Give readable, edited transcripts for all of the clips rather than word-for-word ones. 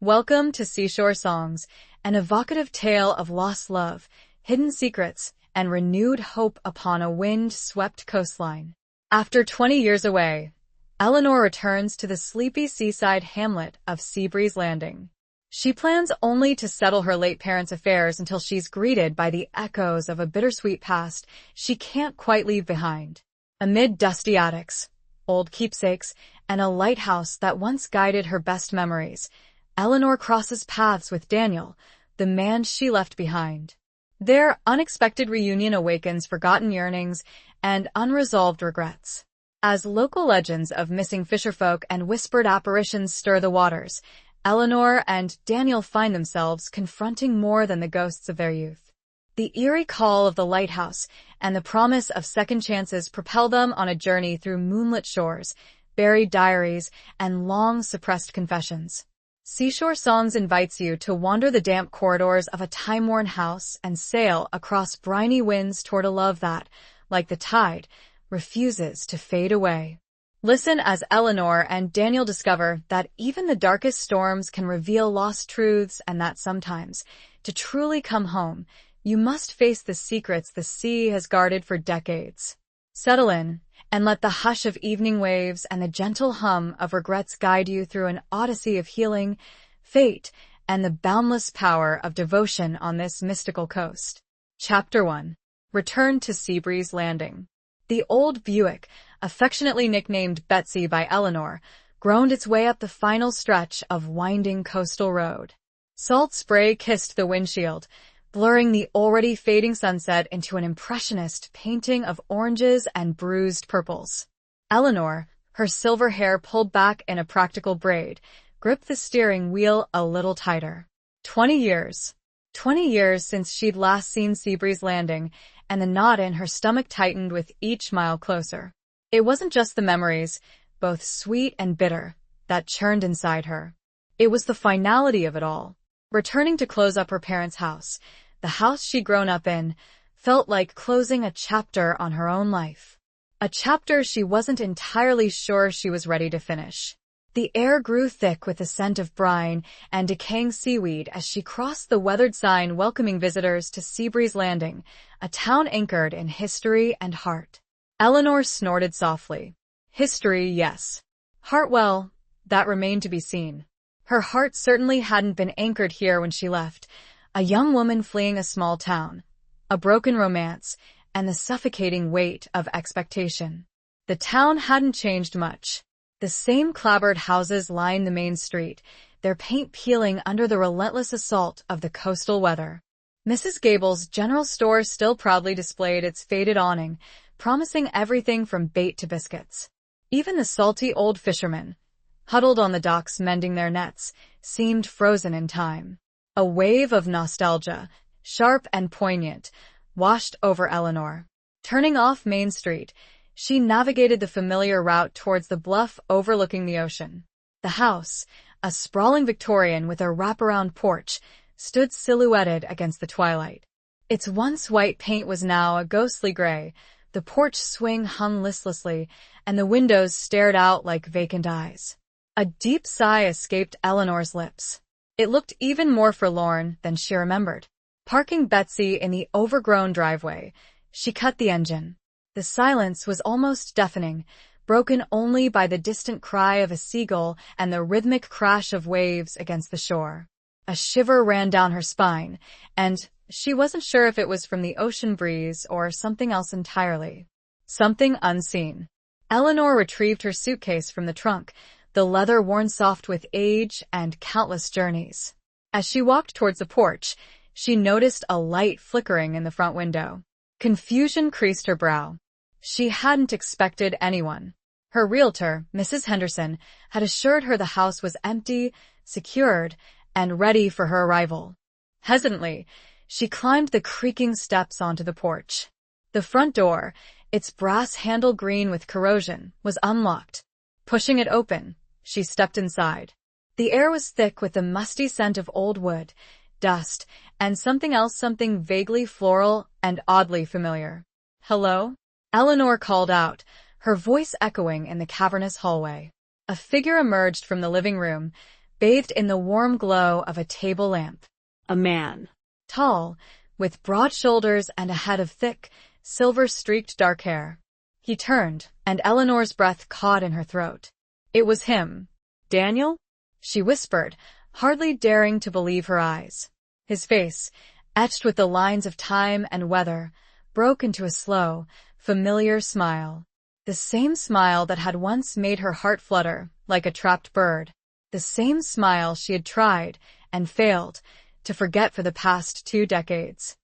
Welcome to Seashore Songs, an evocative tale of lost love, hidden secrets, and renewed hope upon a wind-swept coastline. After 20 years away, Eleanor returns to the sleepy seaside hamlet of Seabreeze Landing. She plans only to settle her late parents' affairs until she's greeted by the echoes of a bittersweet past she can't quite leave behind. Amid dusty attics, old keepsakes, and a lighthouse that once guided her best memories, Eleanor crosses paths with Daniel, the man she left behind. Their unexpected reunion awakens forgotten yearnings and unresolved regrets. As local legends of missing fisherfolk and whispered apparitions stir the waters, Eleanor and Daniel find themselves confronting more than the ghosts of their youth. The eerie call of the lighthouse and the promise of second chances propel them on a journey through moonlit shores, buried diaries, and long-suppressed confessions. Seashore Songs invites you to wander the damp corridors of a time-worn house and sail across briny winds toward a love that, like the tide, refuses to fade away. Listen as Eleanor and Daniel discover that even the darkest storms can reveal lost truths and that sometimes, to truly come home, you must face the secrets the sea has guarded for decades. Settle in and let the hush of evening waves and the gentle hum of regrets guide you through an odyssey of healing, fate, and the boundless power of devotion on this mystical coast. Chapter 1. Return to Seabreeze Landing. The old Buick, affectionately nicknamed Betsy by Eleanor, groaned its way up the final stretch of winding coastal road. Salt spray kissed the windshield, blurring the already fading sunset into an impressionist painting of oranges and bruised purples. Eleanor, her silver hair pulled back in a practical braid, gripped the steering wheel a little tighter. 20 years. 20 years since she'd last seen Seabreeze Landing, and the knot in her stomach tightened with each mile closer. It wasn't just the memories, both sweet and bitter, that churned inside her. It was the finality of it all. Returning to close up her parents' house, the house she'd grown up in, felt like closing a chapter on her own life. A chapter she wasn't entirely sure she was ready to finish. The air grew thick with the scent of brine and decaying seaweed as she crossed the weathered sign welcoming visitors to Seabreeze Landing, a town anchored in history and heart. Eleanor snorted softly. History, yes. Heart, well, that remained to be seen. Her heart certainly hadn't been anchored here when she left. A young woman fleeing a small town, a broken romance, and the suffocating weight of expectation. The town hadn't changed much. The same clapboard houses lined the main street, their paint peeling under the relentless assault of the coastal weather. Mrs. Gable's general store still proudly displayed its faded awning, promising everything from bait to biscuits. Even the salty old fishermen, huddled on the docks mending their nets, seemed frozen in time. A wave of nostalgia, sharp and poignant, washed over Eleanor. Turning off Main Street, she navigated the familiar route towards the bluff overlooking the ocean. The house, a sprawling Victorian with a wraparound porch, stood silhouetted against the twilight. Its once white paint was now a ghostly gray, the porch swing hung listlessly, and the windows stared out like vacant eyes. A deep sigh escaped Eleanor's lips. It looked even more forlorn than she remembered. Parking Betsy in the overgrown driveway, she cut the engine. The silence was almost deafening, broken only by the distant cry of a seagull and the rhythmic crash of waves against the shore. A shiver ran down her spine, and she wasn't sure if it was from the ocean breeze or something else entirely. Something unseen. Eleanor retrieved her suitcase from the trunk, the leather worn soft with age and countless journeys. As she walked towards the porch, she noticed a light flickering in the front window. Confusion creased her brow. She hadn't expected anyone. Her realtor, Mrs. Henderson, had assured her the house was empty, secured, and ready for her arrival. Hesitantly, she climbed the creaking steps onto the porch. The front door, its brass handle green with corrosion, was unlocked. Pushing it open, she stepped inside. The air was thick with the musty scent of old wood, dust, and something vaguely floral and oddly familiar. "Hello?" Eleanor called out, her voice echoing in the cavernous hallway. A figure emerged from the living room, bathed in the warm glow of a table lamp. A man. Tall, with broad shoulders and a head of thick, silver-streaked dark hair. He turned, and Eleanor's breath caught in her throat. It was him. Daniel? She whispered, hardly daring to believe her eyes. His face, etched with the lines of time and weather, broke into a slow, familiar smile. The same smile that had once made her heart flutter like a trapped bird. The same smile she had tried, and failed, to forget for the past 2 decades.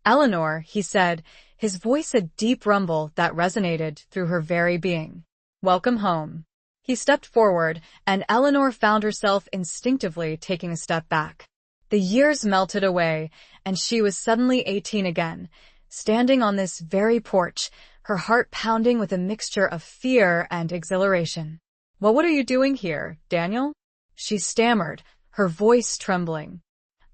Eleanor, he said, his voice a deep rumble that resonated through her very being. Welcome home. He stepped forward, and Eleanor found herself instinctively taking a step back. The years melted away, and she was suddenly 18 again, standing on this very porch, her heart pounding with a mixture of fear and exhilaration. Well, what are you doing here, Daniel? She stammered, her voice trembling.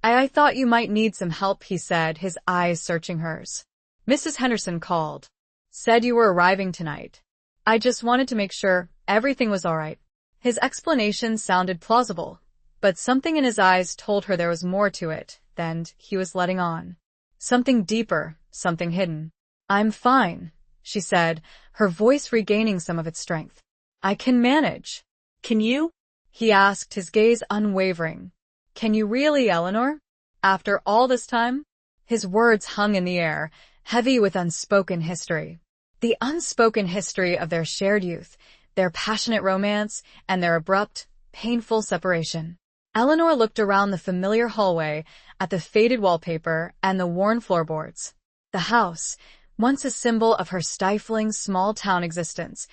I thought you might need some help, he said, his eyes searching hers. Mrs. Henderson called. Said you were arriving tonight. I just wanted to make sure everything was all right. His explanation sounded plausible, but something in his eyes told her there was more to it than he was letting on. Something deeper, something hidden. I'm fine, she said, her voice regaining some of its strength. I can manage. Can you? He asked, his gaze unwavering. Can you really, Eleanor? After all this time? His words hung in the air, heavy with unspoken history. The unspoken history of their shared youth, their passionate romance, and their abrupt, painful separation. Eleanor looked around the familiar hallway, at the faded wallpaper and the worn floorboards. The house, once a symbol of her stifling small-town existence,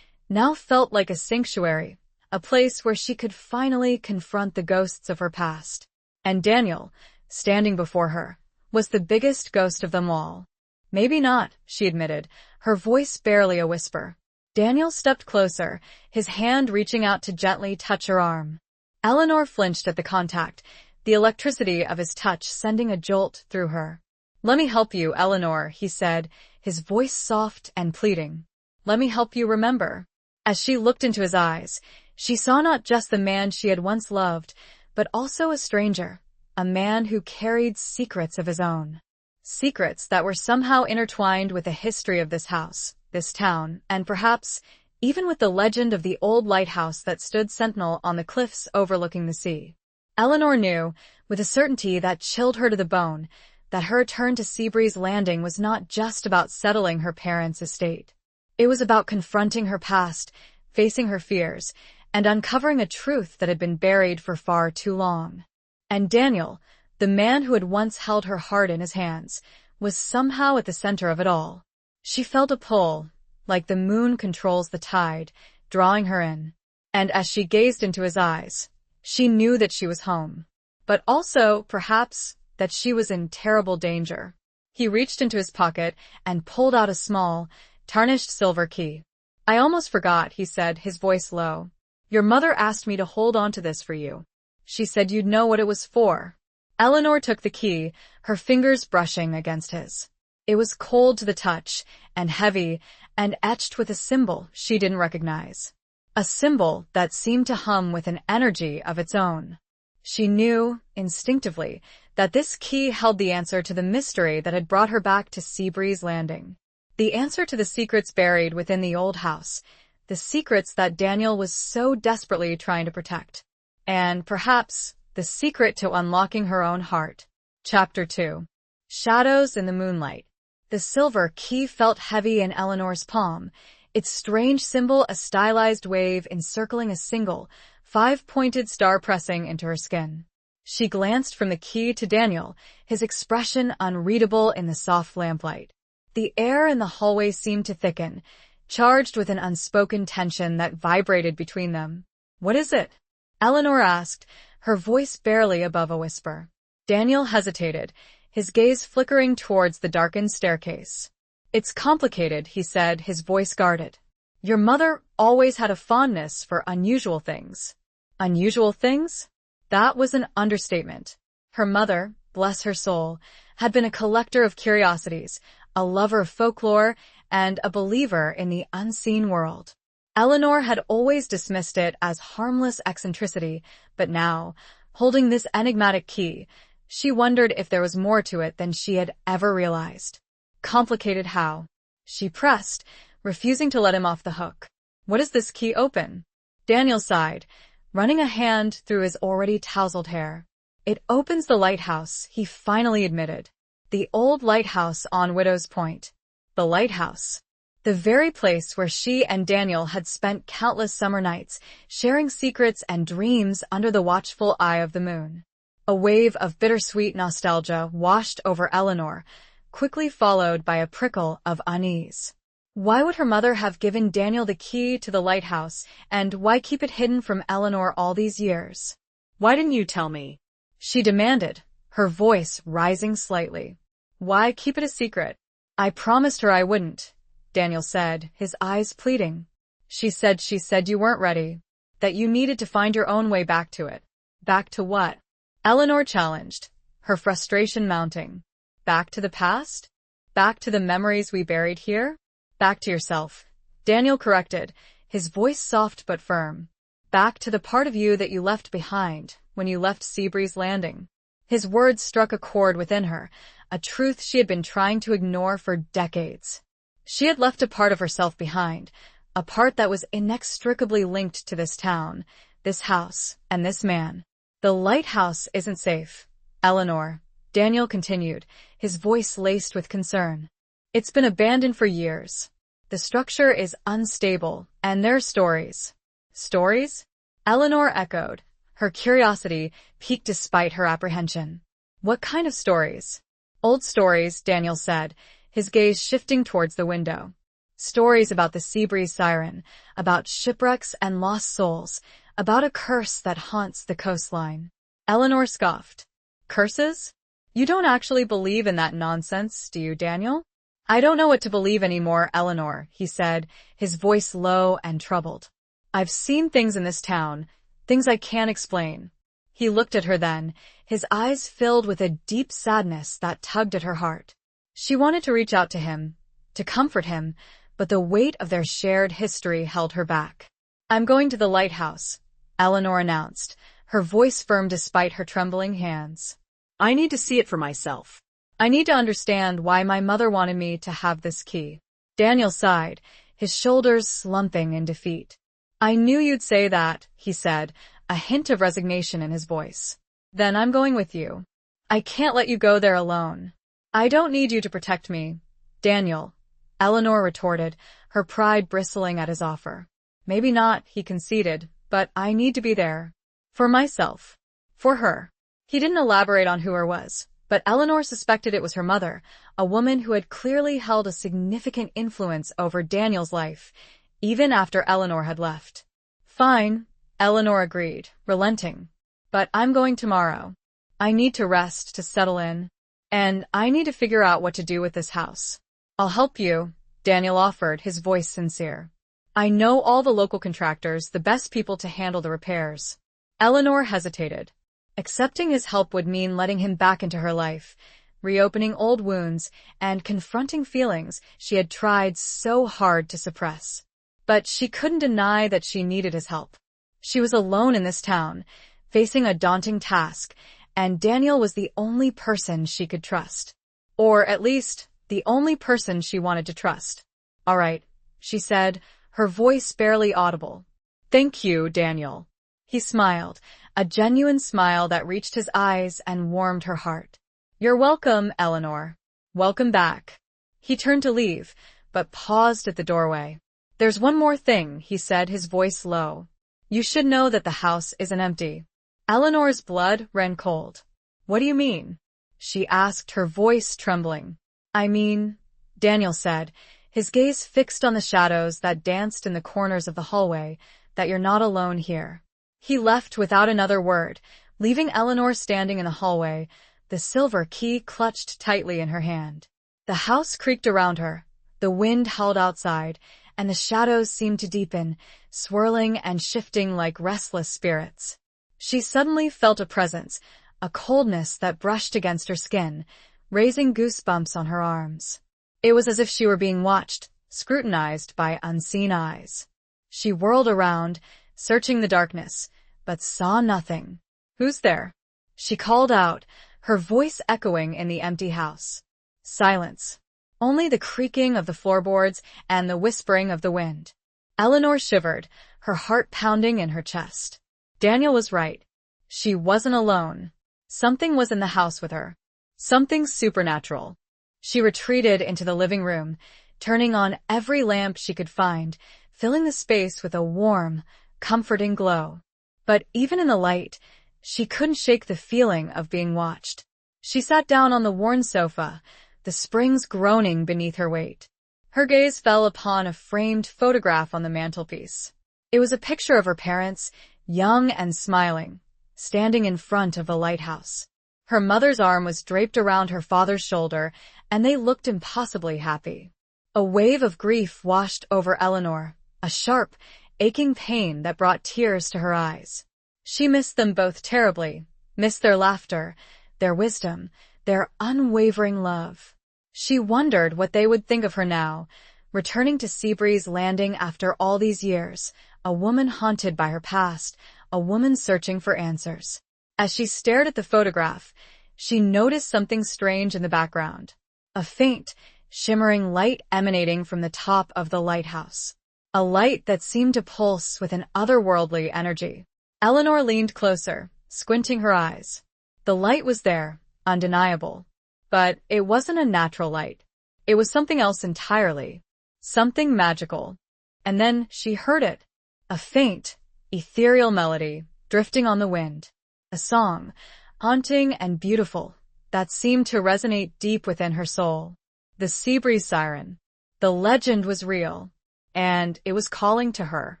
now felt like a sanctuary, a place where she could finally confront the ghosts of her past. And Daniel, standing before her, was the biggest ghost of them all. Maybe not, she admitted, her voice barely a whisper. Daniel stepped closer, his hand reaching out to gently touch her arm. Eleanor flinched at the contact, the electricity of his touch sending a jolt through her. Let me help you, Eleanor, he said, his voice soft and pleading. Let me help you remember. As she looked into his eyes, she saw not just the man she had once loved, but also a stranger, a man who carried secrets of his own. Secrets that were somehow intertwined with the history of this house, this town, and perhaps even with the legend of the old lighthouse that stood sentinel on the cliffs overlooking the sea. Eleanor knew, with a certainty that chilled her to the bone, that her return to Seabreeze Landing was not just about settling her parents' estate. It was about confronting her past, facing her fears, and uncovering a truth that had been buried for far too long. And Daniel, the man who had once held her heart in his hands, was somehow at the center of it all. She felt a pull, like the moon controls the tide, drawing her in. And as she gazed into his eyes, she knew that she was home. But also, perhaps, that she was in terrible danger. He reached into his pocket and pulled out a small, tarnished silver key. I almost forgot, he said, his voice low. Your mother asked me to hold on to this for you. She said you'd know what it was for. Eleanor took the key, her fingers brushing against his. It was cold to the touch, and heavy, and etched with a symbol she didn't recognize. A symbol that seemed to hum with an energy of its own. She knew, instinctively, that this key held the answer to the mystery that had brought her back to Seabreeze Landing. The answer to the secrets buried within the old house, the secrets that Daniel was so desperately trying to protect. And, perhaps, the secret to unlocking her own heart. Chapter 2. Shadows in the Moonlight. The silver key felt heavy in Eleanor's palm, its strange symbol a stylized wave encircling a single, 5-pointed star pressing into her skin. She glanced from the key to Daniel, his expression unreadable in the soft lamplight. The air in the hallway seemed to thicken, charged with an unspoken tension that vibrated between them. What is it? Eleanor asked, her voice barely above a whisper. Daniel hesitated, his gaze flickering towards the darkened staircase. It's complicated, he said, his voice guarded. Your mother always had a fondness for unusual things. Unusual things? That was an understatement. Her mother, bless her soul, had been a collector of curiosities, a lover of folklore, and a believer in the unseen world. Eleanor had always dismissed it as harmless eccentricity, but now, holding this enigmatic key, she wondered if there was more to it than she had ever realized. Complicated how? She pressed, refusing to let him off the hook. What does this key open? Daniel sighed, running a hand through his already tousled hair. It opens the lighthouse, he finally admitted. The old lighthouse on Widow's Point. The lighthouse. The very place where she and Daniel had spent countless summer nights, sharing secrets and dreams under the watchful eye of the moon. A wave of bittersweet nostalgia washed over Eleanor, quickly followed by a prickle of unease. Why would her mother have given Daniel the key to the lighthouse, and why keep it hidden from Eleanor all these years? Why didn't you tell me? She demanded, her voice rising slightly. Why keep it a secret? I promised her I wouldn't, Daniel said, his eyes pleading. She said you weren't ready, that you needed to find your own way back to it. Back to what? Eleanor challenged, her frustration mounting. Back to the past? Back to the memories we buried here? Back to yourself, Daniel corrected, his voice soft but firm. Back to the part of you that you left behind when you left Seabreeze Landing. His words struck a chord within her, a truth she had been trying to ignore for decades. She had left a part of herself behind, a part that was inextricably linked to this town, this house, and this man. The lighthouse isn't safe, Eleanor, Daniel continued, his voice laced with concern. It's been abandoned for years. The structure is unstable, and there are stories. Stories? Eleanor echoed, her curiosity piqued despite her apprehension. What kind of stories? Old stories, Daniel said, his gaze shifting towards the window. Stories about the Seabreeze siren, about shipwrecks and lost souls, about a curse that haunts the coastline. Eleanor scoffed. Curses? You don't actually believe in that nonsense, do you, Daniel? I don't know what to believe anymore, Eleanor, he said, his voice low and troubled. I've seen things in this town, things I can't explain. He looked at her then, his eyes filled with a deep sadness that tugged at her heart. She wanted to reach out to him, to comfort him, but the weight of their shared history held her back. I'm going to the lighthouse, Eleanor announced, her voice firm despite her trembling hands. I need to see it for myself. I need to understand why my mother wanted me to have this key. Daniel sighed, his shoulders slumping in defeat. I knew you'd say that, he said, a hint of resignation in his voice. Then I'm going with you. I can't let you go there alone. I don't need you to protect me, Daniel, Eleanor retorted, her pride bristling at his offer. Maybe not, he conceded, but I need to be there. For myself. For her. He didn't elaborate on who her was, but Eleanor suspected it was her mother, a woman who had clearly held a significant influence over Daniel's life, even after Eleanor had left. Fine, Eleanor agreed, relenting. But I'm going tomorrow. I need to rest, to settle in. And I need to figure out what to do with this house. I'll help you, Daniel offered, his voice sincere. I know all the local contractors, the best people to handle the repairs. Eleanor hesitated. Accepting his help would mean letting him back into her life, reopening old wounds, and confronting feelings she had tried so hard to suppress. But she couldn't deny that she needed his help. She was alone in this town, facing a daunting task, and Daniel was the only person she could trust. Or, at least, the only person she wanted to trust. All right, she said, her voice barely audible. Thank you, Daniel. He smiled, a genuine smile that reached his eyes and warmed her heart. You're welcome, Eleanor. Welcome back. He turned to leave, but paused at the doorway. There's one more thing, he said, his voice low. You should know that the house isn't empty. Eleanor's blood ran cold. What do you mean? She asked, her voice trembling. I mean, Daniel said, his gaze fixed on the shadows that danced in the corners of the hallway, that you're not alone here. He left without another word, leaving Eleanor standing in the hallway, the silver key clutched tightly in her hand. The house creaked around her, the wind howled outside, and the shadows seemed to deepen, swirling and shifting like restless spirits. She suddenly felt a presence, a coldness that brushed against her skin, raising goosebumps on her arms. It was as if she were being watched, scrutinized by unseen eyes. She whirled around, searching the darkness, but saw nothing. "Who's there?" she called out, her voice echoing in the empty house. Silence. Only the creaking of the floorboards and the whispering of the wind. Eleanor shivered, her heart pounding in her chest. Daniel was right. She wasn't alone. Something was in the house with her. Something supernatural. She retreated into the living room, turning on every lamp she could find, filling the space with a warm, comforting glow. But even in the light, she couldn't shake the feeling of being watched. She sat down on the worn sofa, the springs groaning beneath her weight. Her gaze fell upon a framed photograph on the mantelpiece. It was a picture of her parents, young and smiling, standing in front of the lighthouse. Her mother's arm was draped around her father's shoulder, and they looked impossibly happy. A wave of grief washed over Eleanor, a sharp, aching pain that brought tears to her eyes. She missed them both terribly, missed their laughter, their wisdom, their unwavering love. She wondered what they would think of her now, returning to Seabreeze Landing after all these years, a woman haunted by her past, a woman searching for answers. As she stared at the photograph, she noticed something strange in the background. A faint, shimmering light emanating from the top of the lighthouse. A light that seemed to pulse with an otherworldly energy. Eleanor leaned closer, squinting her eyes. The light was there, undeniable. But it wasn't a natural light. It was something else entirely. Something magical. And then she heard it. A faint, ethereal melody, drifting on the wind. A song, haunting and beautiful, that seemed to resonate deep within her soul. The Seabreeze siren. The legend was real, and it was calling to her.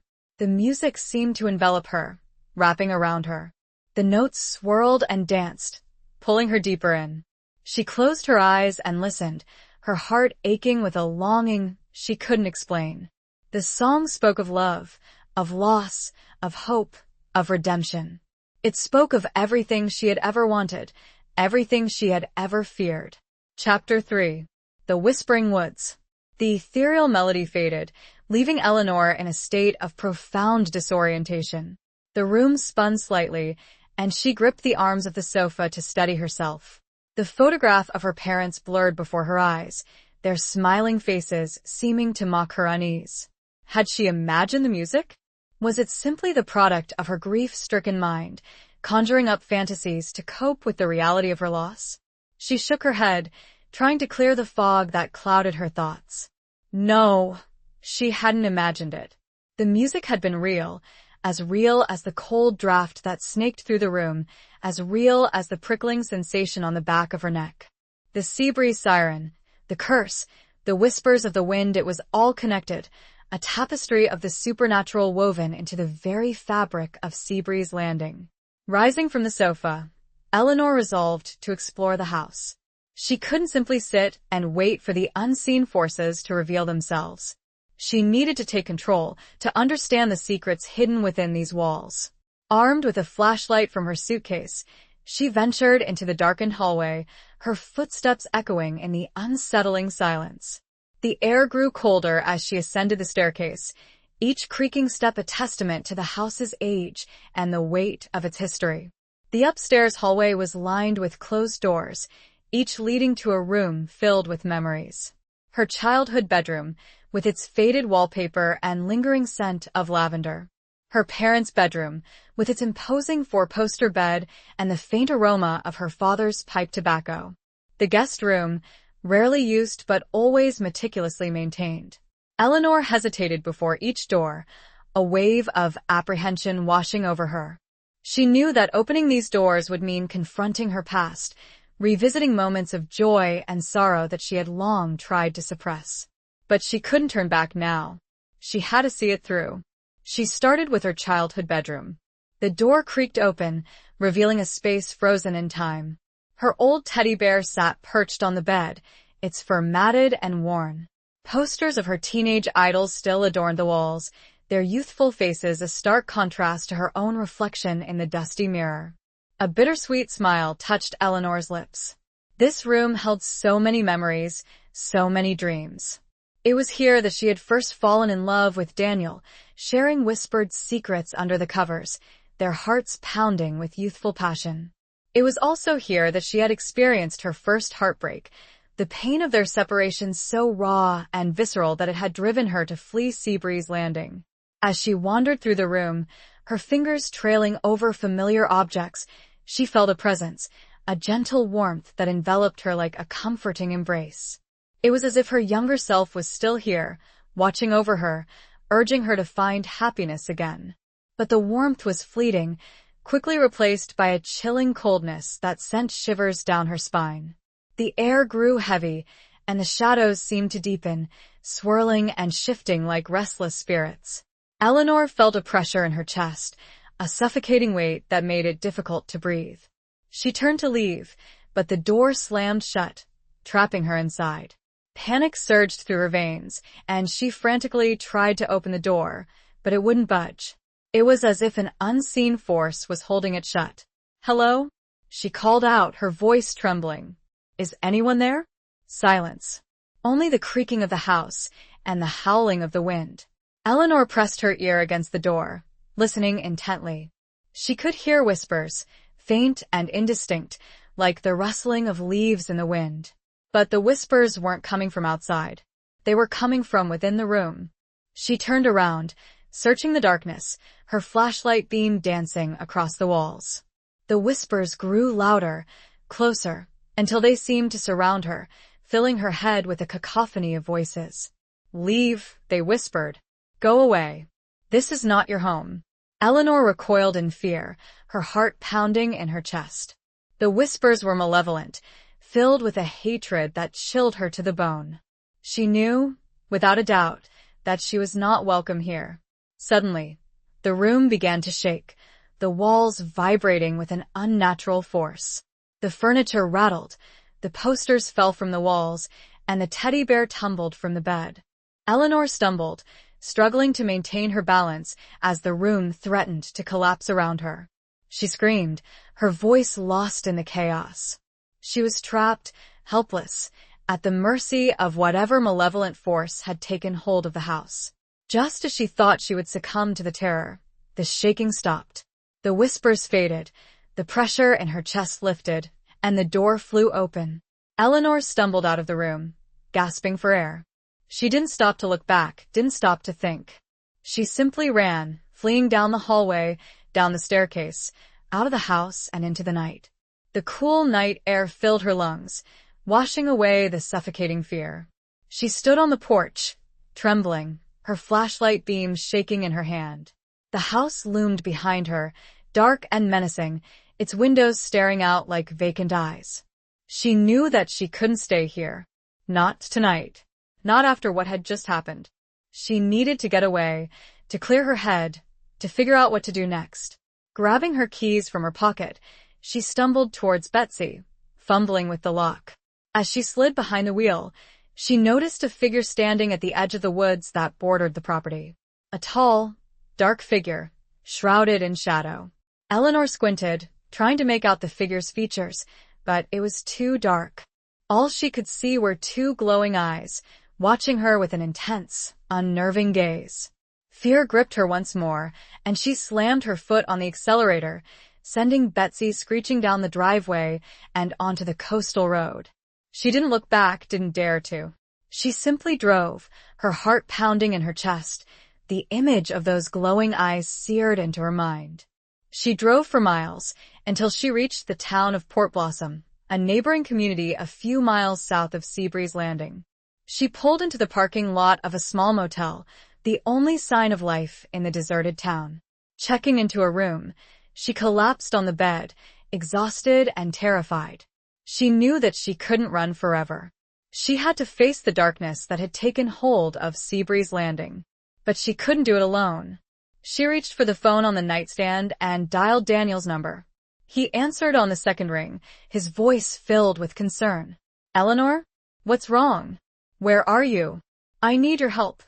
The music seemed to envelop her, wrapping around her. The notes swirled and danced, pulling her deeper in. She closed her eyes and listened, her heart aching with a longing she couldn't explain. The song spoke of love, of loss, of hope, of redemption. It spoke of everything she had ever wanted, everything she had ever feared. Chapter 3. The Whispering Woods. The ethereal melody faded, leaving Eleanor in a state of profound disorientation. The room spun slightly, and she gripped the arms of the sofa to steady herself. The photograph of her parents blurred before her eyes, their smiling faces seeming to mock her unease. Had she imagined the music? Was it simply the product of her grief-stricken mind, conjuring up fantasies to cope with the reality of her loss? She shook her head, trying to clear the fog that clouded her thoughts. No, she hadn't imagined it. The music had been real as the cold draft that snaked through the room, as real as the prickling sensation on the back of her neck. The Seabreeze siren, the curse, the whispers of the wind, it was all connected, a tapestry of the supernatural woven into the very fabric of Seabreeze Landing. Rising from the sofa, Eleanor resolved to explore the house. She couldn't simply sit and wait for the unseen forces to reveal themselves. She needed to take control, to understand the secrets hidden within these walls. Armed with a flashlight from her suitcase, she ventured into the darkened hallway, her footsteps echoing in the unsettling silence. The air grew colder as she ascended the staircase, each creaking step a testament to the house's age and the weight of its history. The upstairs hallway was lined with closed doors, each leading to a room filled with memories. Her childhood bedroom, with its faded wallpaper and lingering scent of lavender. Her parents' bedroom, with its imposing four-poster bed and the faint aroma of her father's pipe tobacco. The guest room, rarely used but always meticulously maintained. Eleanor hesitated before each door, a wave of apprehension washing over her. She knew that opening these doors would mean confronting her past, revisiting moments of joy and sorrow that she had long tried to suppress. But she couldn't turn back now. She had to see it through. She started with her childhood bedroom. The door creaked open, revealing a space frozen in time. Her old teddy bear sat perched on the bed, its fur matted and worn. Posters of her teenage idols still adorned the walls, their youthful faces a stark contrast to her own reflection in the dusty mirror. A bittersweet smile touched Eleanor's lips. This room held so many memories, so many dreams. It was here that she had first fallen in love with Daniel, sharing whispered secrets under the covers, their hearts pounding with youthful passion. It was also here that she had experienced her first heartbreak, the pain of their separation so raw and visceral that it had driven her to flee Seabreeze Landing. As she wandered through the room, her fingers trailing over familiar objects, she felt a presence, a gentle warmth that enveloped her like a comforting embrace. It was as if her younger self was still here, watching over her, urging her to find happiness again. But the warmth was fleeting, quickly replaced by a chilling coldness that sent shivers down her spine. The air grew heavy, and the shadows seemed to deepen, swirling and shifting like restless spirits. Eleanor felt a pressure in her chest, a suffocating weight that made it difficult to breathe. She turned to leave, but the door slammed shut, trapping her inside. Panic surged through her veins, and she frantically tried to open the door, but it wouldn't budge. It was as if an unseen force was holding it shut. "Hello?" she called out, her voice trembling. "Is anyone there?" Silence. Only the creaking of the house and the howling of the wind. Eleanor pressed her ear against the door, listening intently. She could hear whispers, faint and indistinct, like the rustling of leaves in the wind. But the whispers weren't coming from outside. They were coming from within the room. She turned around, searching the darkness, her flashlight beam dancing across the walls. The whispers grew louder, closer, until they seemed to surround her, filling her head with a cacophony of voices. "Leave," they whispered. "Go away. This is not your home." Eleanor recoiled in fear, her heart pounding in her chest. The whispers were malevolent, filled with a hatred that chilled her to the bone. She knew, without a doubt, that she was not welcome here. Suddenly, the room began to shake, the walls vibrating with an unnatural force. The furniture rattled, the posters fell from the walls, and the teddy bear tumbled from the bed. Eleanor stumbled, struggling to maintain her balance as the room threatened to collapse around her. She screamed, her voice lost in the chaos. She was trapped, helpless, at the mercy of whatever malevolent force had taken hold of the house. Just as she thought she would succumb to the terror, the shaking stopped. The whispers faded, the pressure in her chest lifted, and the door flew open. Eleanor stumbled out of the room, gasping for air. She didn't stop to look back, didn't stop to think. She simply ran, fleeing down the hallway, down the staircase, out of the house and into the night. The cool night air filled her lungs, washing away the suffocating fear. She stood on the porch, trembling, her flashlight beam shaking in her hand. The house loomed behind her, dark and menacing, its windows staring out like vacant eyes. She knew that she couldn't stay here. Not tonight. Not after what had just happened. She needed to get away, to clear her head, to figure out what to do next. Grabbing her keys from her pocket, she stumbled towards Betsy, fumbling with the lock. As she slid behind the wheel, she noticed a figure standing at the edge of the woods that bordered the property. A tall, dark figure, shrouded in shadow. Eleanor squinted, trying to make out the figure's features, but it was too dark. All she could see were two glowing eyes, watching her with an intense, unnerving gaze. Fear gripped her once more, and she slammed her foot on the accelerator, sending Betsy screeching down the driveway and onto the coastal road. She didn't look back, didn't dare to. She simply drove, her heart pounding in her chest, the image of those glowing eyes seared into her mind. She drove for miles, until she reached the town of Port Blossom, a neighboring community a few miles south of Seabreeze Landing. She pulled into the parking lot of a small motel, the only sign of life in the deserted town. Checking into a room, she collapsed on the bed, exhausted and terrified. She knew that she couldn't run forever. She had to face the darkness that had taken hold of Seabreeze Landing. But she couldn't do it alone. She reached for the phone on the nightstand and dialed Daniel's number. He answered on the second ring, his voice filled with concern. "Eleanor? What's wrong? Where are you? I need your help."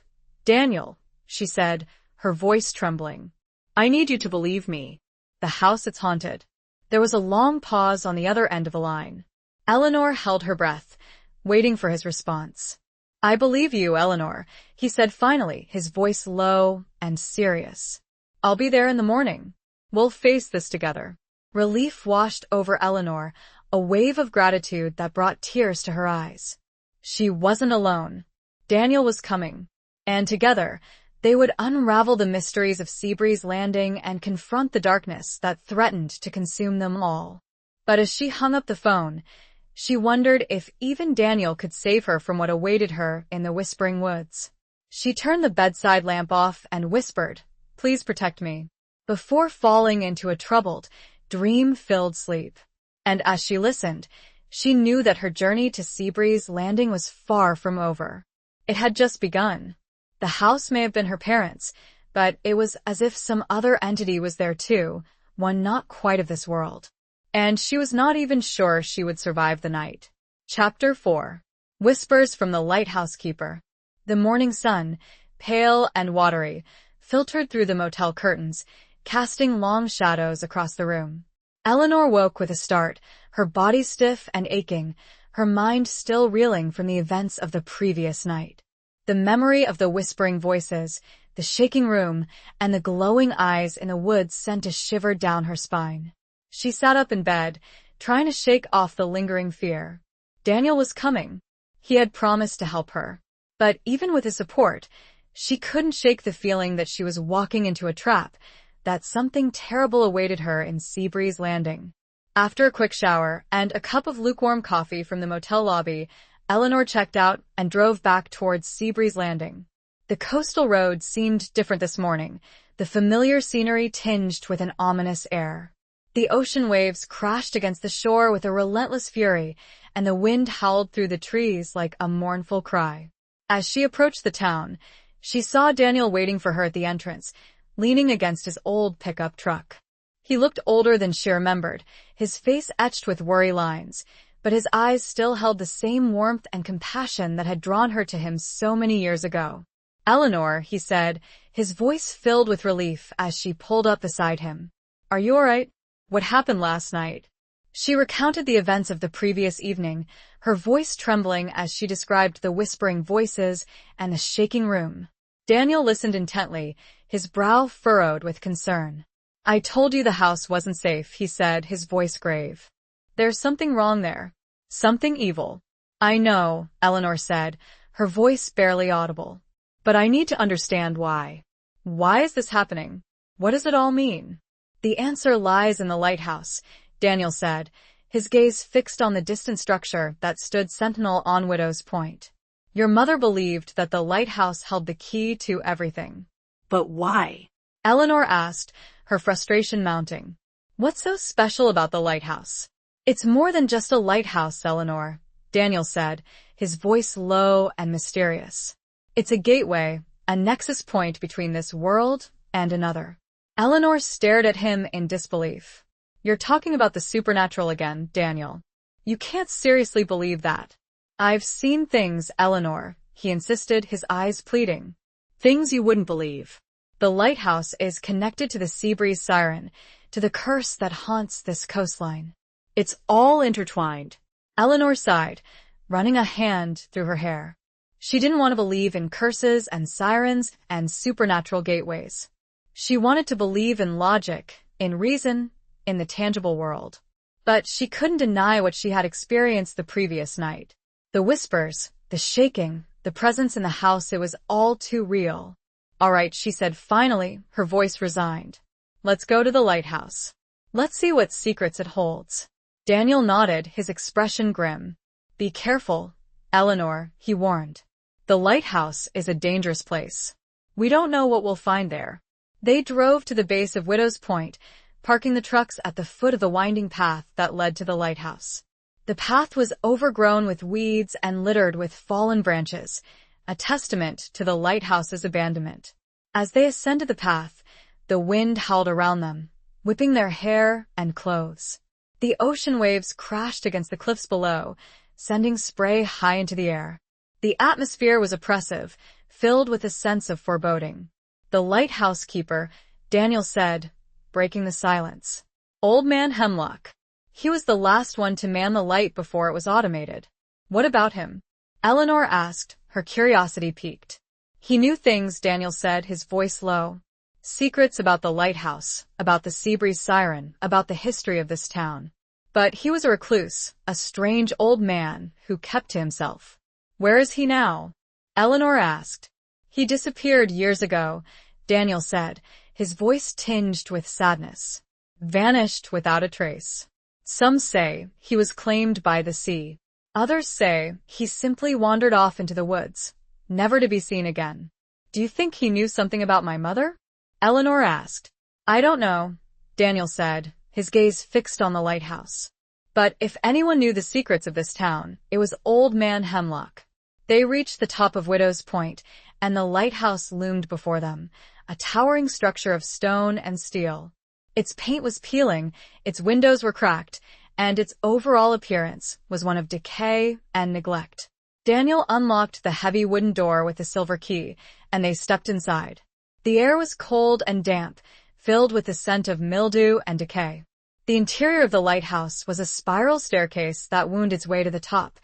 "Daniel," she said, her voice trembling. "I need you to believe me. The house, it's haunted." There was a long pause on the other end of the line. Eleanor held her breath, waiting for his response. I believe you, Eleanor, he said finally, his voice low and serious. I'll be there in the morning. We'll face this together. Relief washed over Eleanor, a wave of gratitude that brought tears to her eyes. She wasn't alone. Daniel was coming, and together, they would unravel the mysteries of Seabreeze Landing and confront the darkness that threatened to consume them all. But as she hung up the phone, she wondered if even Daniel could save her from what awaited her in the whispering woods. She turned the bedside lamp off and whispered, "Please protect me," before falling into a troubled, dream-filled sleep. And as she listened, she knew that her journey to Seabreeze Landing was far from over. It had just begun. The house may have been her parents', but it was as if some other entity was there too, one not quite of this world. And she was not even sure she would survive the night. Chapter 4. Whispers from the Lighthouse Keeper. The morning sun, pale and watery, filtered through the motel curtains, casting long shadows across the room. Eleanor woke with a start, her body stiff and aching, her mind still reeling from the events of the previous night. The memory of the whispering voices, the shaking room, and the glowing eyes in the woods sent a shiver down her spine. She sat up in bed, trying to shake off the lingering fear. Daniel was coming. He had promised to help her. But even with his support, she couldn't shake the feeling that she was walking into a trap, that something terrible awaited her in Seabreeze Landing. After a quick shower and a cup of lukewarm coffee from the motel lobby, Eleanor checked out and drove back towards Seabreeze Landing. The coastal road seemed different this morning, the familiar scenery tinged with an ominous air. The ocean waves crashed against the shore with a relentless fury, and the wind howled through the trees like a mournful cry. As she approached the town, she saw Daniel waiting for her at the entrance, leaning against his old pickup truck. He looked older than she remembered, his face etched with worry lines, but his eyes still held the same warmth and compassion that had drawn her to him so many years ago. "Eleanor," he said, his voice filled with relief as she pulled up beside him. "Are you all right? What happened last night?" She recounted the events of the previous evening, her voice trembling as she described the whispering voices and the shaking room. Daniel listened intently, his brow furrowed with concern. "I told you the house wasn't safe," he said, his voice grave. "There's something wrong there. Something evil." "I know," Eleanor said, her voice barely audible. "But I need to understand why. Why is this happening? What does it all mean?" "The answer lies in the lighthouse," Daniel said, his gaze fixed on the distant structure that stood sentinel on Widow's Point. "Your mother believed that the lighthouse held the key to everything." But why? Eleanor asked, her frustration mounting. "What's so special about the lighthouse?" "It's more than just a lighthouse, Eleanor," Daniel said, his voice low and mysterious. "It's a gateway, a nexus point between this world and another." Eleanor stared at him in disbelief. "You're talking about the supernatural again, Daniel. You can't seriously believe that." "I've seen things, Eleanor," he insisted, his eyes pleading. "Things you wouldn't believe." "The lighthouse is connected to the Seabreeze siren, to the curse that haunts this coastline. It's all intertwined." Eleanor sighed, running a hand through her hair. She didn't want to believe in curses and sirens and supernatural gateways. She wanted to believe in logic, in reason, in the tangible world. But she couldn't deny what she had experienced the previous night. The whispers, the shaking, the presence in the house, it was all too real. "All right," she said finally, her voice resigned. "Let's go to the lighthouse. Let's see what secrets it holds." Daniel nodded, his expression grim. "Be careful, Eleanor," he warned. "The lighthouse is a dangerous place. We don't know what we'll find there." They drove to the base of Widow's Point, parking the trucks at the foot of the winding path that led to the lighthouse. The path was overgrown with weeds and littered with fallen branches, a testament to the lighthouse's abandonment. As they ascended the path, the wind howled around them, whipping their hair and clothes. The ocean waves crashed against the cliffs below, sending spray high into the air. The atmosphere was oppressive, filled with a sense of foreboding. "The lighthouse keeper," Daniel said, breaking the silence. "Old Man Hemlock. He was the last one to man the light before it was automated." "What about him?" Eleanor asked, her curiosity piqued. He knew things, Daniel said, his voice low. Secrets about the lighthouse, about the Seabreeze siren, about the history of this town. But he was a recluse, a strange old man who kept to himself. Where is he now? Eleanor asked. He disappeared years ago, Daniel said, his voice tinged with sadness. Vanished without a trace. Some say he was claimed by the sea. Others say he simply wandered off into the woods, never to be seen again. Do you think he knew something about my mother? Eleanor asked. I don't know, Daniel said, his gaze fixed on the lighthouse. But if anyone knew the secrets of this town, it was Old Man Hemlock. They reached the top of Widow's Point, and the lighthouse loomed before them, a towering structure of stone and steel. Its paint was peeling, its windows were cracked, and its overall appearance was one of decay and neglect. Daniel unlocked the heavy wooden door with a silver key, and they stepped inside. The air was cold and damp, filled with the scent of mildew and decay. The interior of the lighthouse was a spiral staircase that wound its way to the top,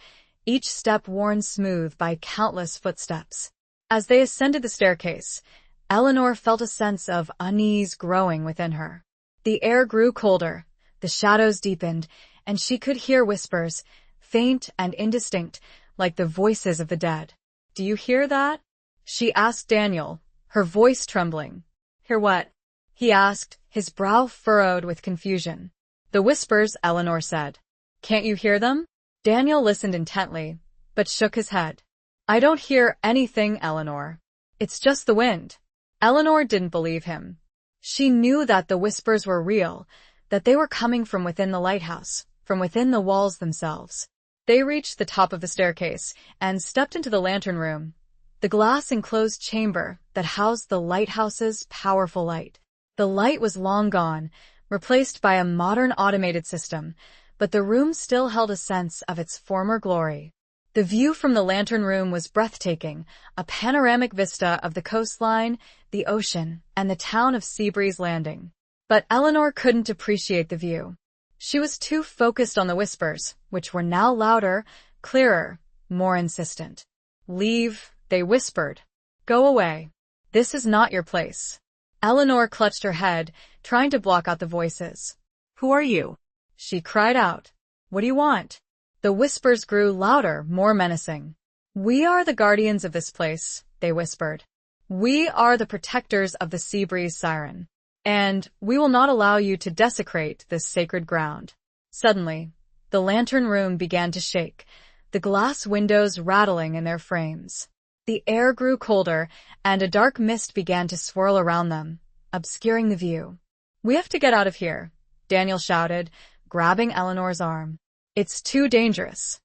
each step worn smooth by countless footsteps. As they ascended the staircase, Eleanor felt a sense of unease growing within her. The air grew colder, the shadows deepened, and she could hear whispers, faint and indistinct, like the voices of the dead. Do you hear that? She asked Daniel, her voice trembling. Hear what? He asked, his brow furrowed with confusion. The whispers, Eleanor said. Can't you hear them? Daniel listened intently, but shook his head. I don't hear anything, Eleanor. It's just the wind. Eleanor didn't believe him. She knew that the whispers were real, that they were coming from within the lighthouse, from within the walls themselves. They reached the top of the staircase and stepped into the lantern room, the glass-enclosed chamber that housed the lighthouse's powerful light. The light was long gone, replaced by a modern automated system, but the room still held a sense of its former glory. The view from the lantern room was breathtaking, a panoramic vista of the coastline, the ocean, and the town of Seabreeze Landing. But Eleanor couldn't appreciate the view. She was too focused on the whispers, which were now louder, clearer, more insistent. Leave, they whispered. Go away. This is not your place. Eleanor clutched her head, trying to block out the voices. Who are you? She cried out. What do you want? The whispers grew louder, more menacing. We are the guardians of this place, they whispered. We are the protectors of the Seabreeze siren. And we will not allow you to desecrate this sacred ground. Suddenly, the lantern room began to shake, the glass windows rattling in their frames. The air grew colder, and a dark mist began to swirl around them, obscuring the view. We have to get out of here, Daniel shouted, grabbing Eleanor's arm. It's too dangerous.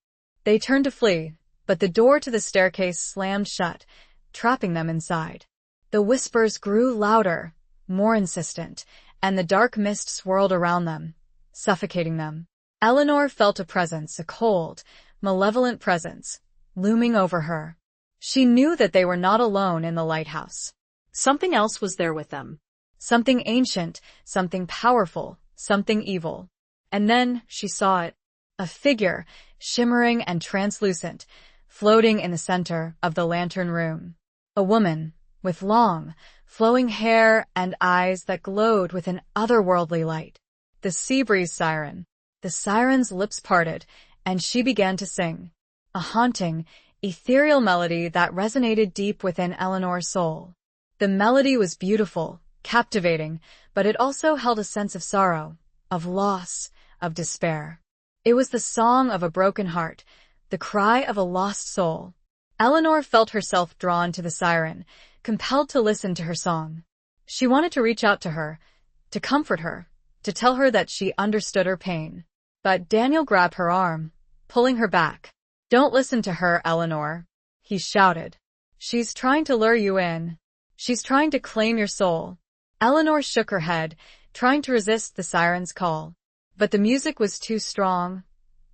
They turned to flee, but the door to the staircase slammed shut, trapping them inside. The whispers grew louder, more insistent, and the dark mist swirled around them, suffocating them. Eleanor felt a presence, a cold, malevolent presence, looming over her. She knew that they were not alone in the lighthouse. Something else was there with them. Something ancient, something powerful, something evil. And then she saw it. A figure, shimmering and translucent, floating in the center of the lantern room. A woman, with long, flowing hair and eyes that glowed with an otherworldly light. The Seabreeze siren. The siren's lips parted, and she began to sing. A haunting, ethereal melody that resonated deep within Eleanor's soul. The melody was beautiful, captivating, but it also held a sense of sorrow, of loss, of despair. It was the song of a broken heart, the cry of a lost soul. Eleanor felt herself drawn to the siren, compelled to listen to her song. She wanted to reach out to her, to comfort her, to tell her that she understood her pain. But Daniel grabbed her arm, pulling her back. Don't listen to her, Eleanor, he shouted. She's trying to lure you in. She's trying to claim your soul. Eleanor shook her head, trying to resist the siren's call. But the music was too strong,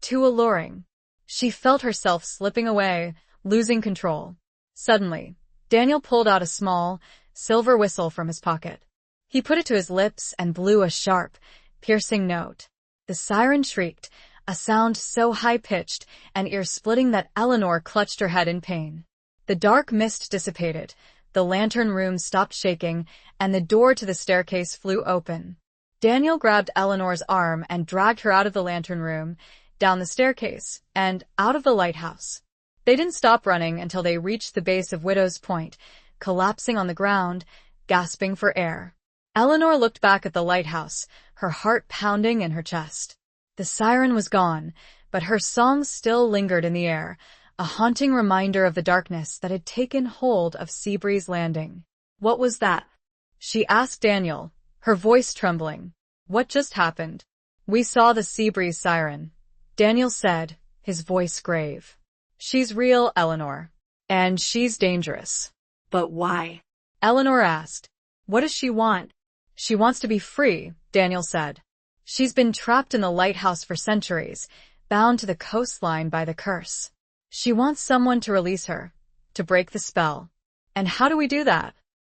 too alluring. She felt herself slipping away, losing control. Suddenly, Daniel pulled out a small, silver whistle from his pocket. He put it to his lips and blew a sharp, piercing note. The siren shrieked, a sound so high-pitched and ear-splitting that Eleanor clutched her head in pain. The dark mist dissipated, the lantern room stopped shaking, and the door to the staircase flew open. Daniel grabbed Eleanor's arm and dragged her out of the lantern room, down the staircase, and out of the lighthouse. They didn't stop running until they reached the base of Widow's Point, collapsing on the ground, gasping for air. Eleanor looked back at the lighthouse, her heart pounding in her chest. The siren was gone, but her song still lingered in the air, a haunting reminder of the darkness that had taken hold of Seabreeze Landing. What was that? She asked Daniel, her voice trembling. What just happened? We saw the Seabreeze siren, Daniel said, his voice grave. She's real, Eleanor. And she's dangerous. But why? Eleanor asked. What does she want? She wants to be free, Daniel said. She's been trapped in the lighthouse for centuries, bound to the coastline by the curse. She wants someone to release her, to break the spell. And how do we do that?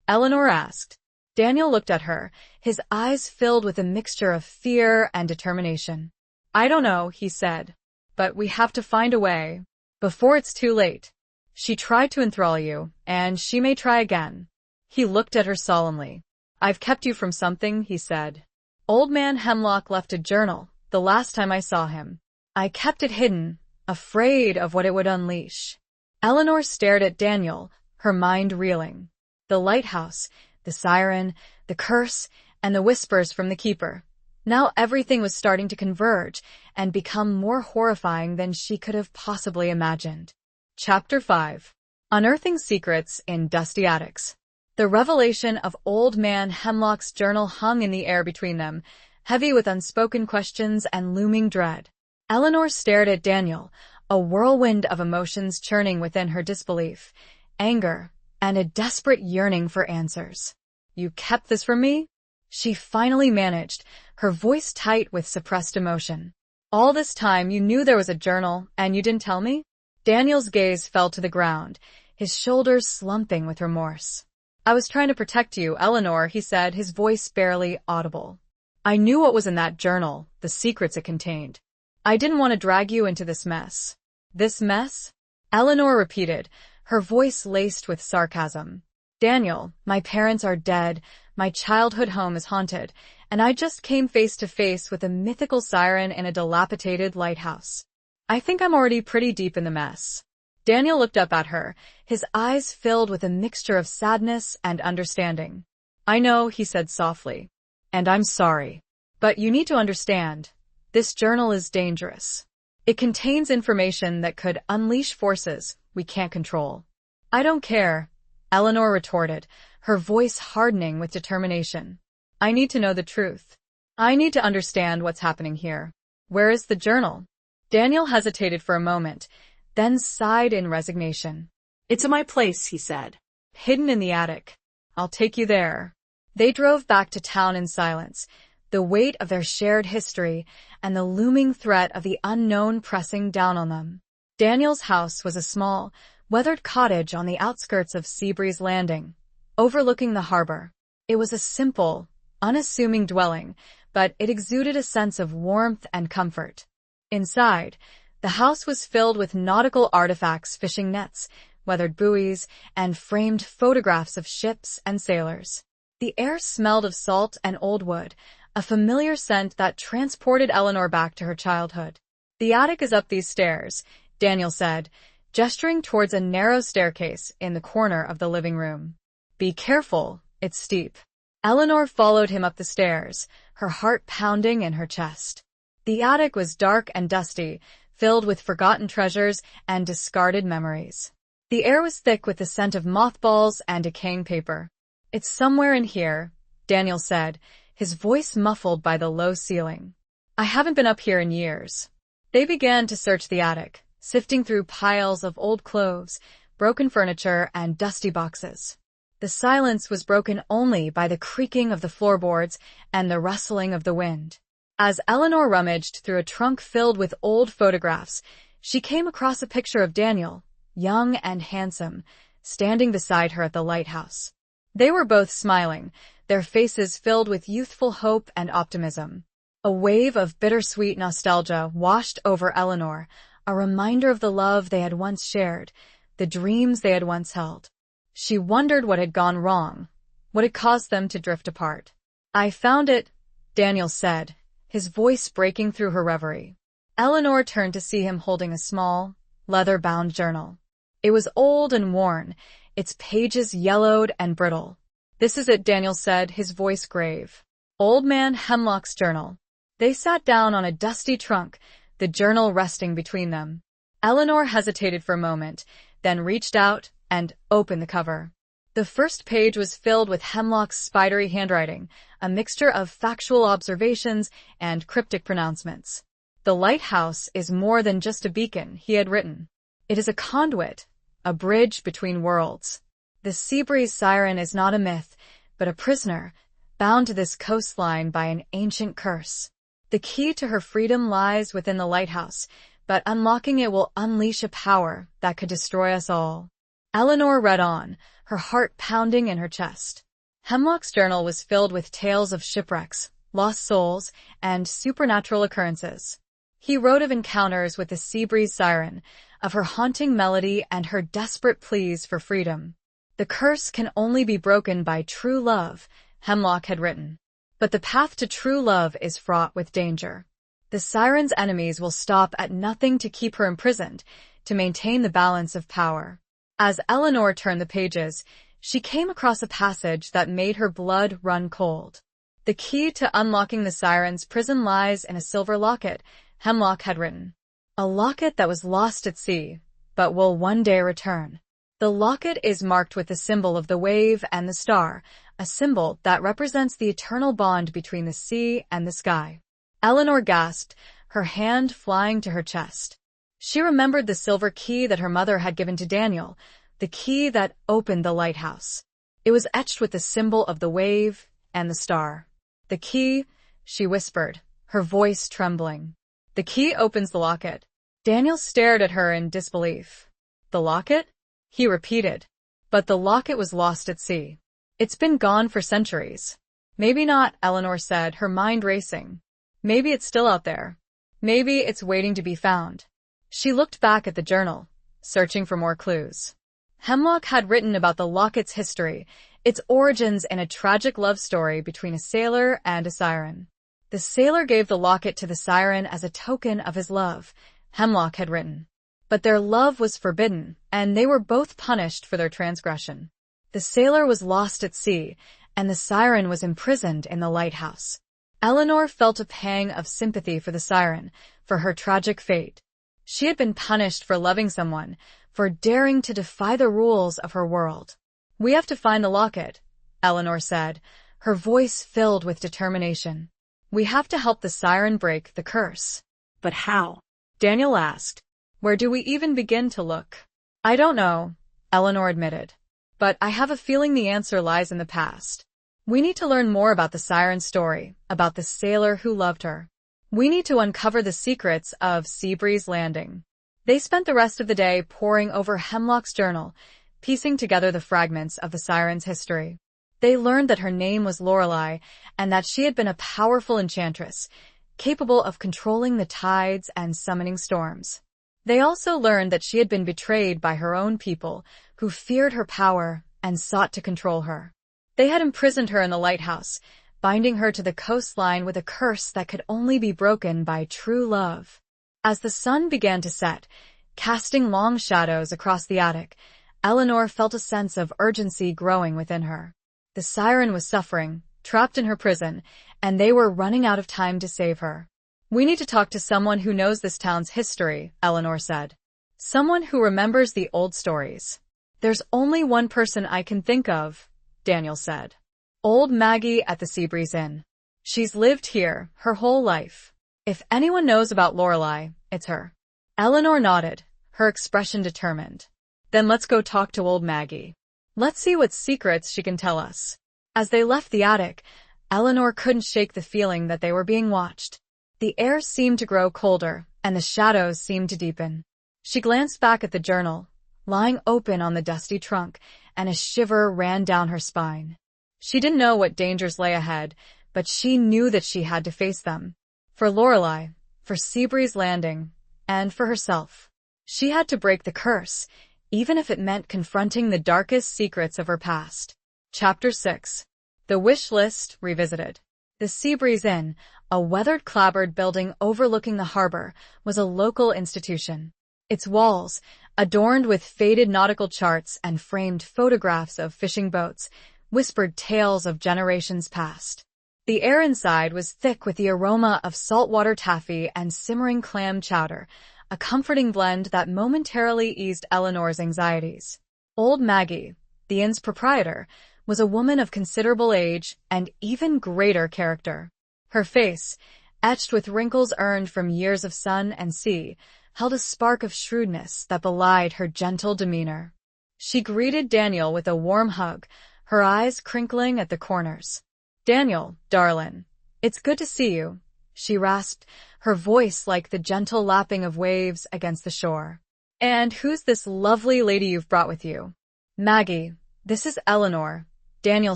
Eleanor asked. Daniel looked at her, his eyes filled with a mixture of fear and determination. I don't know, he said. But we have to find a way. Before it's too late. She tried to enthrall you, and she may try again. He looked at her solemnly. I've kept you from something, he said. Old Man Hemlock left a journal, the last time I saw him. I kept it hidden, afraid of what it would unleash. Eleanor stared at Daniel, her mind reeling. The lighthouse, the siren, the curse, and the whispers from the keeper. Now everything was starting to converge and become more horrifying than she could have possibly imagined. Chapter 5. Unearthing Secrets in Dusty Attics. The revelation of Old Man Hemlock's journal hung in the air between them, heavy with unspoken questions and looming dread. Eleanor stared at Daniel, a whirlwind of emotions churning within her disbelief, anger, and a desperate yearning for answers. You kept this from me? She finally managed, her voice tight with suppressed emotion. All this time you knew there was a journal, and you didn't tell me? Daniel's gaze fell to the ground, his shoulders slumping with remorse. I was trying to protect you, Eleanor, he said, his voice barely audible. I knew what was in that journal, the secrets it contained. I didn't want to drag you into this mess. This mess? Eleanor repeated, her voice laced with sarcasm. Daniel, my parents are dead, my childhood home is haunted, and I just came face to face with a mythical siren in a dilapidated lighthouse. I think I'm already pretty deep in the mess. Daniel looked up at her, his eyes filled with a mixture of sadness and understanding. I know, he said softly. And I'm sorry. But you need to understand. This journal is dangerous. It contains information that could unleash forces we can't control. I don't care, Eleanor retorted, her voice hardening with determination. I need to know the truth. I need to understand what's happening here. Where is the journal? Daniel hesitated for a moment, then sighed in resignation. It's in my place, he said. Hidden in the attic. I'll take you there. They drove back to town in silence, the weight of their shared history and the looming threat of the unknown pressing down on them. Daniel's house was a small, weathered cottage on the outskirts of Seabreeze Landing, overlooking the harbor. It was a simple, unassuming dwelling, but it exuded a sense of warmth and comfort. Inside, the house was filled with nautical artifacts, fishing nets, weathered buoys, and framed photographs of ships and sailors. The air smelled of salt and old wood, a familiar scent that transported Eleanor back to her childhood. The attic is up these stairs, Daniel said, gesturing towards a narrow staircase in the corner of the living room. Be careful, it's steep. Eleanor followed him up the stairs, her heart pounding in her chest. The attic was dark and dusty, filled with forgotten treasures and discarded memories. The air was thick with the scent of mothballs and decaying paper. It's somewhere in here, Daniel said, his voice muffled by the low ceiling. I haven't been up here in years. They began to search the attic, sifting through piles of old clothes, broken furniture, and dusty boxes. The silence was broken only by the creaking of the floorboards and the rustling of the wind. As Eleanor rummaged through a trunk filled with old photographs, she came across a picture of Daniel, young and handsome, standing beside her at the lighthouse. They were both smiling, their faces filled with youthful hope and optimism. A wave of bittersweet nostalgia washed over Eleanor, a reminder of the love they had once shared, the dreams they had once held. She wondered what had gone wrong, what had caused them to drift apart. "I found it," Daniel said, his voice breaking through her reverie. Eleanor turned to see him holding a small, leather-bound journal. It was old and worn, its pages yellowed and brittle. "This is it," Daniel said, his voice grave. Old Man Hemlock's journal. They sat down on a dusty trunk, the journal resting between them. Eleanor hesitated for a moment, then reached out and opened the cover. The first page was filled with Hemlock's spidery handwriting, a mixture of factual observations and cryptic pronouncements. "The lighthouse is more than just a beacon," he had written. "It is a conduit, a bridge between worlds. The Seabreeze siren is not a myth, but a prisoner, bound to this coastline by an ancient curse. The key to her freedom lies within the lighthouse, but unlocking it will unleash a power that could destroy us all." Eleanor read on, her heart pounding in her chest. Hemlock's journal was filled with tales of shipwrecks, lost souls, and supernatural occurrences. He wrote of encounters with the Seabreeze siren, of her haunting melody and her desperate pleas for freedom. "The curse can only be broken by true love," Hemlock had written. "But the path to true love is fraught with danger. The siren's enemies will stop at nothing to keep her imprisoned, to maintain the balance of power." As Eleanor turned the pages, she came across a passage that made her blood run cold. "The key to unlocking the siren's prison lies in a silver locket," Hemlock had written. "A locket that was lost at sea, but will one day return. The locket is marked with the symbol of the wave and the star, a symbol that represents the eternal bond between the sea and the sky." Eleanor gasped, her hand flying to her chest. She remembered the silver key that her mother had given to Daniel, the key that opened the lighthouse. It was etched with the symbol of the wave and the star. "The key," she whispered, her voice trembling. "The key opens the locket." Daniel stared at her in disbelief. "The locket?" he repeated. "But the locket was lost at sea. It's been gone for centuries." "Maybe not," Eleanor said, her mind racing. "Maybe it's still out there. Maybe it's waiting to be found." She looked back at the journal, searching for more clues. Hemlock had written about the locket's history, its origins in a tragic love story between a sailor and a siren. "The sailor gave the locket to the siren as a token of his love," Hemlock had written. "But their love was forbidden, and they were both punished for their transgression. The sailor was lost at sea, and the siren was imprisoned in the lighthouse." Eleanor felt a pang of sympathy for the siren, for her tragic fate. She had been punished for loving someone, for daring to defy the rules of her world. "We have to find the locket," Eleanor said, her voice filled with determination. "We have to help the siren break the curse." "But how?" Daniel asked. "Where do we even begin to look?" "I don't know," Eleanor admitted. "But I have a feeling the answer lies in the past. We need to learn more about the siren's story, about the sailor who loved her. We need to uncover the secrets of Seabreeze Landing." They spent the rest of the day poring over Hemlock's journal, piecing together the fragments of the siren's history. They learned that her name was Lorelei, and that she had been a powerful enchantress, capable of controlling the tides and summoning storms. They also learned that she had been betrayed by her own people, who feared her power and sought to control her. They had imprisoned her in the lighthouse, binding her to the coastline with a curse that could only be broken by true love. As the sun began to set, casting long shadows across the attic, Eleanor felt a sense of urgency growing within her. The siren was suffering, trapped in her prison, and they were running out of time to save her. "We need to talk to someone who knows this town's history," Eleanor said. "Someone who remembers the old stories." "There's only one person I can think of," Daniel said. "Old Maggie at the Seabreeze Inn. She's lived here her whole life. If anyone knows about Lorelei, it's her." Eleanor nodded, her expression determined. "Then let's go talk to old Maggie. Let's see what secrets she can tell us." As they left the attic, Eleanor couldn't shake the feeling that they were being watched. The air seemed to grow colder, and the shadows seemed to deepen. She glanced back at the journal, lying open on the dusty trunk, and a shiver ran down her spine. She didn't know what dangers lay ahead, but she knew that she had to face them. For Lorelei, for Seabreeze Landing, and for herself. She had to break the curse, even if it meant confronting the darkest secrets of her past. Chapter 6. The Wish List Revisited. The Seabreeze Inn, a weathered clapboard building overlooking the harbor, was a local institution. Its walls, adorned with faded nautical charts and framed photographs of fishing boats, whispered tales of generations past. The air inside was thick with the aroma of saltwater taffy and simmering clam chowder, a comforting blend that momentarily eased Eleanor's anxieties. Old Maggie, the inn's proprietor, was a woman of considerable age and even greater character. Her face, etched with wrinkles earned from years of sun and sea, held a spark of shrewdness that belied her gentle demeanor. She greeted Daniel with a warm hug, her eyes crinkling at the corners. "Daniel, darlin', it's good to see you," she rasped, her voice like the gentle lapping of waves against the shore. "And who's this lovely lady you've brought with you?" "Maggie, this is Eleanor," Daniel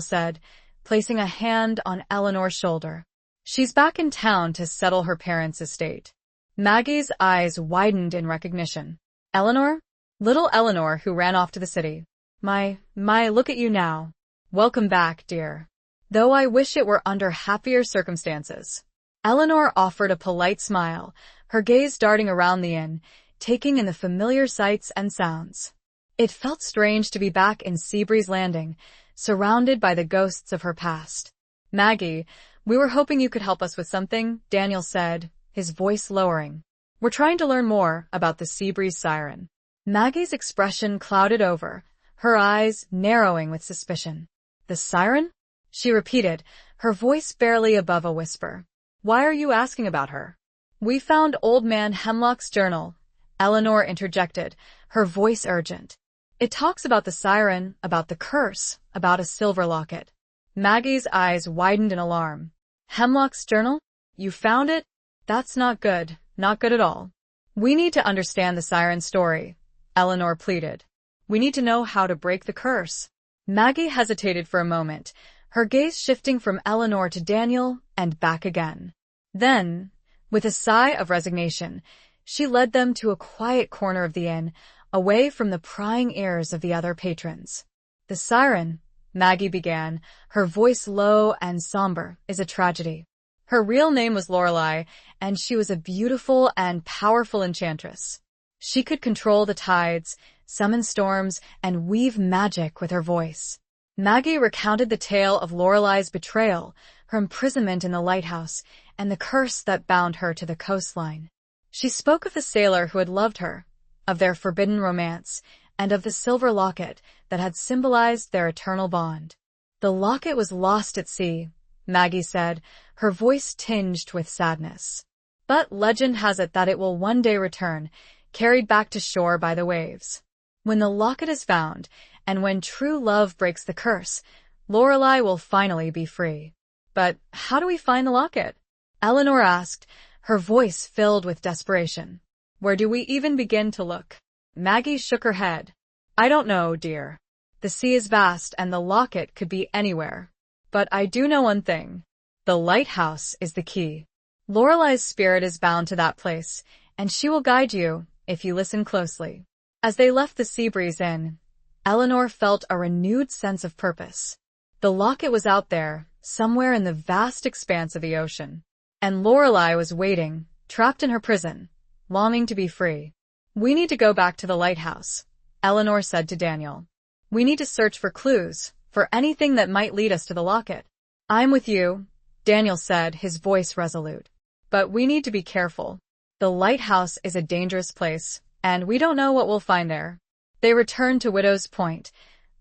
said, placing a hand on Eleanor's shoulder. "She's back in town to settle her parents' estate." Maggie's eyes widened in recognition. "Eleanor?" "Little Eleanor who ran off to the city. My, look at you now. Welcome back, dear. Though I wish it were under happier circumstances." Eleanor offered a polite smile, her gaze darting around the inn, taking in the familiar sights and sounds. It felt strange to be back in Seabreeze Landing, surrounded by the ghosts of her past. "Maggie, we were hoping you could help us with something," Daniel said, his voice lowering. "We're trying to learn more about the Seabreeze siren." Maggie's expression clouded over, her eyes narrowing with suspicion. "The siren?" she repeated, her voice barely above a whisper. "Why are you asking about her?" "We found Old Man Hemlock's journal," Eleanor interjected, her voice urgent. "It talks about the siren, about the curse, about a silver locket." Maggie's eyes widened in alarm. "Hemlock's journal? You found it? That's not good at all. We need to understand the siren story," Eleanor pleaded. "We need to know how to break the curse." Maggie hesitated for a moment, her gaze shifting from Eleanor to Daniel and back again. Then, with a sigh of resignation, she led them to a quiet corner of the inn, away from the prying ears of the other patrons. "The siren," Maggie began, her voice low and somber, "is a tragedy. Her real name was Lorelei, and she was a beautiful and powerful enchantress. She could control the tides, summon storms, and weave magic with her voice." Maggie recounted the tale of Lorelei's betrayal, her imprisonment in the lighthouse, and the curse that bound her to the coastline. She spoke of the sailor who had loved her, of their forbidden romance, and of the silver locket that had symbolized their eternal bond. "The locket was lost at sea," Maggie said, her voice tinged with sadness. "But legend has it that it will one day return, carried back to shore by the waves. When the locket is found, and when true love breaks the curse, Lorelei will finally be free." "But how do we find the locket?" Eleanor asked, her voice filled with desperation. "Where do we even begin to look?" Maggie shook her head. "I don't know, dear. The sea is vast and the locket could be anywhere. But I do know one thing. The lighthouse is the key. Lorelei's spirit is bound to that place, and she will guide you if you listen closely." As they left the Seabreeze Inn, Eleanor felt a renewed sense of purpose. The locket was out there, somewhere in the vast expanse of the ocean. And Lorelei was waiting, trapped in her prison, longing to be free. "We need to go back to the lighthouse," Eleanor said to Daniel. "We need to search for clues, for anything that might lead us to the locket." "I'm with you," Daniel said, his voice resolute. "But we need to be careful. The lighthouse is a dangerous place, and we don't know what we'll find there." They returned to Widow's Point,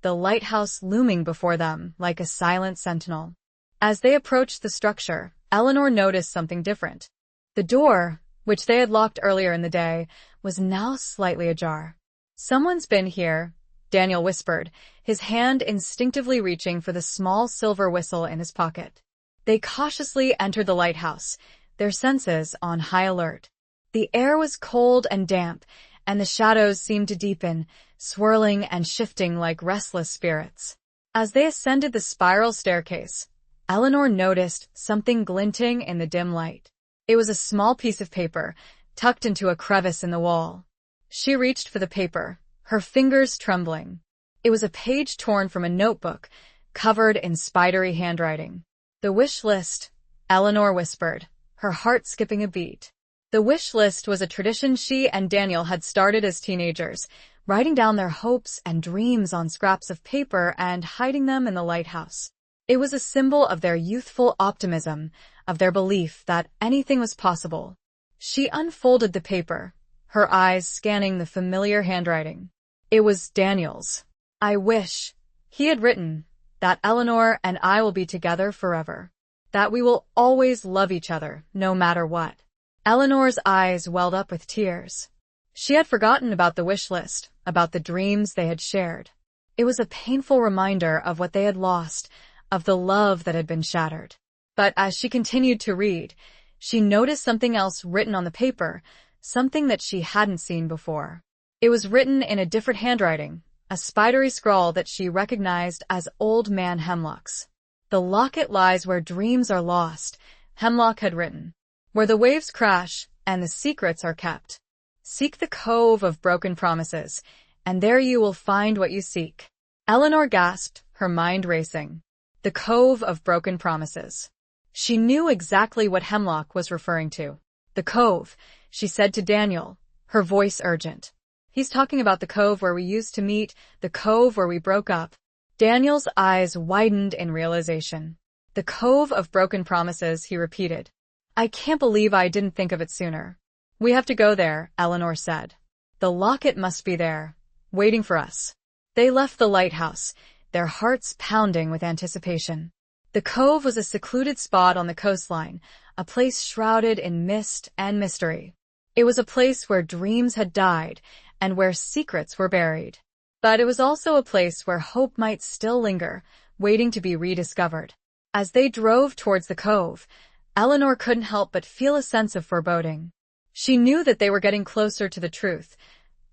the lighthouse looming before them like a silent sentinel. As they approached the structure, Eleanor noticed something different. The door, which they had locked earlier in the day, was now slightly ajar. "Someone's been here," Daniel whispered, his hand instinctively reaching for the small silver whistle in his pocket. They cautiously entered the lighthouse, their senses on high alert. The air was cold and damp, and the shadows seemed to deepen, swirling and shifting like restless spirits. As they ascended the spiral staircase, Eleanor noticed something glinting in the dim light. It was a small piece of paper, tucked into a crevice in the wall. She reached for the paper, her fingers trembling. It was a page torn from a notebook, covered in spidery handwriting. "The wish list," Eleanor whispered, her heart skipping a beat. The wish list was a tradition she and Daniel had started as teenagers, writing down their hopes and dreams on scraps of paper and hiding them in the lighthouse. It was a symbol of their youthful optimism, of their belief that anything was possible. She unfolded the paper, her eyes scanning the familiar handwriting. It was Daniel's. "I wish," he had written, "that Eleanor and I will be together forever. That we will always love each other, no matter what." Eleanor's eyes welled up with tears. She had forgotten about the wish list, about the dreams they had shared. It was a painful reminder of what they had lost, of the love that had been shattered. But as she continued to read, she noticed something else written on the paper, something that she hadn't seen before. It was written in a different handwriting, a spidery scrawl that she recognized as Old Man Hemlock's. "The locket lies where dreams are lost," Hemlock had written. "Where the waves crash and the secrets are kept. Seek the cove of broken promises, and there you will find what you seek." Eleanor gasped, her mind racing. The cove of broken promises. She knew exactly what Hemlock was referring to. "The cove," she said to Daniel, her voice urgent. "He's talking about the cove where we used to meet, the cove where we broke up." Daniel's eyes widened in realization. "The cove of broken promises," he repeated. "I can't believe I didn't think of it sooner." "We have to go there," Eleanor said. "The locket must be there, waiting for us." They left the lighthouse, their hearts pounding with anticipation. The cove was a secluded spot on the coastline, a place shrouded in mist and mystery. It was a place where dreams had died and where secrets were buried. But it was also a place where hope might still linger, waiting to be rediscovered. As they drove towards the cove, Eleanor couldn't help but feel a sense of foreboding. She knew that they were getting closer to the truth,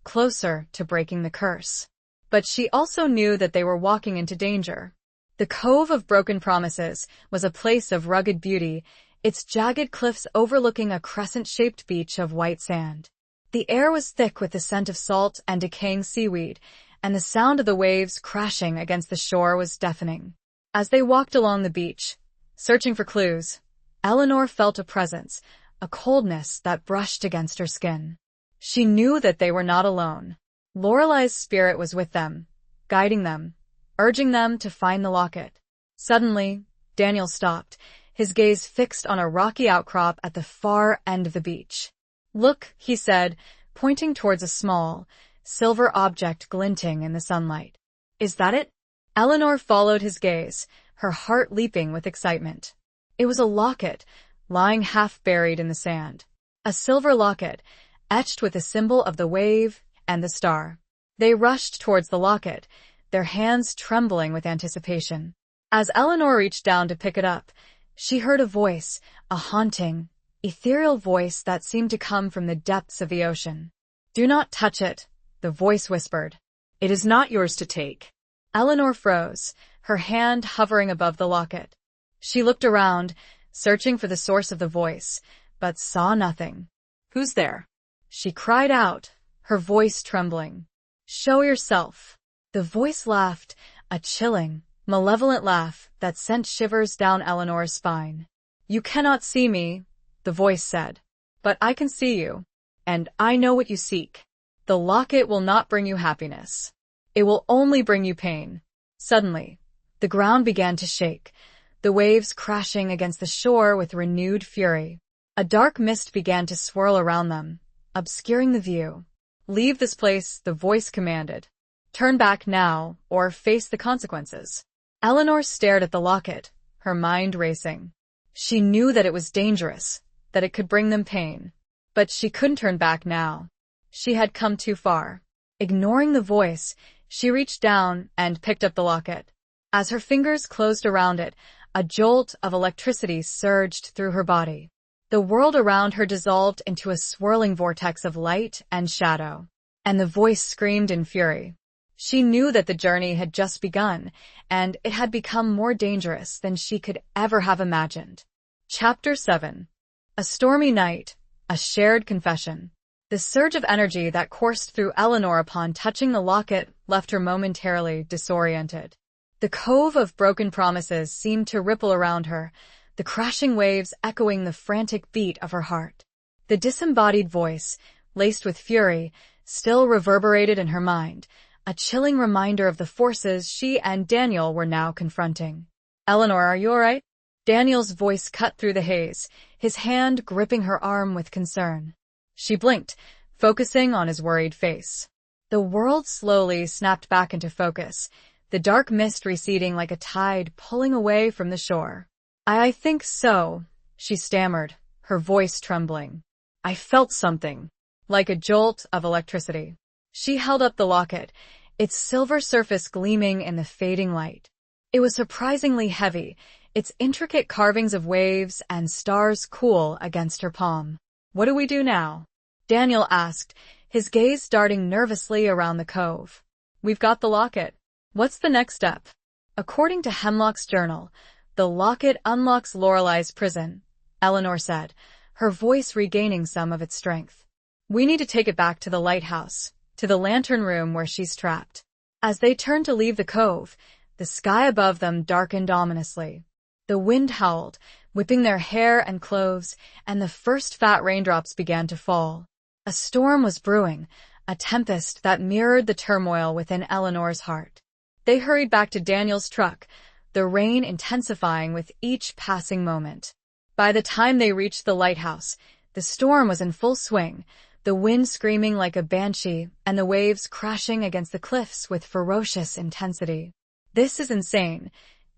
closer to breaking the curse. But she also knew that they were walking into danger. The Cove of Broken Promises was a place of rugged beauty, its jagged cliffs overlooking a crescent-shaped beach of white sand. The air was thick with the scent of salt and decaying seaweed, and the sound of the waves crashing against the shore was deafening. As they walked along the beach, searching for clues, Eleanor felt a presence, a coldness that brushed against her skin. She knew that they were not alone. Lorelei's spirit was with them, guiding them, urging them to find the locket. Suddenly, Daniel stopped, his gaze fixed on a rocky outcrop at the far end of the beach. "Look," he said, pointing towards a small, silver object glinting in the sunlight. "Is that it?" Eleanor followed his gaze, her heart leaping with excitement. It was a locket, lying half buried in the sand. A silver locket, etched with the symbol of the wave and the star. They rushed towards the locket, their hands trembling with anticipation. As Eleanor reached down to pick it up, she heard a voice, a haunting, ethereal voice that seemed to come from the depths of the ocean. "Do not touch it," the voice whispered. "It is not yours to take." Eleanor froze, her hand hovering above the locket. She looked around, searching for the source of the voice, but saw nothing. "Who's there?" She cried out, her voice trembling. "Show yourself." The voice laughed, a chilling, malevolent laugh that sent shivers down Eleanor's spine. "You cannot see me," the voice said, "but I can see you, and I know what you seek. The locket will not bring you happiness. It will only bring you pain." Suddenly, the ground began to shake, the waves crashing against the shore with renewed fury. A dark mist began to swirl around them, obscuring the view. "Leave this place," the voice commanded. "Turn back now, or face the consequences." Eleanor stared at the locket, her mind racing. She knew that it was dangerous, that it could bring them pain. But she couldn't turn back now. She had come too far. Ignoring the voice, she reached down and picked up the locket. As her fingers closed around it, a jolt of electricity surged through her body. The world around her dissolved into a swirling vortex of light and shadow, and the voice screamed in fury. She knew that the journey had just begun, and it had become more dangerous than she could ever have imagined. Chapter 7. A stormy night, a shared confession. The surge of energy that coursed through Eleanor upon touching the locket left her momentarily disoriented. The cove of broken promises seemed to ripple around her, the crashing waves echoing the frantic beat of her heart. The disembodied voice, laced with fury, still reverberated in her mind, a chilling reminder of the forces she and Daniel were now confronting. "Eleanor, are you all right?" Daniel's voice cut through the haze, his hand gripping her arm with concern. She blinked, focusing on his worried face. The world slowly snapped back into focus, the dark mist receding like a tide pulling away from the shore. I think so," she stammered, her voice trembling. "I felt something, like a jolt of electricity." She held up the locket, its silver surface gleaming in the fading light. It was surprisingly heavy, its intricate carvings of waves and stars cool against her palm. "What do we do now?" Daniel asked, his gaze darting nervously around the cove. "We've got the locket. What's the next step?" According to Hemlock's journal, the locket unlocks Lorelei's prison, Eleanor said, her voice regaining some of its strength. "We need to take it back to the lighthouse, to the lantern room where she's trapped." As they turned to leave the cove, the sky above them darkened ominously. The wind howled, whipping their hair and clothes, and the first fat raindrops began to fall. A storm was brewing, a tempest that mirrored the turmoil within Eleanor's heart. They hurried back to Daniel's truck, the rain intensifying with each passing moment. By the time they reached the lighthouse, the storm was in full swing, the wind screaming like a banshee and the waves crashing against the cliffs with ferocious intensity. "This is insane,"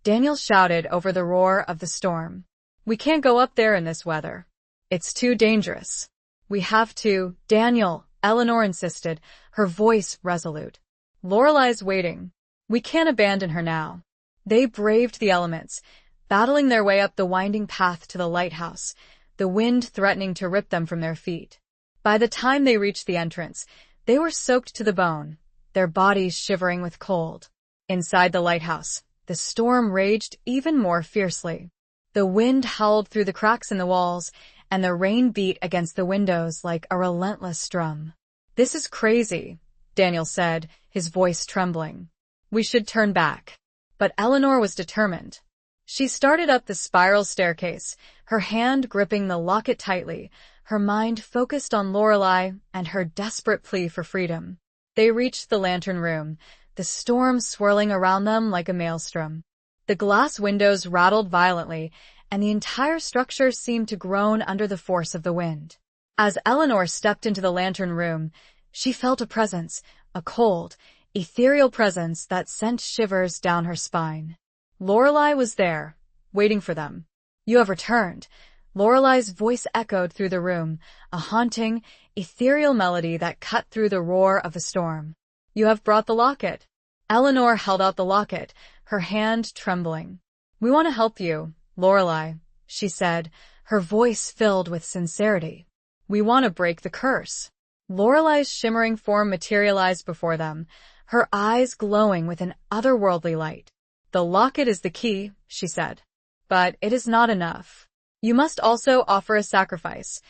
Daniel shouted over the roar of the storm. "We can't go up there in this weather. It's too dangerous." "We have to, Daniel," Eleanor insisted, her voice resolute. "Lorelei's waiting. We can't abandon her now." They braved the elements, battling their way up the winding path to the lighthouse, the wind threatening to rip them from their feet. By the time they reached the entrance, they were soaked to the bone, their bodies shivering with cold. Inside the lighthouse, the storm raged even more fiercely. The wind howled through the cracks in the walls, and the rain beat against the windows like a relentless drum. "This is crazy," Daniel said, his voice trembling. "We should turn back." But Eleanor was determined. She started up the spiral staircase, her hand gripping the locket tightly, her mind focused on Lorelei and her desperate plea for freedom. They reached the lantern room, the storm swirling around them like a maelstrom. The glass windows rattled violently, and the entire structure seemed to groan under the force of the wind. As Eleanor stepped into the lantern room, she felt a presence, a cold, ethereal presence that sent shivers down her spine. Lorelei was there, waiting for them. "You have returned." Lorelei's voice echoed through the room, a haunting, ethereal melody that cut through the roar of the storm. "You have brought the locket." Eleanor held out the locket, her hand trembling. "We want to help you, Lorelei," she said, her voice filled with sincerity. "We want to break the curse." Lorelei's shimmering form materialized before them, her eyes glowing with an otherworldly light. "The locket is the key," she said. "But it is not enough. You must also offer a sacrifice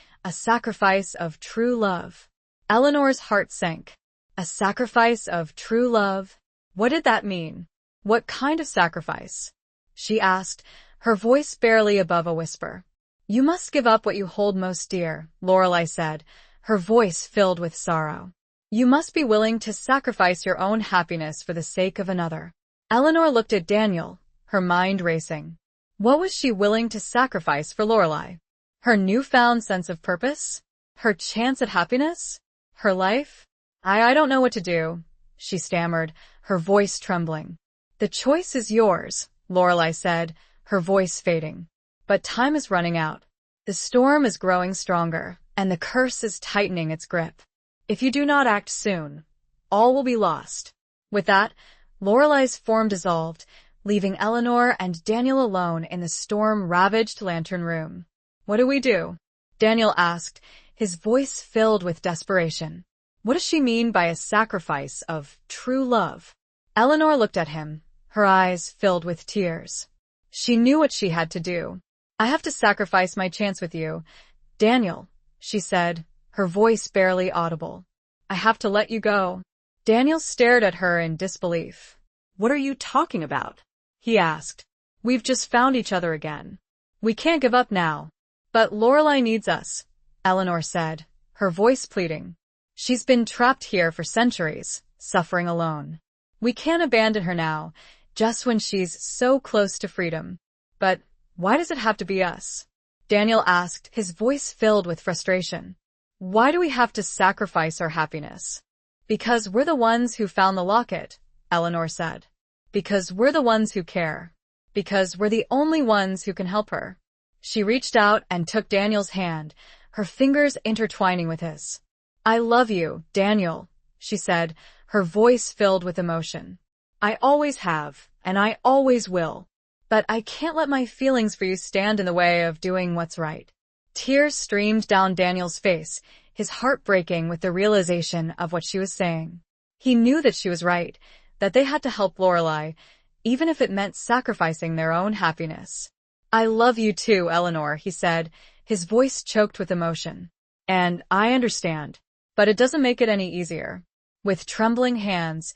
of true love." Eleanor's heart sank. A sacrifice of true love? What did that mean? "What kind of sacrifice?" she asked, her voice barely above a whisper. "You must give up what you hold most dear," Lorelei said, her voice filled with sorrow. "You must be willing to sacrifice your own happiness for the sake of another." Eleanor looked at Daniel, her mind racing. What was she willing to sacrifice for Lorelei? Her newfound sense of purpose? Her chance at happiness? Her life? I don't know what to do," she stammered, her voice trembling. "The choice is yours," Lorelei said, her voice fading. "But time is running out. The storm is growing stronger, and the curse is tightening its grip. If you do not act soon, all will be lost." With that, Lorelei's form dissolved, leaving Eleanor and Daniel alone in the storm-ravaged lantern room. "What do we do?" Daniel asked, his voice filled with desperation. "What does she mean by a sacrifice of true love?" Eleanor looked at him, her eyes filled with tears. She knew what she had to do. "I have to sacrifice my chance with you, Daniel, she said, her voice barely audible. I have to let you go. Daniel stared at her in disbelief. What are you talking about? He asked. We've just found each other again. We can't give up now. But Lorelei needs us, Eleanor said, her voice pleading. She's been trapped here for centuries, suffering alone. We can't abandon her now, just when she's so close to freedom. But why does it have to be us? Daniel asked, his voice filled with frustration. Why do we have to sacrifice our happiness? Because we're the ones who found the locket, Eleanor said. Because we're the ones who care. Because we're the only ones who can help her. She reached out and took Daniel's hand, her fingers intertwining with his. I love you, Daniel, she said, her voice filled with emotion. I always have, and I always will. But I can't let my feelings for you stand in the way of doing what's right. Tears streamed down Daniel's face, his heart breaking with the realization of what she was saying. He knew that she was right, that they had to help Lorelei, even if it meant sacrificing their own happiness. I love you too, Eleanor, he said, his voice choked with emotion. And I understand, but it doesn't make it any easier. With trembling hands,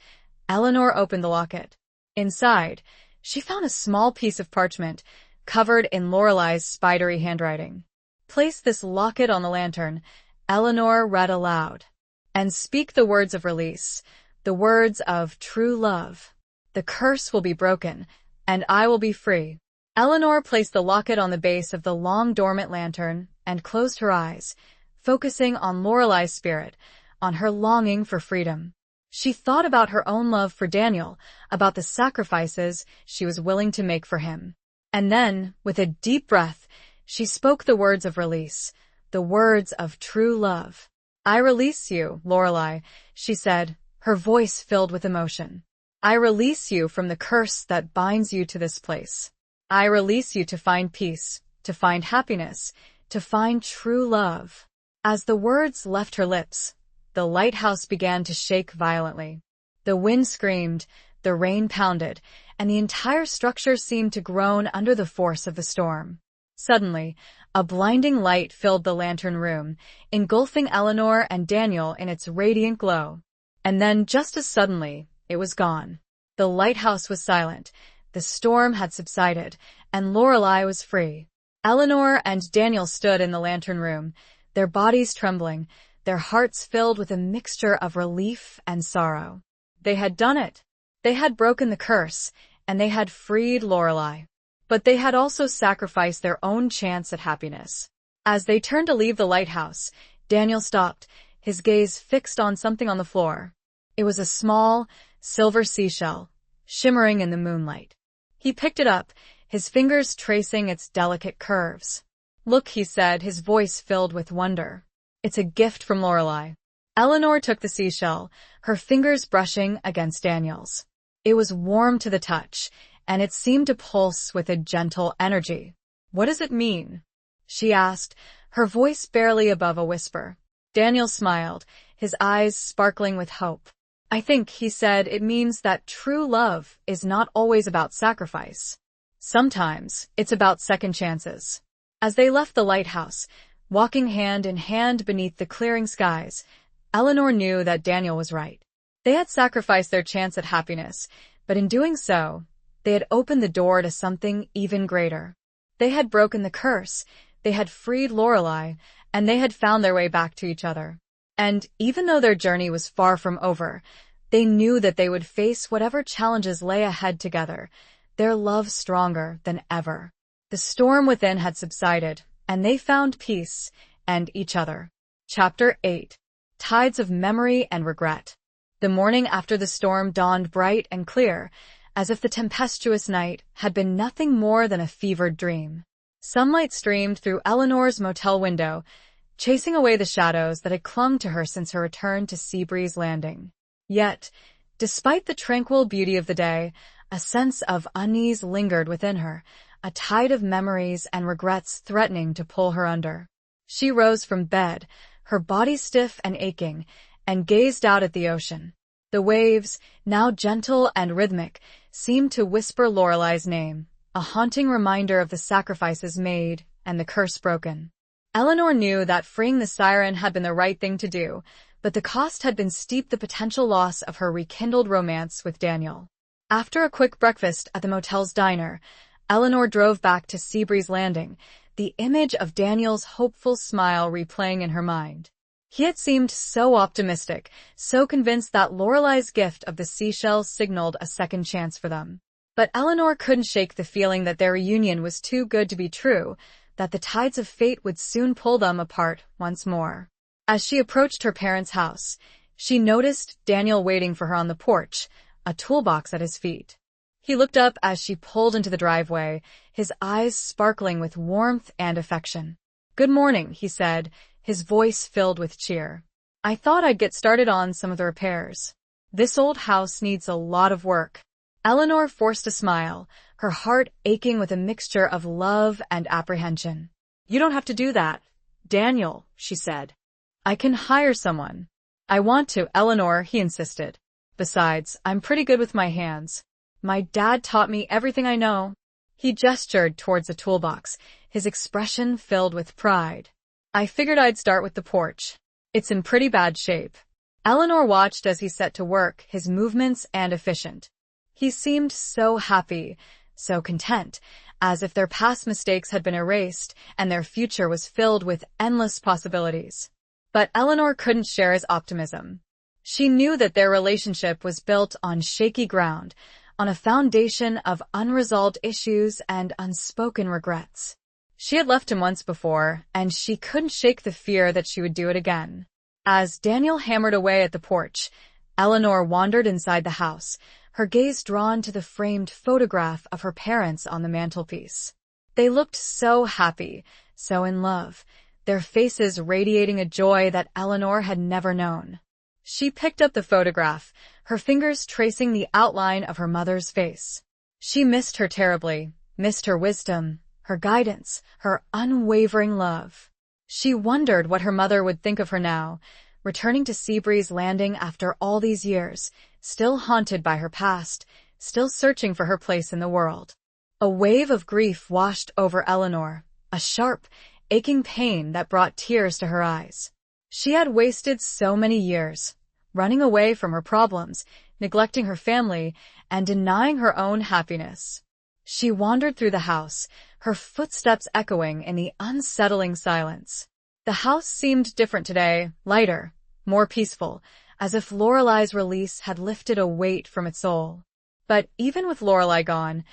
Eleanor opened the locket. Inside, she found a small piece of parchment covered in Lorelei's spidery handwriting. Place this locket on the lantern, Eleanor read aloud, and speak the words of release, the words of true love. The curse will be broken, and I will be free. Eleanor placed the locket on the base of the long dormant lantern and closed her eyes, focusing on Lorelei's spirit, on her longing for freedom. She thought about her own love for Daniel, about the sacrifices she was willing to make for him. And then, with a deep breath, she spoke the words of release, the words of true love. I release you, Lorelei, she said, her voice filled with emotion. I release you from the curse that binds you to this place. I release you to find peace, to find happiness, to find true love. As the words left her lips, the lighthouse began to shake violently. The wind screamed, the rain pounded, and the entire structure seemed to groan under the force of the storm. Suddenly, a blinding light filled the lantern room, engulfing Eleanor and Daniel in its radiant glow. And then, just as suddenly, it was gone. The lighthouse was silent, the storm had subsided, and Lorelei was free. Eleanor and Daniel stood in the lantern room, their bodies trembling, their hearts filled with a mixture of relief and sorrow. They had done it. They had broken the curse, and they had freed Lorelei. But they had also sacrificed their own chance at happiness. As they turned to leave the lighthouse, Daniel stopped, his gaze fixed on something on the floor. It was a small, silver seashell, shimmering in the moonlight. He picked it up, his fingers tracing its delicate curves. Look, he said, his voice filled with wonder. It's a gift from Lorelei. Eleanor took the seashell, her fingers brushing against Daniel's. It was warm to the touch, and it seemed to pulse with a gentle energy. What does it mean? She asked, her voice barely above a whisper. Daniel smiled, his eyes sparkling with hope. I think, he said, it means that true love is not always about sacrifice. Sometimes it's about second chances. As they left the lighthouse, walking hand in hand beneath the clearing skies, Eleanor knew that Daniel was right. They had sacrificed their chance at happiness, but in doing so, they had opened the door to something even greater. They had broken the curse, they had freed Lorelei, and they had found their way back to each other. And even though their journey was far from over, they knew that they would face whatever challenges lay ahead together, their love stronger than ever. The storm within had subsided, and they found peace and each other. Chapter 8. Tides of Memory and Regret. The morning after the storm dawned bright and clear, as if the tempestuous night had been nothing more than a fevered dream. Sunlight streamed through Eleanor's motel window, chasing away the shadows that had clung to her since her return to Seabreeze Landing. Yet, despite the tranquil beauty of the day, a sense of unease lingered within her, a tide of memories and regrets threatening to pull her under. She rose from bed, her body stiff and aching, and gazed out at the ocean. The waves, now gentle and rhythmic, seemed to whisper Lorelei's name, a haunting reminder of the sacrifices made and the curse broken. Eleanor knew that freeing the siren had been the right thing to do, but the cost had been steep, the potential loss of her rekindled romance with Daniel. After a quick breakfast at the motel's diner, Eleanor drove back to Seabreeze Landing, the image of Daniel's hopeful smile replaying in her mind. He had seemed so optimistic, so convinced that Lorelei's gift of the seashells signaled a second chance for them. But Eleanor couldn't shake the feeling that their reunion was too good to be true, that the tides of fate would soon pull them apart once more. As she approached her parents' house, she noticed Daniel waiting for her on the porch, a toolbox at his feet. He looked up as she pulled into the driveway, his eyes sparkling with warmth and affection. "Good morning," he said, his voice filled with cheer. "I thought I'd get started on some of the repairs. This old house needs a lot of work." Eleanor forced a smile, her heart aching with a mixture of love and apprehension. "You don't have to do that, Daniel," she said. "I can hire someone." "I want to, Eleanor," he insisted. "Besides, I'm pretty good with my hands. My dad taught me everything I know." He gestured towards a toolbox, his expression filled with pride. "I figured I'd start with the porch. It's in pretty bad shape." Eleanor watched as he set to work, his movements and efficient. He seemed so happy, so content, as if their past mistakes had been erased and their future was filled with endless possibilities. But Eleanor couldn't share his optimism. She knew that their relationship was built on shaky ground, on a foundation of unresolved issues and unspoken regrets. She had left him once before, and she couldn't shake the fear that she would do it again. As Daniel hammered away at the porch, Eleanor wandered inside the house, her gaze drawn to the framed photograph of her parents on the mantelpiece. They looked so happy, so in love, their faces radiating a joy that Eleanor had never known. She picked up the photograph, her fingers tracing the outline of her mother's face. She missed her terribly, missed her wisdom, her guidance, her unwavering love. She wondered what her mother would think of her now, returning to Seabreeze Landing after all these years, still haunted by her past, still searching for her place in the world. A wave of grief washed over Eleanor, a sharp, aching pain that brought tears to her eyes. She had wasted so many years, running away from her problems, neglecting her family, and denying her own happiness. She wandered through the house, her footsteps echoing in the unsettling silence. The house seemed different today, lighter, more peaceful, as if Lorelei's release had lifted a weight from its soul. But even with Lorelei gone,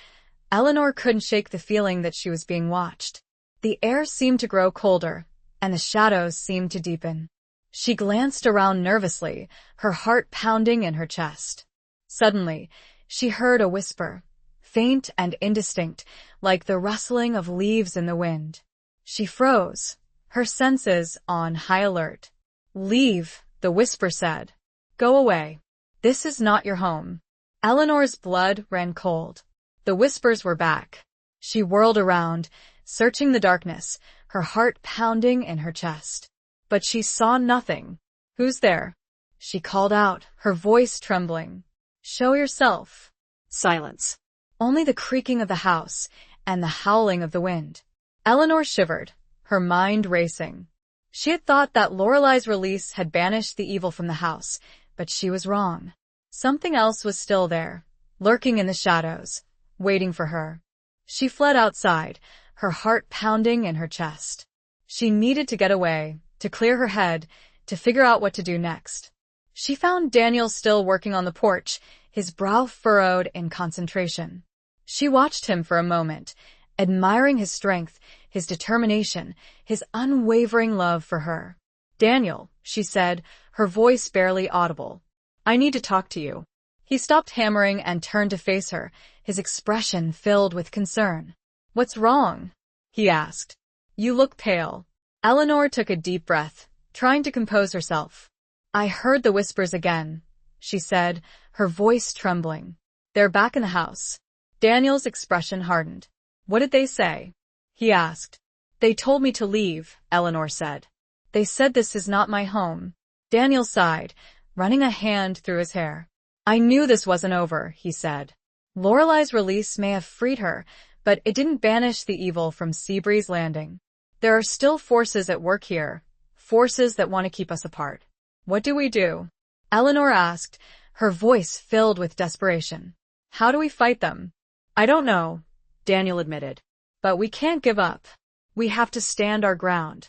Eleanor couldn't shake the feeling that she was being watched. The air seemed to grow colder, and the shadows seemed to deepen. She glanced around nervously, her heart pounding in her chest. Suddenly, she heard a whisper, faint and indistinct, like the rustling of leaves in the wind. She froze, her senses on high alert. "Leave," the whisper said. "Go away. This is not your home." Eleanor's blood ran cold. The whispers were back. She whirled around, searching the darkness, her heart pounding in her chest. But she saw nothing. "Who's there?" she called out, her voice trembling. "Show yourself." Silence. Only the creaking of the house and the howling of the wind. Eleanor shivered, her mind racing. She had thought that Lorelei's release had banished the evil from the house, but she was wrong. Something else was still there, lurking in the shadows, waiting for her. She fled outside, her heart pounding in her chest. She needed to get away, to clear her head, to figure out what to do next. She found Daniel still working on the porch, his brow furrowed in concentration. She watched him for a moment, admiring his strength, his determination, his unwavering love for her. "Daniel," she said, her voice barely audible. "I need to talk to you." He stopped hammering and turned to face her, his expression filled with concern. "What's wrong?" he asked. "You look pale." Eleanor took a deep breath, trying to compose herself. "I heard the whispers again," she said, her voice trembling. "They're back in the house." Daniel's expression hardened. "What did they say?" he asked. "They told me to leave," Eleanor said. "They said this is not my home." Daniel sighed, running a hand through his hair. "I knew this wasn't over," he said. "Lorelei's release may have freed her, but it didn't banish the evil from Seabreeze Landing. There are still forces at work here, forces that want to keep us apart. What do we do? Eleanor asked, her voice filled with desperation. How do we fight them? I don't know, Daniel admitted. But we can't give up. We have to stand our ground,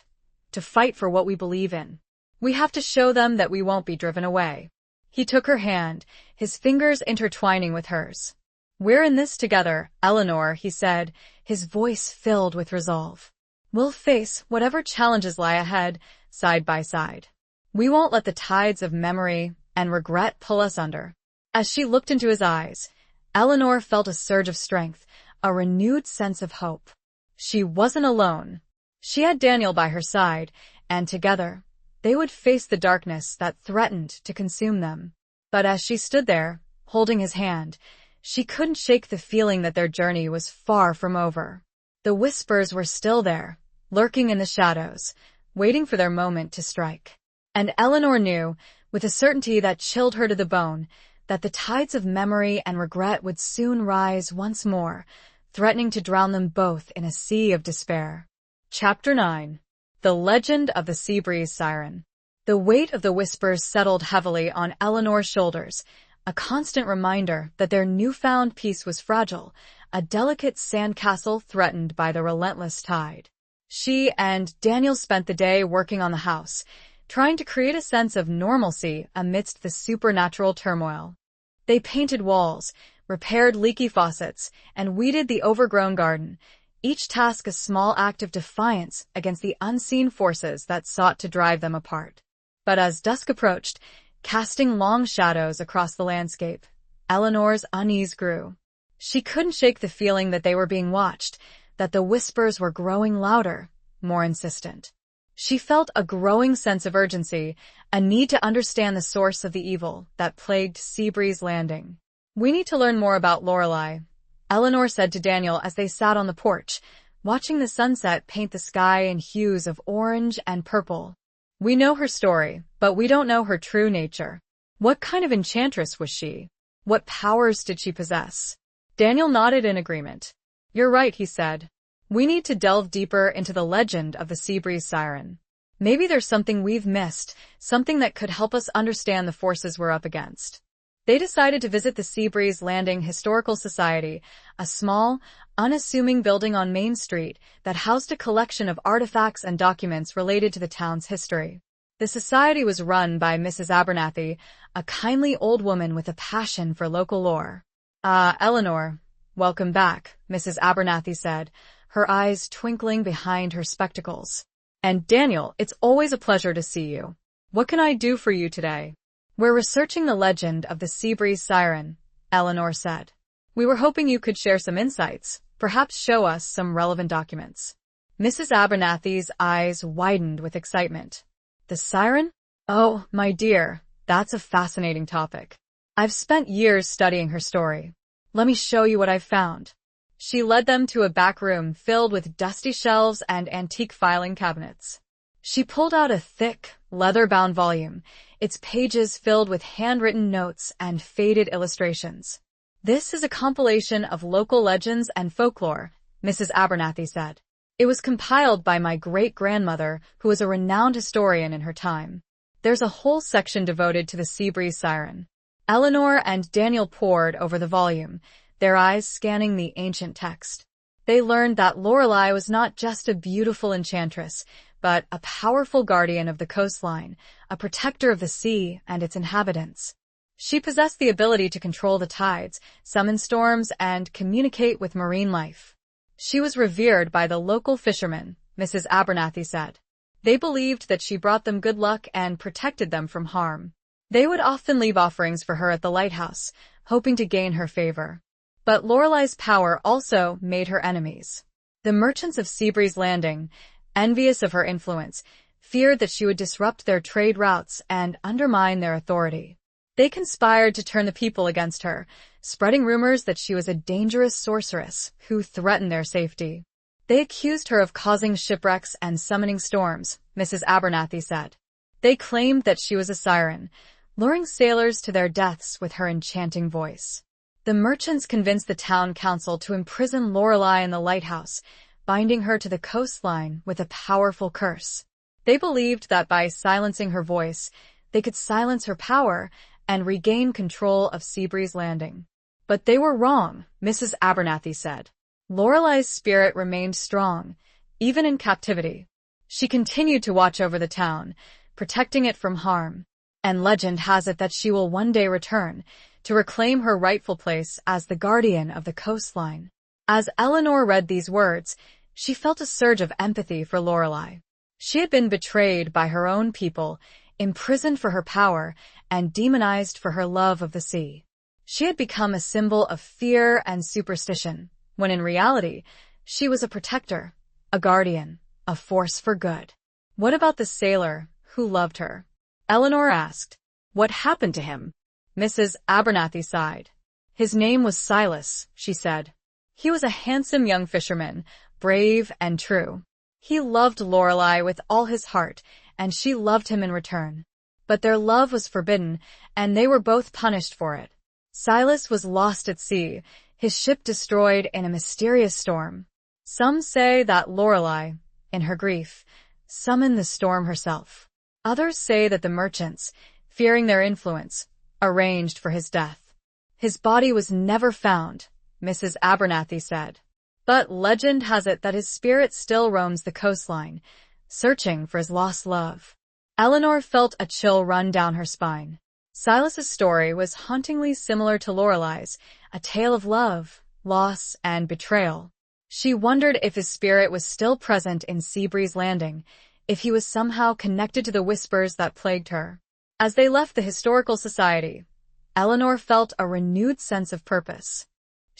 to fight for what we believe in. We have to show them that we won't be driven away. He took her hand, his fingers intertwining with hers. We're in this together, Eleanor, he said, his voice filled with resolve. We'll face whatever challenges lie ahead, side by side. We won't let the tides of memory and regret pull us under. As she looked into his eyes, Eleanor felt a surge of strength, a renewed sense of hope. She wasn't alone. She had Daniel by her side, and together, they would face the darkness that threatened to consume them. But as she stood there, holding his hand, she couldn't shake the feeling that their journey was far from over. The whispers were still there, lurking in the shadows, waiting for their moment to strike. And Eleanor knew, with a certainty that chilled her to the bone, that the tides of memory and regret would soon rise once more, threatening to drown them both in a sea of despair. Chapter 9. The Legend of the Seabreeze Siren. The weight of the whispers settled heavily on Eleanor's shoulders, a constant reminder that their newfound peace was fragile, a delicate sandcastle threatened by the relentless tide. She and Daniel spent the day working on the house, trying to create a sense of normalcy amidst the supernatural turmoil. They painted walls, repaired leaky faucets, and weeded the overgrown garden, each task a small act of defiance against the unseen forces that sought to drive them apart. But as dusk approached, casting long shadows across the landscape, Eleanor's unease grew. She couldn't shake the feeling that they were being watched, that the whispers were growing louder, more insistent. She felt a growing sense of urgency, a need to understand the source of the evil that plagued Seabreeze Landing. We need to learn more about Lorelei, Eleanor said to Daniel as they sat on the porch, watching the sunset paint the sky in hues of orange and purple. We know her story, but we don't know her true nature. What kind of enchantress was she? What powers did she possess? Daniel nodded in agreement. You're right, he said. We need to delve deeper into the legend of the Seabreeze Siren. Maybe there's something we've missed, something that could help us understand the forces we're up against. They decided to visit the Seabreeze Landing Historical Society, a small, unassuming building on Main Street that housed a collection of artifacts and documents related to the town's history. The society was run by Mrs. Abernathy, a kindly old woman with a passion for local lore. Eleanor, welcome back, Mrs. Abernathy said, her eyes twinkling behind her spectacles. And Daniel, it's always a pleasure to see you. What can I do for you today? We're researching the legend of the Seabreeze Siren, Eleanor said. We were hoping you could share some insights, perhaps show us some relevant documents. Mrs. Abernathy's eyes widened with excitement. The siren? Oh, my dear, that's a fascinating topic. I've spent years studying her story. Let me show you what I've found. She led them to a back room filled with dusty shelves and antique filing cabinets. She pulled out a thick, leather-bound volume, its pages filled with handwritten notes and faded illustrations. This is a compilation of local legends and folklore, Mrs. Abernathy said. It was compiled by my great-grandmother, who was a renowned historian in her time. There's a whole section devoted to the Seabreeze Siren. Eleanor and Daniel pored over the volume, their eyes scanning the ancient text. They learned that Lorelei was not just a beautiful enchantress, but a powerful guardian of the coastline, a protector of the sea and its inhabitants. She possessed the ability to control the tides, summon storms, and communicate with marine life. She was revered by the local fishermen, Mrs. Abernathy said. They believed that she brought them good luck and protected them from harm. They would often leave offerings for her at the lighthouse, hoping to gain her favor. But Lorelei's power also made her enemies. The merchants of Seabreeze Landing, envious of her influence, feared that she would disrupt their trade routes and undermine their authority. They conspired to turn the people against her, spreading rumors that she was a dangerous sorceress who threatened their safety. They accused her of causing shipwrecks and summoning storms, Mrs. Abernathy said. They claimed that she was a siren, luring sailors to their deaths with her enchanting voice. The merchants convinced the town council to imprison Lorelei in the lighthouse, binding her to the coastline with a powerful curse. They believed that by silencing her voice, they could silence her power and regain control of Seabreeze Landing. But they were wrong, Mrs. Abernathy said. Lorelei's spirit remained strong, even in captivity. She continued to watch over the town, protecting it from harm, and legend has it that she will one day return to reclaim her rightful place as the guardian of the coastline. As Eleanor read these words, she felt a surge of empathy for Lorelei. She had been betrayed by her own people, imprisoned for her power, and demonized for her love of the sea. She had become a symbol of fear and superstition, when in reality, she was a protector, a guardian, a force for good. What about the sailor who loved her? Eleanor asked. What happened to him? Mrs. Abernathy sighed. His name was Silas, she said. He was a handsome young fisherman, brave and true. He loved Lorelei with all his heart, and she loved him in return. But their love was forbidden, and they were both punished for it. Silas was lost at sea, his ship destroyed in a mysterious storm. Some say that Lorelei, in her grief, summoned the storm herself. Others say that the merchants, fearing their influence, arranged for his death. His body was never found, Mrs. Abernathy said. But legend has it that his spirit still roams the coastline, searching for his lost love. Eleanor felt a chill run down her spine. Silas's story was hauntingly similar to Lorelei's, a tale of love, loss, and betrayal. She wondered if his spirit was still present in Seabreeze Landing, if he was somehow connected to the whispers that plagued her. As they left the Historical Society, Eleanor felt a renewed sense of purpose.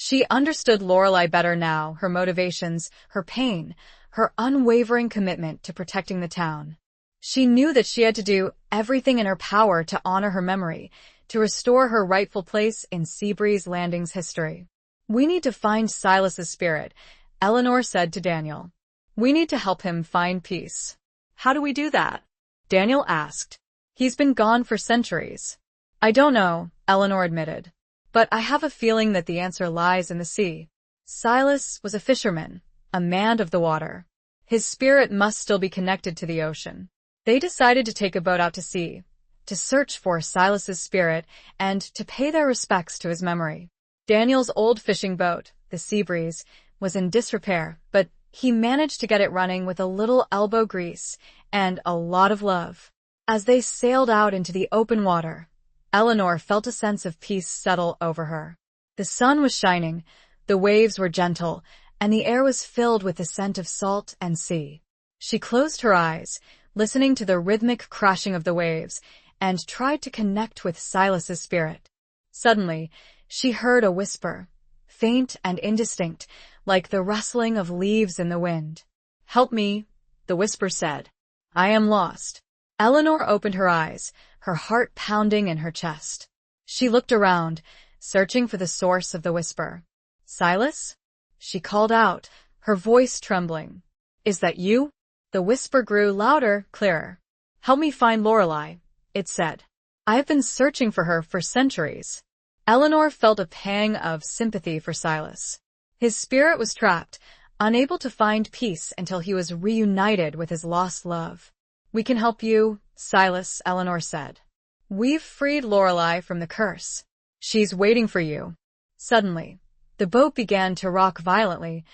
She understood Lorelei better now, her motivations, her pain, her unwavering commitment to protecting the town. She knew that she had to do everything in her power to honor her memory, to restore her rightful place in Seabreeze Landing's history. "We need to find Silas's spirit," Eleanor said to Daniel. "We need to help him find peace." How do we do that? Daniel asked. "He's been gone for centuries." "I don't know," Eleanor admitted. "But I have a feeling that the answer lies in the sea." Silas was a fisherman, a man of the water. His spirit must still be connected to the ocean. They decided to take a boat out to sea, to search for Silas's spirit, and to pay their respects to his memory. Daniel's old fishing boat, the Seabreeze, was in disrepair, but he managed to get it running with a little elbow grease and a lot of love. As they sailed out into the open water, Eleanor felt a sense of peace settle over her. The sun was shining, the waves were gentle, and the air was filled with the scent of salt and sea. She closed her eyes, listening to the rhythmic crashing of the waves, and tried to connect with Silas's spirit. Suddenly, she heard a whisper, faint and indistinct, like the rustling of leaves in the wind. "Help me," the whisper said. "I am lost." Eleanor opened her eyes, her heart pounding in her chest. She looked around, searching for the source of the whisper. "Silas?" she called out, her voice trembling. "Is that you?" The whisper grew louder, clearer. "Help me find Lorelei," it said. "I have been searching for her for centuries." Eleanor felt a pang of sympathy for Silas. His spirit was trapped, unable to find peace until he was reunited with his lost love. "We can help you, Silas," Eleanor said. "We've freed Lorelei from the curse. She's waiting for you." Suddenly, the boat began to rock violently,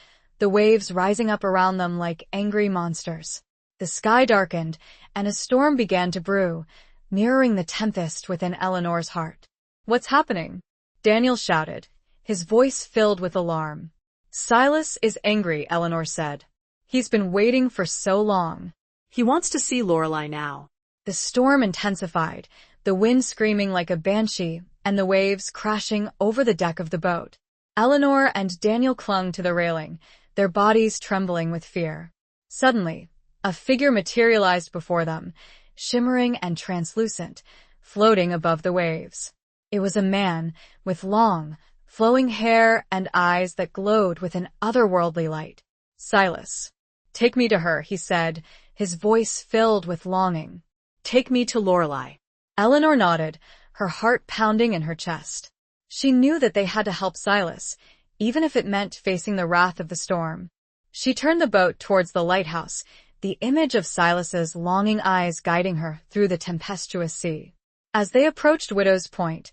the waves rising up around them like angry monsters. The sky darkened, and a storm began to brew, mirroring the tempest within Eleanor's heart. "What's happening?" Daniel shouted, his voice filled with alarm. "Silas is angry," Eleanor said. "He's been waiting for so long. He wants to see Lorelei now." The storm intensified, the wind screaming like a banshee, and the waves crashing over the deck of the boat. Eleanor and Daniel clung to the railing, their bodies trembling with fear. Suddenly, a figure materialized before them, shimmering and translucent, floating above the waves. It was a man, with long, flowing hair and eyes that glowed with an otherworldly light. "Silas, take me to her," he said, his voice filled with longing. "Take me to Lorelei." Eleanor nodded, her heart pounding in her chest. She knew that they had to help Silas, even if it meant facing the wrath of the storm. She turned the boat towards the lighthouse, the image of Silas's longing eyes guiding her through the tempestuous sea. As they approached Widow's Point,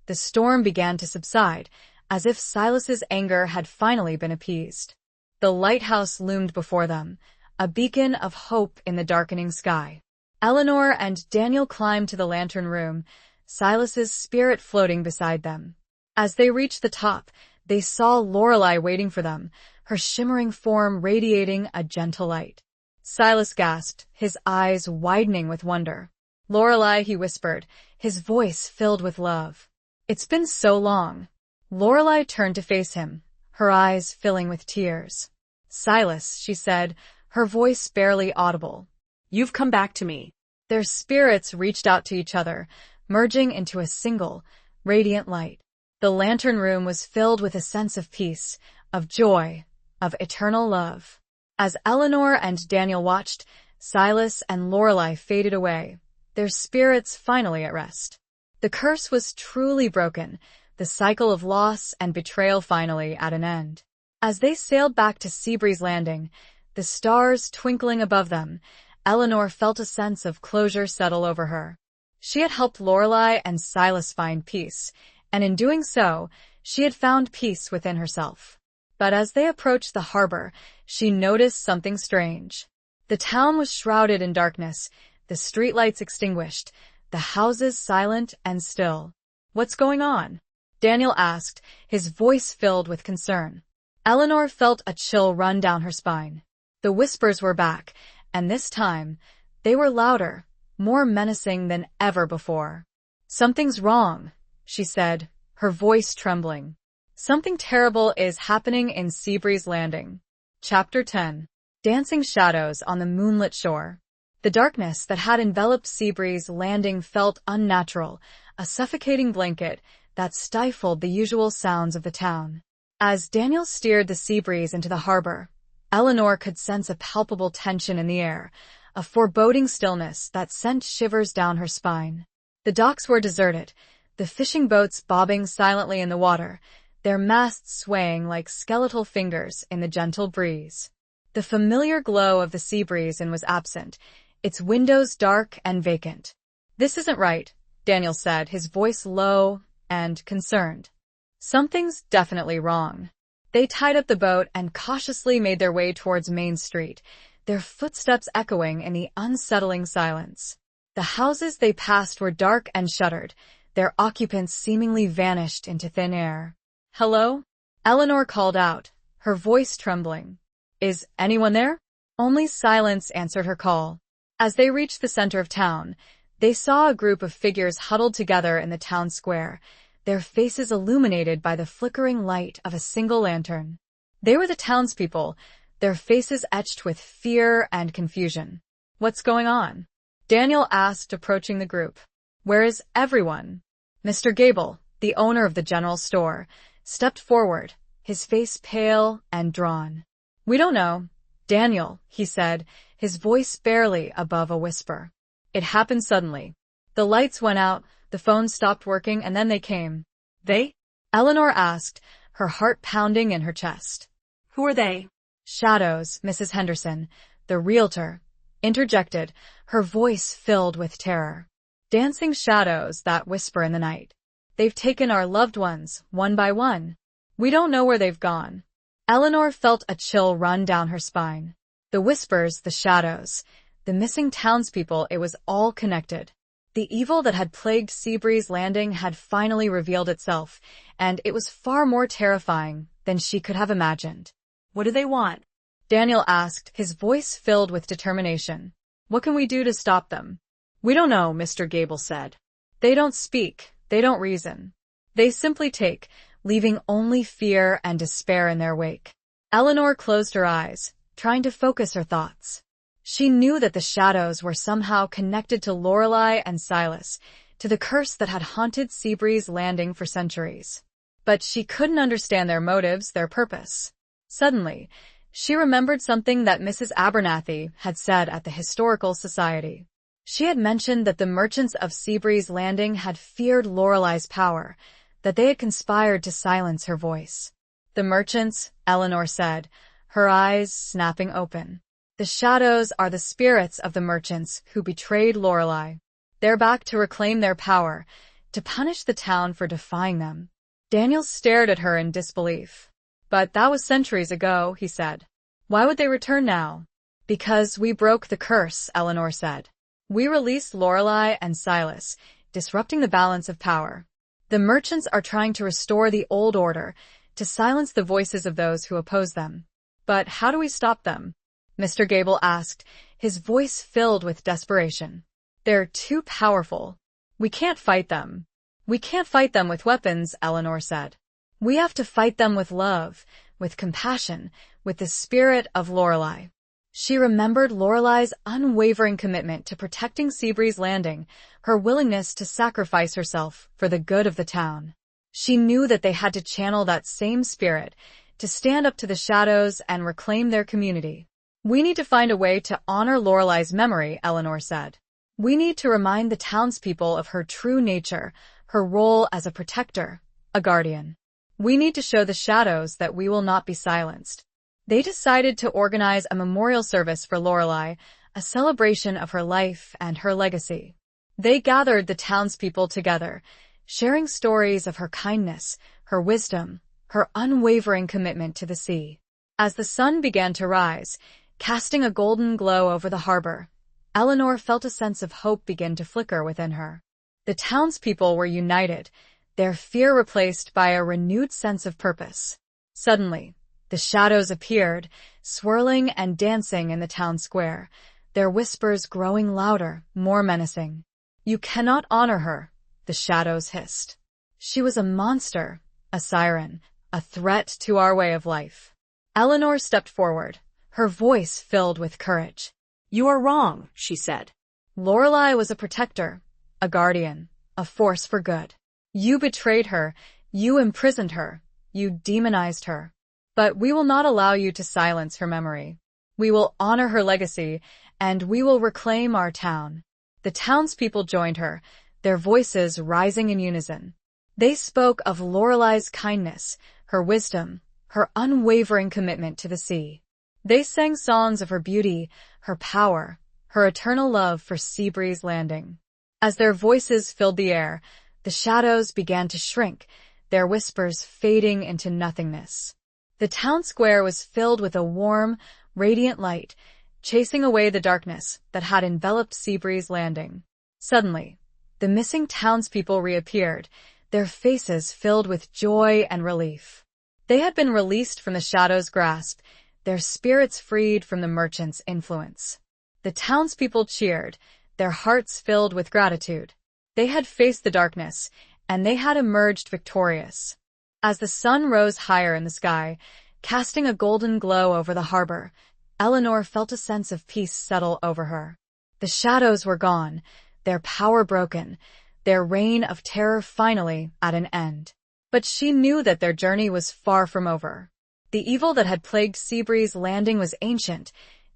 the storm began to subside, as if Silas's anger had finally been appeased. The lighthouse loomed before them, a beacon of hope in the darkening sky. Eleanor and Daniel climbed to the lantern room, Silas's spirit floating beside them. As they reached the top, they saw Lorelei waiting for them, her shimmering form radiating a gentle light. Silas gasped, his eyes widening with wonder. "Lorelei," he whispered, his voice filled with love. "It's been so long." Lorelei turned to face him, her eyes filling with tears. "Silas," she said, her voice barely audible. "You've come back to me." Their spirits reached out to each other, merging into a single, radiant light. The lantern room was filled with a sense of peace, of joy, of eternal love. As Eleanor and Daniel watched, Silas and Lorelei faded away, their spirits finally at rest. The curse was truly broken, the cycle of loss and betrayal finally at an end. As they sailed back to Seabreeze Landing, the stars twinkling above them, Eleanor felt a sense of closure settle over her. She had helped Lorelei and Silas find peace, and in doing so, she had found peace within herself. But as they approached the harbor, she noticed something strange. The town was shrouded in darkness, the streetlights extinguished, the houses silent and still. "What's going on?" Daniel asked, his voice filled with concern. Eleanor felt a chill run down her spine. The whispers were back, and this time, they were louder, more menacing than ever before. "Something's wrong," she said, her voice trembling. "Something terrible is happening in Seabreeze Landing." Chapter 10. Dancing shadows on the moonlit shore. The darkness that had enveloped Seabreeze Landing felt unnatural, a suffocating blanket that stifled the usual sounds of the town. As Daniel steered the Seabreeze into the harbor, Eleanor could sense a palpable tension in the air, a foreboding stillness that sent shivers down her spine. The docks were deserted, the fishing boats bobbing silently in the water, their masts swaying like skeletal fingers in the gentle breeze. The familiar glow of the sea breeze was absent, its windows dark and vacant. "This isn't right," Daniel said, his voice low and concerned. "Something's definitely wrong." They tied up the boat and cautiously made their way towards Main Street, their footsteps echoing in the unsettling silence. The houses they passed were dark and shuttered, their occupants seemingly vanished into thin air. "Hello?" Eleanor called out, her voice trembling. "Is anyone there?" Only silence answered her call. As they reached the center of town, they saw a group of figures huddled together in the town square, their faces illuminated by the flickering light of a single lantern. They were the townspeople, their faces etched with fear and confusion. "What's going on?" Daniel asked, approaching the group. "Where is everyone?" Mr. Gable, the owner of the general store, stepped forward, his face pale and drawn. "We don't know, Daniel," he said, his voice barely above a whisper. "It happened suddenly. The lights went out, the phone stopped working, and then they came." "They?" Eleanor asked, her heart pounding in her chest. "Who are they?" "Shadows," Mrs. Henderson, the realtor, interjected, her voice filled with terror. "Dancing shadows that whisper in the night. They've taken our loved ones, one by one. We don't know where they've gone." Eleanor felt a chill run down her spine. The whispers, the shadows, the missing townspeople, it was all connected. The evil that had plagued Seabreeze Landing had finally revealed itself, and it was far more terrifying than she could have imagined. "What do they want?" Daniel asked, his voice filled with determination. "What can we do to stop them?" "We don't know," Mr. Gable said. "They don't speak, they don't reason. They simply take, leaving only fear and despair in their wake." Eleanor closed her eyes, trying to focus her thoughts. She knew that the shadows were somehow connected to Lorelei and Silas, to the curse that had haunted Seabreeze Landing for centuries. But she couldn't understand their motives, their purpose. Suddenly, she remembered something that Mrs. Abernathy had said at the Historical Society. She had mentioned that the merchants of Seabreeze Landing had feared Lorelei's power, that they had conspired to silence her voice. "The merchants," Eleanor said, her eyes snapping open. The shadows are the spirits of the merchants who betrayed Lorelei. They're back to reclaim their power, to punish the town for defying them. Daniel stared at her in disbelief. But that was centuries ago, he said. Why would they return now? Because we broke the curse, Eleanor said. We released Lorelei and Silas, disrupting the balance of power. The merchants are trying to restore the old order, to silence the voices of those who oppose them. But how do we stop them? Mr. Gable asked, his voice filled with desperation. They're too powerful. We can't fight them. We can't fight them with weapons, Eleanor said. We have to fight them with love, with compassion, with the spirit of Lorelei. She remembered Lorelei's unwavering commitment to protecting Seabreeze Landing, her willingness to sacrifice herself for the good of the town. She knew that they had to channel that same spirit, to stand up to the shadows and reclaim their community. We need to find a way to honor Lorelei's memory, Eleanor said. We need to remind the townspeople of her true nature, her role as a protector, a guardian. We need to show the shadows that we will not be silenced. They decided to organize a memorial service for Lorelei, a celebration of her life and her legacy. They gathered the townspeople together, sharing stories of her kindness, her wisdom, her unwavering commitment to the sea. As the sun began to rise, casting a golden glow over the harbor, Eleanor felt a sense of hope begin to flicker within her. The townspeople were united, their fear replaced by a renewed sense of purpose. Suddenly, the shadows appeared, swirling and dancing in the town square, their whispers growing louder, more menacing. You cannot honor her, the shadows hissed. She was a monster, a siren, a threat to our way of life. Eleanor stepped forward, her voice filled with courage. You are wrong, she said. Lorelei was a protector, a guardian, a force for good. You betrayed her, you imprisoned her, you demonized her. But we will not allow you to silence her memory. We will honor her legacy, and we will reclaim our town. The townspeople joined her, their voices rising in unison. They spoke of Lorelei's kindness, her wisdom, her unwavering commitment to the sea. They sang songs of her beauty, her power, her eternal love for Seabreeze Landing. As their voices filled the air, the shadows began to shrink, their whispers fading into nothingness. The town square was filled with a warm, radiant light, chasing away the darkness that had enveloped Seabreeze Landing. Suddenly, the missing townspeople reappeared, their faces filled with joy and relief. They had been released from the shadow's grasp, their spirits freed from the merchant's influence. The townspeople cheered, their hearts filled with gratitude. They had faced the darkness, and they had emerged victorious. As the sun rose higher in the sky, casting a golden glow over the harbor, Eleanor felt a sense of peace settle over her. The shadows were gone, their power broken, their reign of terror finally at an end. But she knew that their journey was far from over. The evil that had plagued Seabreeze Landing was ancient,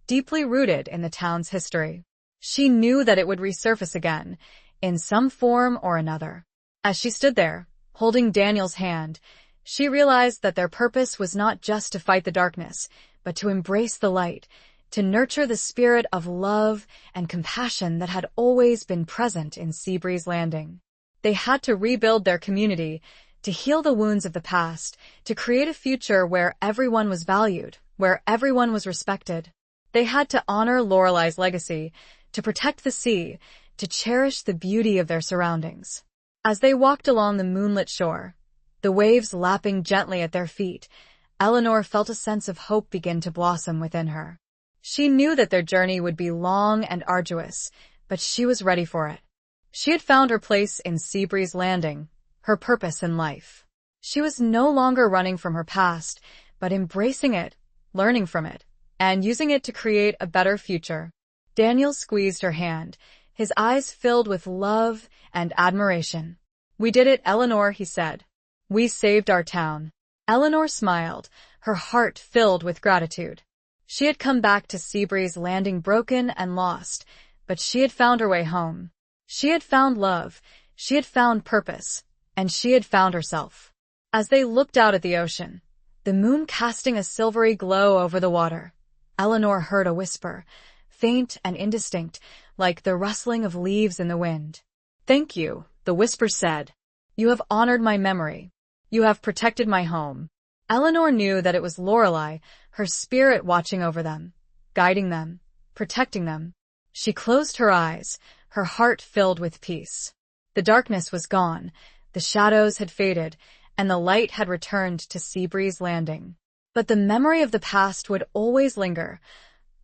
deeply rooted in the town's history. She knew that it would resurface again, in some form or another. As she stood there, holding Daniel's hand, she realized that their purpose was not just to fight the darkness, but to embrace the light, to nurture the spirit of love and compassion that had always been present in Seabreeze Landing. They had to rebuild their community, to heal the wounds of the past, to create a future where everyone was valued, where everyone was respected. They had to honor Lorelei's legacy, to protect the sea, to cherish the beauty of their surroundings. As they walked along the moonlit shore, the waves lapping gently at their feet, Eleanor felt a sense of hope begin to blossom within her. She knew that their journey would be long and arduous, but she was ready for it. She had found her place in Seabreeze Landing, her purpose in life. She was no longer running from her past, but embracing it, learning from it, and using it to create a better future. Daniel squeezed her hand, his eyes filled with love and admiration. "We did it, Eleanor," he said. "We saved our town." Eleanor smiled, her heart filled with gratitude. She had come back to Seabreeze Landing broken and lost, but she had found her way home. She had found love, she had found purpose, and she had found herself. As they looked out at the ocean, the moon casting a silvery glow over the water. Eleanor heard a whisper, faint and indistinct, like the rustling of leaves in the wind. "Thank you," the whisper said. "You have honored my memory. You have protected my home." Eleanor knew that it was Lorelei, her spirit watching over them, guiding them, protecting them. She closed her eyes, her heart filled with peace. The darkness was gone, the shadows had faded, and the light had returned to Seabreeze Landing. But the memory of the past would always linger,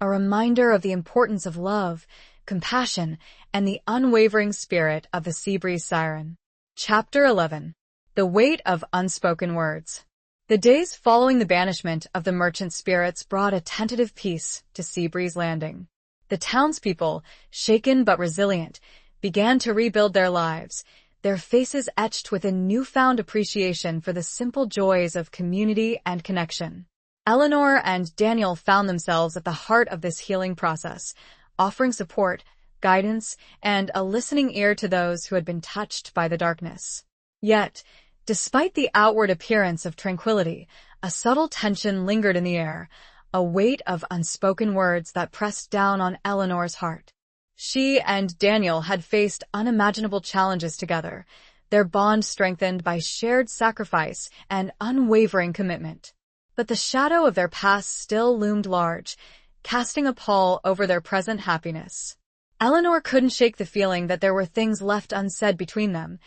a reminder of the importance of love, compassion, and the unwavering spirit of the Seabreeze siren. Chapter 11. The Weight of Unspoken Words. The days following the banishment of the merchant spirits brought a tentative peace to Seabreeze Landing. The townspeople, shaken but resilient, began to rebuild their lives, their faces etched with a newfound appreciation for the simple joys of community and connection. Eleanor and Daniel found themselves at the heart of this healing process, offering support, guidance, and a listening ear to those who had been touched by the darkness. Yet, despite the outward appearance of tranquility, a subtle tension lingered in the air, a weight of unspoken words that pressed down on Eleanor's heart. She and Daniel had faced unimaginable challenges together, their bond strengthened by shared sacrifice and unwavering commitment. But the shadow of their past still loomed large, casting a pall over their present happiness. Eleanor couldn't shake the feeling that there were things left unsaid between them,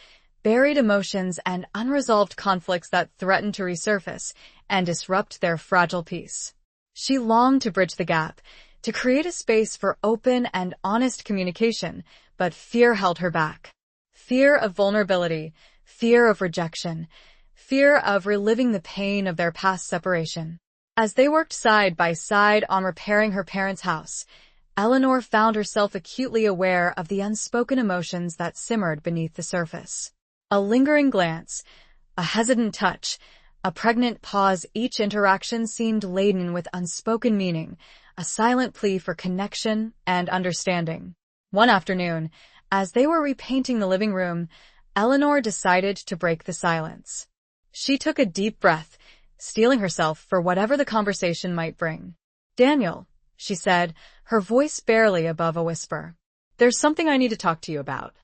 buried emotions and unresolved conflicts that threatened to resurface and disrupt their fragile peace. She longed to bridge the gap, to create a space for open and honest communication, but fear held her back. Fear of vulnerability, fear of rejection, fear of reliving the pain of their past separation. As they worked side by side on repairing her parents' house, Eleanor found herself acutely aware of the unspoken emotions that simmered beneath the surface. A lingering glance, a hesitant touch, a pregnant pause, each interaction seemed laden with unspoken meaning, a silent plea for connection and understanding. One afternoon, as they were repainting the living room, Eleanor decided to break the silence. She took a deep breath, steeling herself for whatever the conversation might bring. "Daniel," she said, her voice barely above a whisper. "There's something I need to talk to you about."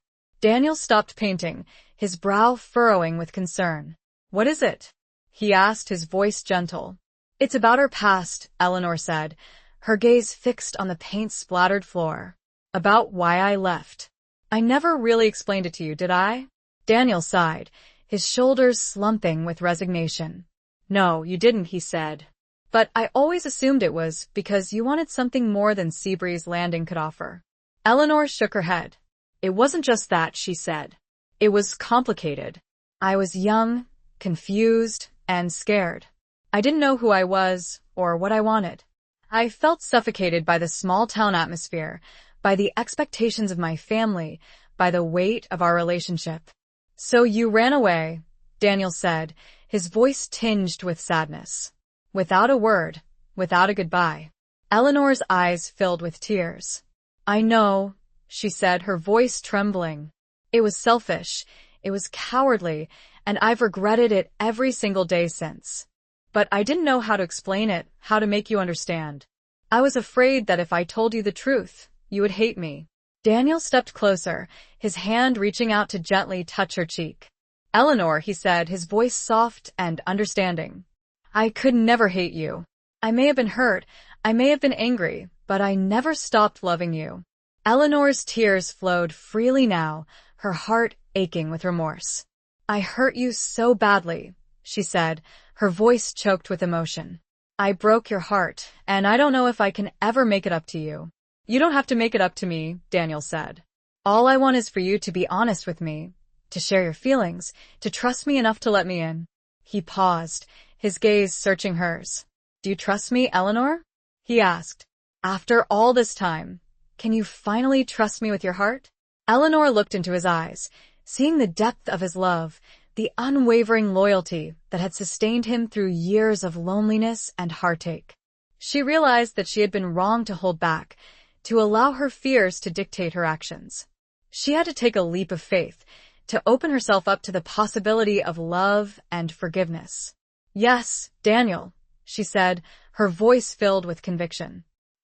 Daniel stopped painting, his brow furrowing with concern. "What is it?" he asked, his voice gentle. "It's about our past," Eleanor said, her gaze fixed on the paint-splattered floor. "About why I left. I never really explained it to you, did I?" Daniel sighed, his shoulders slumping with resignation. "No, you didn't," he said. "But I always assumed it was because you wanted something more than Seabreeze Landing could offer." Eleanor shook her head. "It wasn't just that," she said. "It was complicated. I was young, confused, and scared. I didn't know who I was or what I wanted. I felt suffocated by the small-town atmosphere, by the expectations of my family, by the weight of our relationship." "So you ran away," Daniel said, his voice tinged with sadness. "Without a word, without a goodbye." Eleanor's eyes filled with tears. "I know," she said, her voice trembling. "It was selfish, it was cowardly, and I've regretted it every single day since. But I didn't know how to explain it, how to make you understand. I was afraid that if I told you the truth, you would hate me." Daniel stepped closer, his hand reaching out to gently touch her cheek. "Eleanor," he said, his voice soft and understanding. "I could never hate you. I may have been hurt, I may have been angry, but I never stopped loving you." Eleanor's tears flowed freely now, her heart aching with remorse. "I hurt you so badly," she said, her voice choked with emotion. "I broke your heart, and I don't know if I can ever make it up to you." "You don't have to make it up to me," Daniel said. "All I want is for you to be honest with me, to share your feelings, to trust me enough to let me in." He paused, his gaze searching hers. "Do you trust me, Eleanor?" he asked. "After all this time, can you finally trust me with your heart?" Eleanor looked into his eyes, seeing the depth of his love, the unwavering loyalty that had sustained him through years of loneliness and heartache. She realized that she had been wrong to hold back, to allow her fears to dictate her actions. She had to take a leap of faith, to open herself up to the possibility of love and forgiveness. Yes, Daniel, she said, her voice filled with conviction.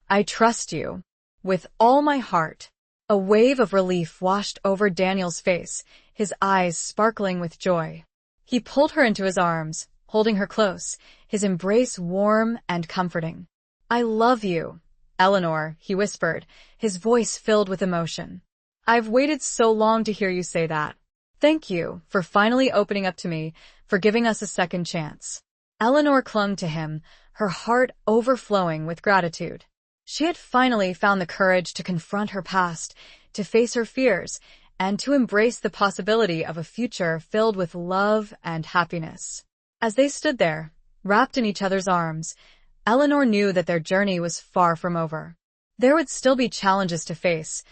I trust you. With all my heart. A wave of relief washed over Daniel's face, his eyes sparkling with joy. He pulled her into his arms, holding her close, his embrace warm and comforting. I love you, Eleanor, he whispered, his voice filled with emotion. I've waited so long to hear you say that. Thank you for finally opening up to me, for giving us a second chance. Eleanor clung to him, her heart overflowing with gratitude. She had finally found the courage to confront her past, to face her fears, and to embrace the possibility of a future filled with love and happiness. As they stood there, wrapped in each other's arms, Eleanor knew that their journey was far from over. There would still be challenges to face,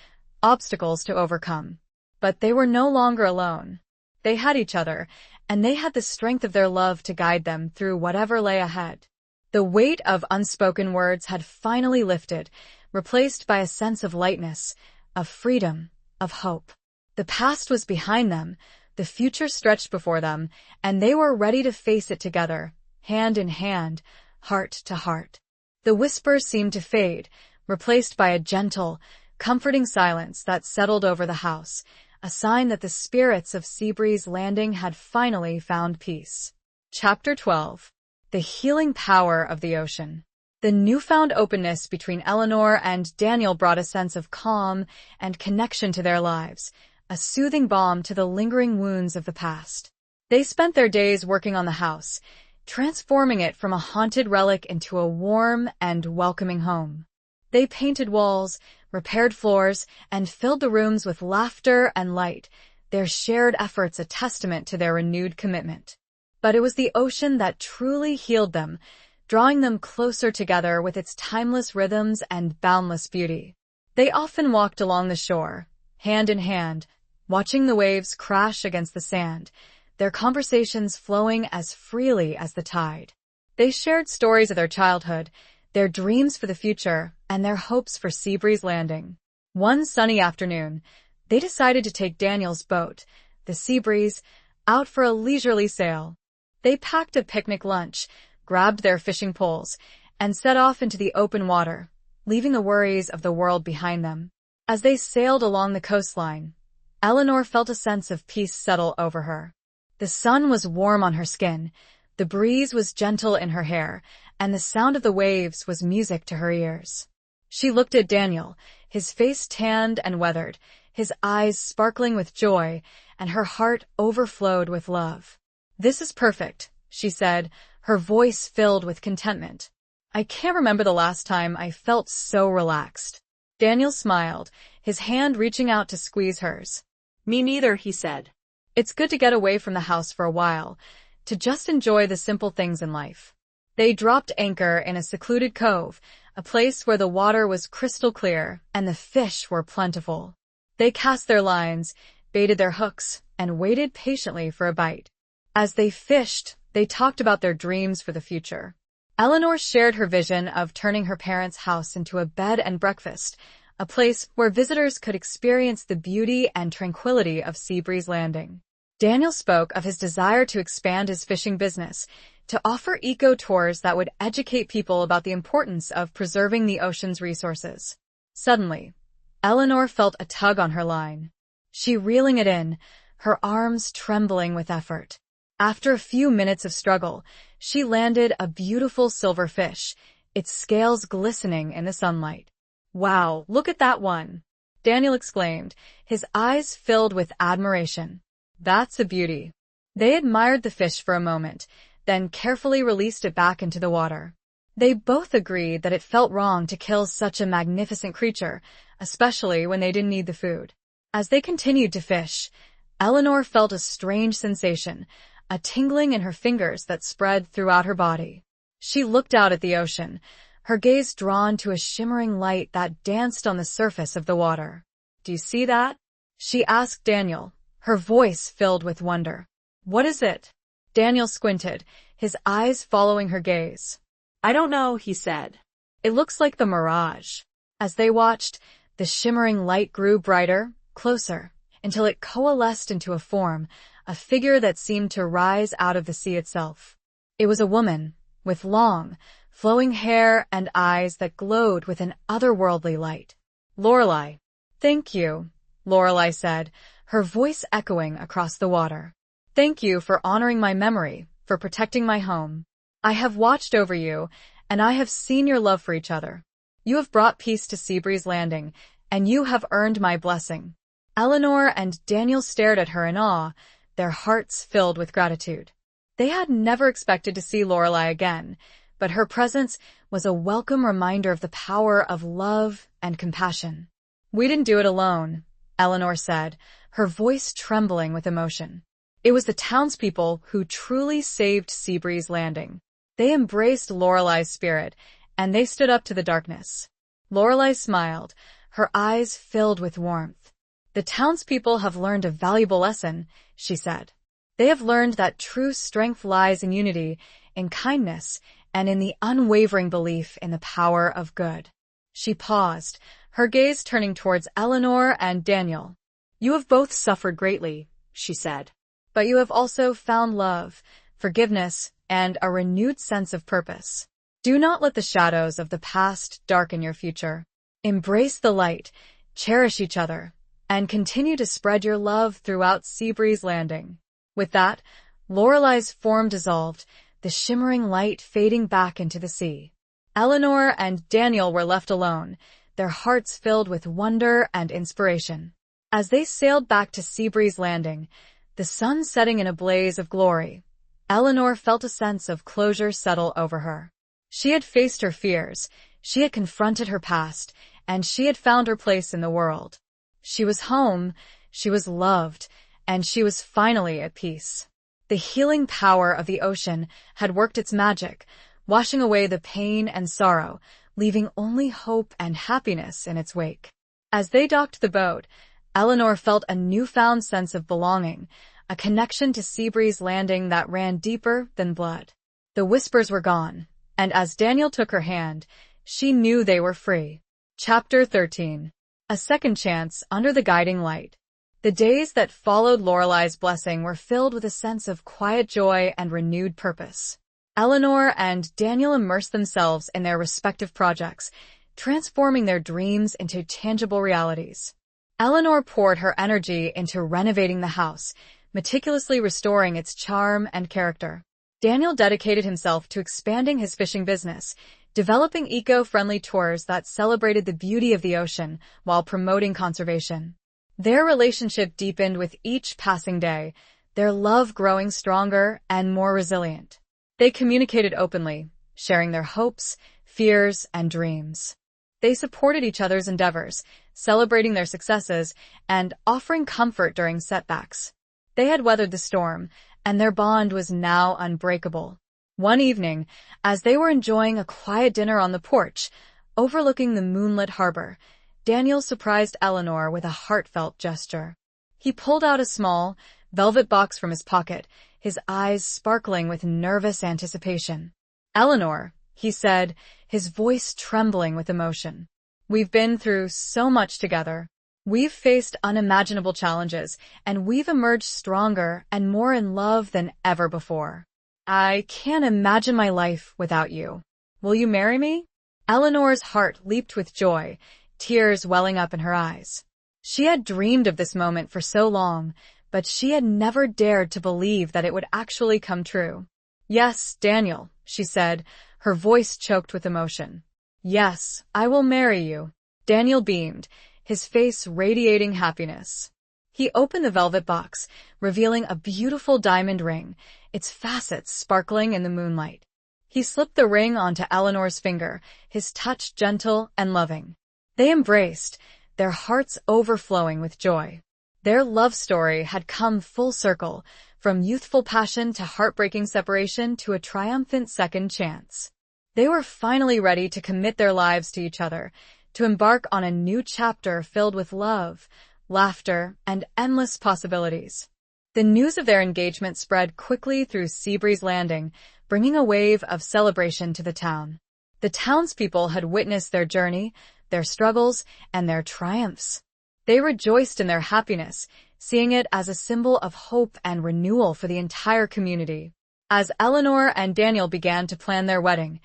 obstacles to overcome. But they were no longer alone. They had each other, and they had the strength of their love to guide them through whatever lay ahead. The weight of unspoken words had finally lifted, replaced by a sense of lightness, of freedom, of hope. The past was behind them, the future stretched before them, and they were ready to face it together, hand in hand, heart to heart. The whispers seemed to fade, replaced by a gentle, comforting silence that settled over the house, a sign that the spirits of Seabreeze Landing had finally found peace. Chapter 12. The healing power of the ocean. The newfound openness between Eleanor and Daniel brought a sense of calm and connection to their lives, a soothing balm to the lingering wounds of the past. They spent their days working on the house, transforming it from a haunted relic into a warm and welcoming home. They painted walls, repaired floors, and filled the rooms with laughter and light, their shared efforts a testament to their renewed commitment. But it was the ocean that truly healed them, drawing them closer together with its timeless rhythms and boundless beauty. They often walked along the shore, hand in hand, watching the waves crash against the sand, their conversations flowing as freely as the tide. They shared stories of their childhood, their dreams for the future, and their hopes for Seabreeze Landing. One sunny afternoon, they decided to take Daniel's boat, the Seabreeze, out for a leisurely sail. They packed a picnic lunch, grabbed their fishing poles, and set off into the open water, leaving the worries of the world behind them. As they sailed along the coastline, Eleanor felt a sense of peace settle over her. The sun was warm on her skin, the breeze was gentle in her hair, and the sound of the waves was music to her ears. She looked at Daniel, his face tanned and weathered, his eyes sparkling with joy, and her heart overflowed with love. This is perfect, she said, her voice filled with contentment. I can't remember the last time I felt so relaxed. Daniel smiled, his hand reaching out to squeeze hers. Me neither, he said. It's good to get away from the house for a while, to just enjoy the simple things in life. They dropped anchor in a secluded cove, a place where the water was crystal clear and the fish were plentiful. They cast their lines, baited their hooks, and waited patiently for a bite. As they fished, they talked about their dreams for the future. Eleanor shared her vision of turning her parents' house into a bed and breakfast, a place where visitors could experience the beauty and tranquility of Seabreeze Landing. Daniel spoke of his desire to expand his fishing business, to offer eco-tours that would educate people about the importance of preserving the ocean's resources. Suddenly, Eleanor felt a tug on her line. She reeling it in, her arms trembling with effort. After a few minutes of struggle, she landed a beautiful silver fish, its scales glistening in the sunlight. Wow, look at that one! Daniel exclaimed, his eyes filled with admiration. That's a beauty. They admired the fish for a moment, then carefully released it back into the water. They both agreed that it felt wrong to kill such a magnificent creature, especially when they didn't need the food. As they continued to fish, Eleanor felt a strange sensation, a tingling in her fingers that spread throughout her body. She looked out at the ocean, her gaze drawn to a shimmering light that danced on the surface of the water. Do you see that? She asked Daniel, her voice filled with wonder. What is it? Daniel squinted, his eyes following her gaze. I don't know, he said. It looks like the mirage. As they watched, the shimmering light grew brighter, closer, until it coalesced into a form, a figure that seemed to rise out of the sea itself. It was a woman, with long, flowing hair and eyes that glowed with an otherworldly light. Lorelei. Thank you, Lorelei said, her voice echoing across the water. Thank you for honoring my memory, for protecting my home. I have watched over you, and I have seen your love for each other. You have brought peace to Seabreeze Landing, and you have earned my blessing. Eleanor and Daniel stared at her in awe, their hearts filled with gratitude. They had never expected to see Lorelei again, but her presence was a welcome reminder of the power of love and compassion. We didn't do it alone, Eleanor said, her voice trembling with emotion. It was the townspeople who truly saved Seabreeze Landing. They embraced Lorelei's spirit, and they stood up to the darkness. Lorelei smiled, her eyes filled with warmth. The townspeople have learned a valuable lesson, she said. They have learned that true strength lies in unity, in kindness, and in the unwavering belief in the power of good. She paused, her gaze turning towards Eleanor and Daniel. You have both suffered greatly, she said. But you have also found love, forgiveness, and a renewed sense of purpose. Do not let the shadows of the past darken your future. Embrace the light, cherish each other, and continue to spread your love throughout Seabreeze Landing. With that, Lorelei's form dissolved, the shimmering light fading back into the sea. Eleanor and Daniel were left alone, their hearts filled with wonder and inspiration. As they sailed back to Seabreeze Landing, the sun setting in a blaze of glory, Eleanor felt a sense of closure settle over her. She had faced her fears, she had confronted her past, and she had found her place in the world. She was home, she was loved, and she was finally at peace. The healing power of the ocean had worked its magic, washing away the pain and sorrow, leaving only hope and happiness in its wake. As they docked the boat, Eleanor felt a newfound sense of belonging, a connection to Seabreeze Landing that ran deeper than blood. The whispers were gone, and as Daniel took her hand, she knew they were free. Chapter 13. A second chance under the guiding light. The days that followed Lorelei's blessing were filled with a sense of quiet joy and renewed purpose. Eleanor and Daniel immersed themselves in their respective projects, transforming their dreams into tangible realities. Eleanor poured her energy into renovating the house, meticulously restoring its charm and character. Daniel dedicated himself to expanding his fishing business, developing eco-friendly tours that celebrated the beauty of the ocean while promoting conservation. Their relationship deepened with each passing day, their love growing stronger and more resilient. They communicated openly, sharing their hopes, fears, and dreams. They supported each other's endeavors, celebrating their successes, and offering comfort during setbacks. They had weathered the storm, and their bond was now unbreakable. One evening, as they were enjoying a quiet dinner on the porch, overlooking the moonlit harbor, Daniel surprised Eleanor with a heartfelt gesture. He pulled out a small, velvet box from his pocket, his eyes sparkling with nervous anticipation. Eleanor, he said, his voice trembling with emotion. We've been through so much together. We've faced unimaginable challenges, and we've emerged stronger and more in love than ever before. I can't imagine my life without you. Will you marry me? Eleanor's heart leaped with joy, tears welling up in her eyes. She had dreamed of this moment for so long, but she had never dared to believe that it would actually come true. Yes, Daniel, she said, her voice choked with emotion. Yes, I will marry you. Daniel beamed, his face radiating happiness. He opened the velvet box, revealing a beautiful diamond ring, its facets sparkling in the moonlight. He slipped the ring onto Eleanor's finger, his touch gentle and loving. They embraced, their hearts overflowing with joy. Their love story had come full circle, from youthful passion to heartbreaking separation to a triumphant second chance. They were finally ready to commit their lives to each other, to embark on a new chapter filled with love, laughter, and endless possibilities. The news of their engagement spread quickly through Seabreeze Landing, bringing a wave of celebration to the town. The townspeople had witnessed their journey, their struggles, and their triumphs. They rejoiced in their happiness, seeing it as a symbol of hope and renewal for the entire community. As Eleanor and Daniel began to plan their wedding,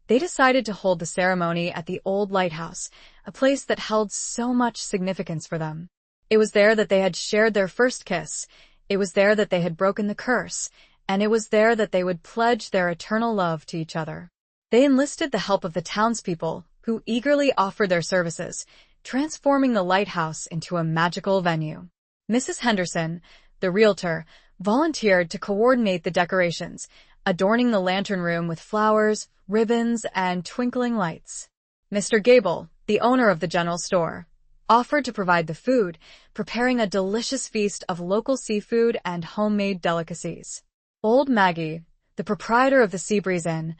they decided to hold the ceremony at the old lighthouse, a place that held so much significance for them. It was there that they had shared their first kiss, it was there that they had broken the curse, and it was there that they would pledge their eternal love to each other. They enlisted the help of the townspeople, who eagerly offered their services, transforming the lighthouse into a magical venue. Mrs. Henderson, the realtor, volunteered to coordinate the decorations, adorning the lantern room with flowers, ribbons, and twinkling lights. Mr. Gable, the owner of the general store, offered to provide the food, preparing a delicious feast of local seafood and homemade delicacies. Old Maggie, the proprietor of the Seabreeze Inn,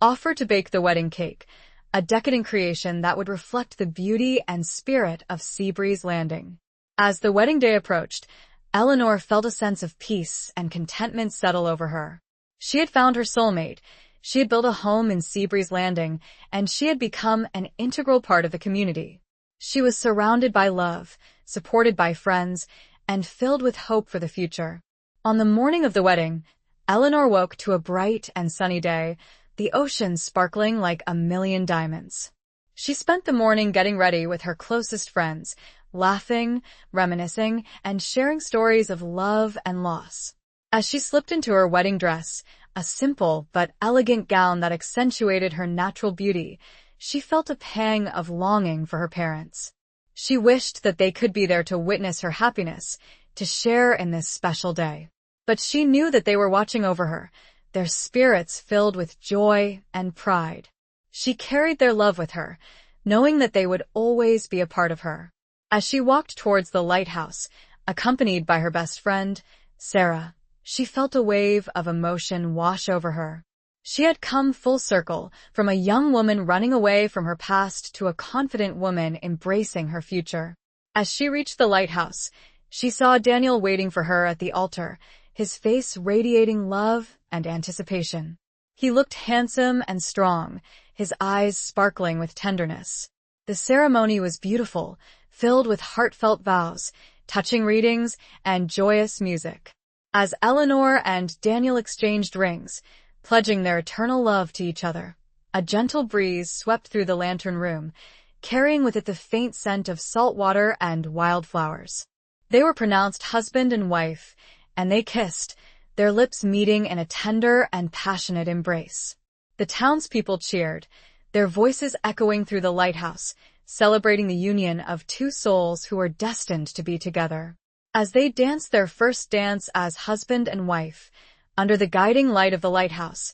offered to bake the wedding cake, a decadent creation that would reflect the beauty and spirit of Seabreeze Landing. As the wedding day approached, Eleanor felt a sense of peace and contentment settle over her. She had found her soulmate, she had built a home in Seabreeze Landing, and she had become an integral part of the community. She was surrounded by love, supported by friends, and filled with hope for the future. On the morning of the wedding, Eleanor woke to a bright and sunny day, the ocean sparkling like a million diamonds. She spent the morning getting ready with her closest friends, laughing, reminiscing, and sharing stories of love and loss. As she slipped into her wedding dress, a simple but elegant gown that accentuated her natural beauty, she felt a pang of longing for her parents. She wished that they could be there to witness her happiness, to share in this special day. But she knew that they were watching over her, their spirits filled with joy and pride. She carried their love with her, knowing that they would always be a part of her. As she walked towards the lighthouse, accompanied by her best friend, Sarah, she felt a wave of emotion wash over her. She had come full circle, from a young woman running away from her past to a confident woman embracing her future. As she reached the lighthouse, she saw Daniel waiting for her at the altar, his face radiating love and anticipation. He looked handsome and strong, his eyes sparkling with tenderness. The ceremony was beautiful, filled with heartfelt vows, touching readings, and joyous music. As Eleanor and Daniel exchanged rings, pledging their eternal love to each other, a gentle breeze swept through the lantern room, carrying with it the faint scent of salt water and wildflowers. They were pronounced husband and wife, and they kissed, their lips meeting in a tender and passionate embrace. The townspeople cheered, their voices echoing through the lighthouse, celebrating the union of two souls who were destined to be together. As they danced their first dance as husband and wife, under the guiding light of the lighthouse,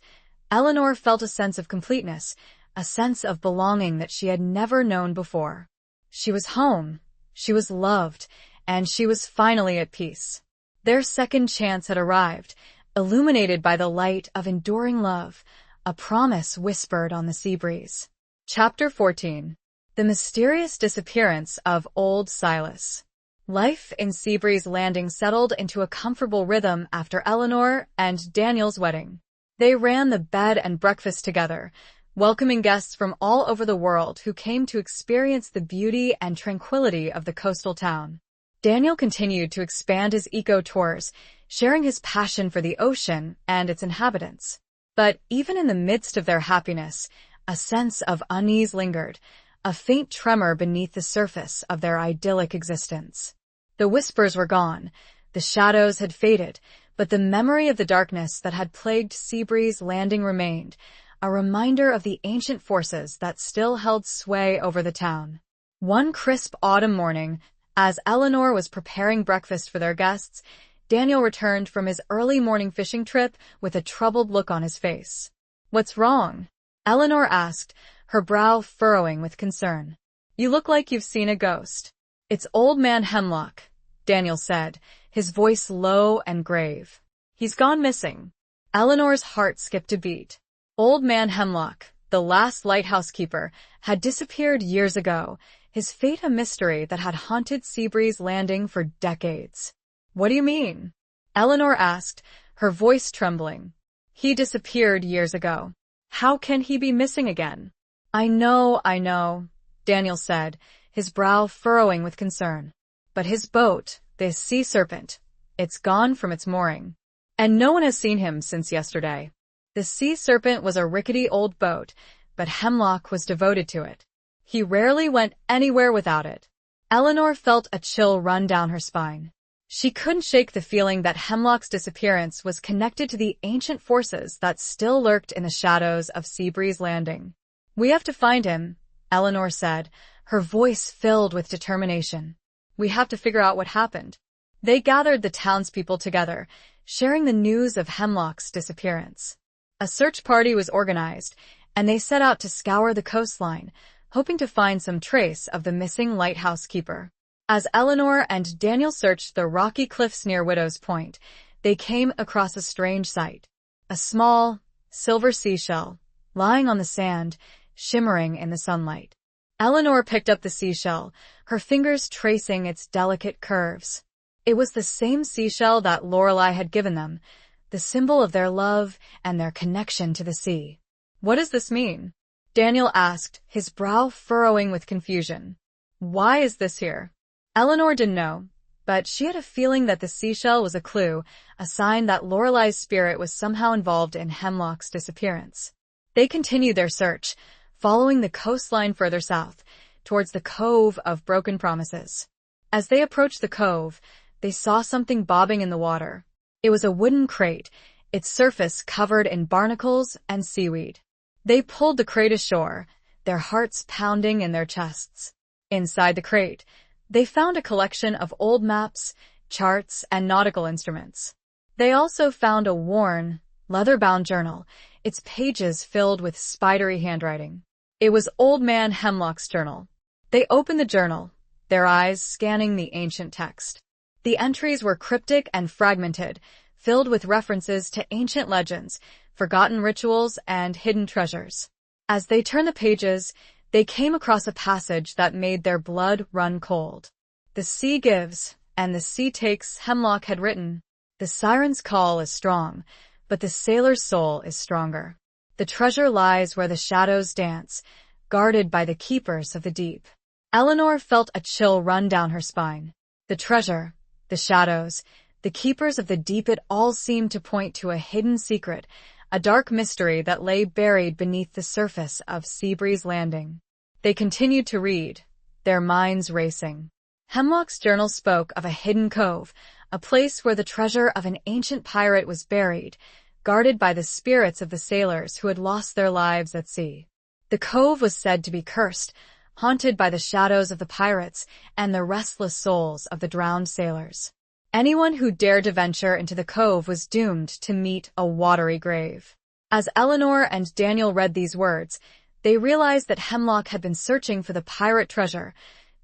Eleanor felt a sense of completeness, a sense of belonging that she had never known before. She was home, she was loved, and she was finally at peace. Their second chance had arrived, illuminated by the light of enduring love, a promise whispered on the sea breeze. Chapter 14. The Mysterious Disappearance of Old Silas. Life in Seabreeze Landing settled into a comfortable rhythm after Eleanor and Daniel's wedding. They ran the bed and breakfast together, welcoming guests from all over the world who came to experience the beauty and tranquility of the coastal town. Daniel continued to expand his eco-tours, sharing his passion for the ocean and its inhabitants. But even in the midst of their happiness, a sense of unease lingered, a faint tremor beneath the surface of their idyllic existence. The whispers were gone, the shadows had faded, but the memory of the darkness that had plagued Seabreeze Landing remained, a reminder of the ancient forces that still held sway over the town. One crisp autumn morning, as Eleanor was preparing breakfast for their guests, Daniel returned from his early morning fishing trip with a troubled look on his face. "What's wrong?" Eleanor asked, her brow furrowing with concern. "You look like you've seen a ghost." "It's Old Man Hemlock," Daniel said, his voice low and grave. "He's gone missing." Eleanor's heart skipped a beat. Old Man Hemlock, the last lighthouse keeper, had disappeared years ago, his fate a mystery that had haunted Seabreeze Landing for decades. "What do you mean?" Eleanor asked, her voice trembling. "He disappeared years ago. How can he be missing again?" I know, Daniel said, his brow furrowing with concern. "But his boat, this sea serpent, it's gone from its mooring." and no one has seen him since yesterday. The sea serpent was a rickety old boat, but Hemlock was devoted to it. He rarely went anywhere without it. Eleanor felt a chill run down her spine. She couldn't shake the feeling that Hemlock's disappearance was connected to the ancient forces that still lurked in the shadows of Seabreeze Landing. "We have to find him," Eleanor said, her voice filled with determination. "We have to figure out what happened." They gathered the townspeople together, sharing the news of Hemlock's disappearance. A search party was organized, and they set out to scour the coastline, hoping to find some trace of the missing lighthouse keeper. As Eleanor and Daniel searched the rocky cliffs near Widow's Point, they came across a strange sight. A small, silver seashell, lying on the sand, shimmering in the sunlight. Eleanor picked up the seashell, her fingers tracing its delicate curves. It was the same seashell that Lorelei had given them, the symbol of their love and their connection to the sea. "What does this mean?" Daniel asked, his brow furrowing with confusion. "Why is this here?" Eleanor didn't know, but she had a feeling that the seashell was a clue, a sign that Lorelei's spirit was somehow involved in Hemlock's disappearance. They continued their search, following the coastline further south, towards the Cove of Broken Promises. As they approached the cove, they saw something bobbing in the water. It was a wooden crate, its surface covered in barnacles and seaweed. They pulled the crate ashore, their hearts pounding in their chests. Inside the crate, they found a collection of old maps, charts, and nautical instruments. They also found a worn, leather-bound journal, its pages filled with spidery handwriting. It was Old Man Hemlock's journal. They opened the journal, their eyes scanning the ancient text. The entries were cryptic and fragmented, filled with references to ancient legends, forgotten rituals, and hidden treasures. As they turned the pages, they came across a passage that made their blood run cold. "The sea gives, and the sea takes," Hemlock had written. "The siren's call is strong, but the sailor's soul is stronger. The treasure lies where the shadows dance, guarded by the keepers of the deep." Eleanor felt a chill run down her spine. The treasure, the shadows, the keepers of the deep, it all seemed to point to a hidden secret, a dark mystery that lay buried beneath the surface of Seabreeze Landing. They continued to read, their minds racing. Hemlock's journal spoke of a hidden cove, a place where the treasure of an ancient pirate was buried, guarded by the spirits of the sailors who had lost their lives at sea. The cove was said to be cursed, haunted by the shadows of the pirates and the restless souls of the drowned sailors. Anyone who dared to venture into the cove was doomed to meet a watery grave. As Eleanor and Daniel read these words, they realized that Hemlock had been searching for the pirate treasure,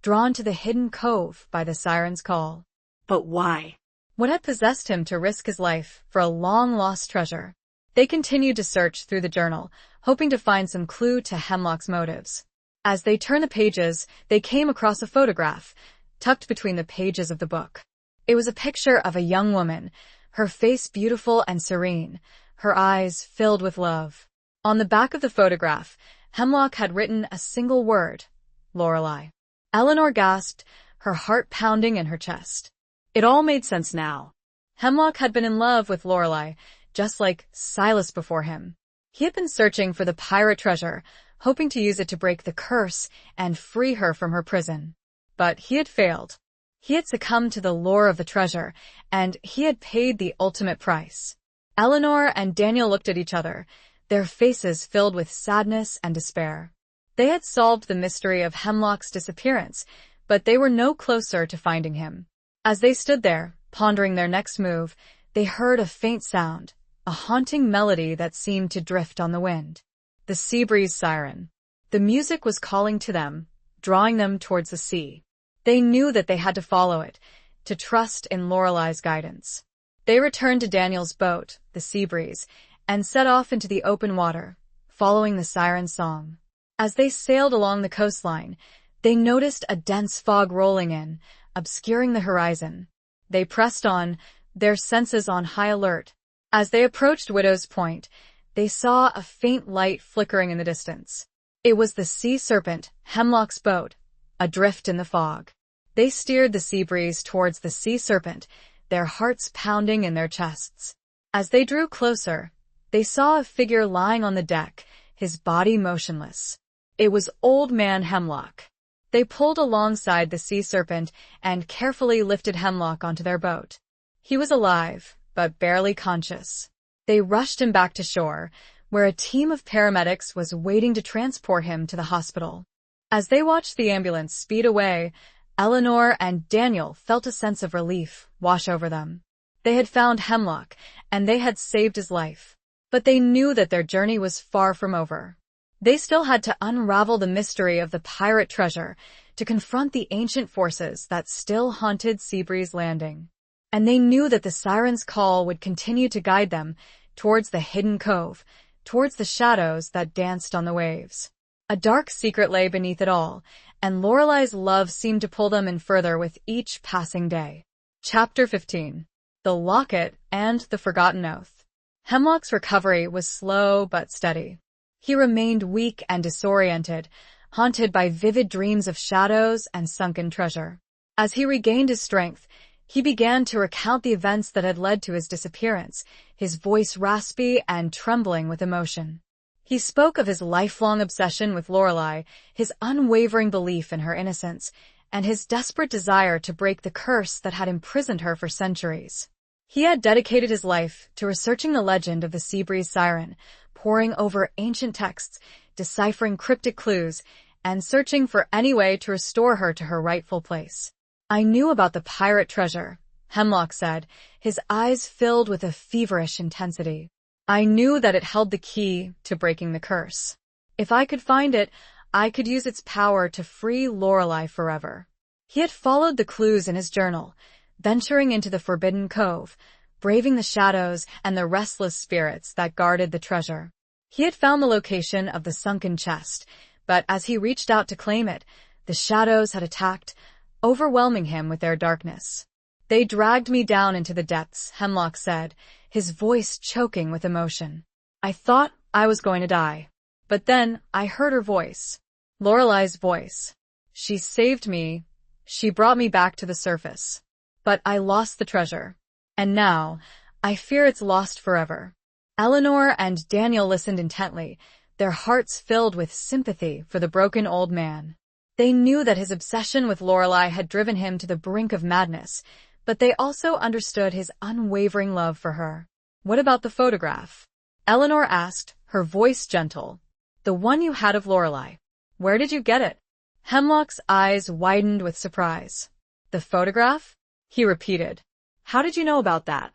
drawn to the hidden cove by the siren's call. But why? What had possessed him to risk his life for a long-lost treasure? They continued to search through the journal, hoping to find some clue to Hemlock's motives. As they turned the pages, they came across a photograph, tucked between the pages of the book. It was a picture of a young woman, her face beautiful and serene, her eyes filled with love. On the back of the photograph, Hemlock had written a single word, Lorelei. Eleanor gasped, her heart pounding in her chest. It all made sense now. Hemlock had been in love with Lorelei, just like Silas before him. He had been searching for the pirate treasure, hoping to use it to break the curse and free her from her prison. But he had failed. He had succumbed to the lure of the treasure, and he had paid the ultimate price. Eleanor and Daniel looked at each other, their faces filled with sadness and despair. They had solved the mystery of Hemlock's disappearance, but they were no closer to finding him. As they stood there, pondering their next move, they heard a faint sound, a haunting melody that seemed to drift on the wind. The Seabreeze siren. The music was calling to them, drawing them towards the sea. They knew that they had to follow it, to trust in Lorelei's guidance. They returned to Daniel's boat, the Seabreeze, and set off into the open water, following the siren's song. As they sailed along the coastline, they noticed a dense fog rolling in, obscuring the horizon. They pressed on, their senses on high alert. As they approached Widow's Point, they saw a faint light flickering in the distance. It was the sea serpent, Hemlock's boat, adrift in the fog. They steered the Seabreeze towards the sea serpent, their hearts pounding in their chests. As they drew closer, they saw a figure lying on the deck, his body motionless. It was Old Man Hemlock. They pulled alongside the sea serpent and carefully lifted Hemlock onto their boat. He was alive, but barely conscious. They rushed him back to shore, where a team of paramedics was waiting to transport him to the hospital. As they watched the ambulance speed away, Eleanor and Daniel felt a sense of relief wash over them. They had found Hemlock, and they had saved his life. But they knew that their journey was far from over. They still had to unravel the mystery of the pirate treasure, to confront the ancient forces that still haunted Seabreeze Landing. And they knew that the siren's call would continue to guide them towards the hidden cove, towards the shadows that danced on the waves. A dark secret lay beneath it all, and Lorelei's love seemed to pull them in further with each passing day. Chapter 15. The Locket and the Forgotten Oath. Hemlock's recovery was slow but steady. He remained weak and disoriented, haunted by vivid dreams of shadows and sunken treasure. As he regained his strength, he began to recount the events that had led to his disappearance, his voice raspy and trembling with emotion. He spoke of his lifelong obsession with Lorelei, his unwavering belief in her innocence, and his desperate desire to break the curse that had imprisoned her for centuries. He had dedicated his life to researching the legend of the Seabreeze siren, poring over ancient texts, deciphering cryptic clues, and searching for any way to restore her to her rightful place. "I knew about the pirate treasure," Hemlock said, his eyes filled with a feverish intensity. "I knew that it held the key to breaking the curse. If I could find it, I could use its power to free Lorelei forever." He had followed the clues in his journal, venturing into the forbidden cove, braving the shadows and the restless spirits that guarded the treasure. He had found the location of the sunken chest, but as he reached out to claim it, the shadows had attacked, overwhelming him with their darkness. "They dragged me down into the depths," Hemlock said, his voice choking with emotion. "I thought I was going to die. But then I heard her voice. Lorelei's voice. She saved me. She brought me back to the surface. But I lost the treasure. And now, I fear it's lost forever." Eleanor and Daniel listened intently, their hearts filled with sympathy for the broken old man. They knew that his obsession with Lorelei had driven him to the brink of madness, but they also understood his unwavering love for her. "What about the photograph?" Eleanor asked, her voice gentle. "The one you had of Lorelei. Where did you get it?" Hemlock's eyes widened with surprise. "The photograph?" he repeated. "How did you know about that?"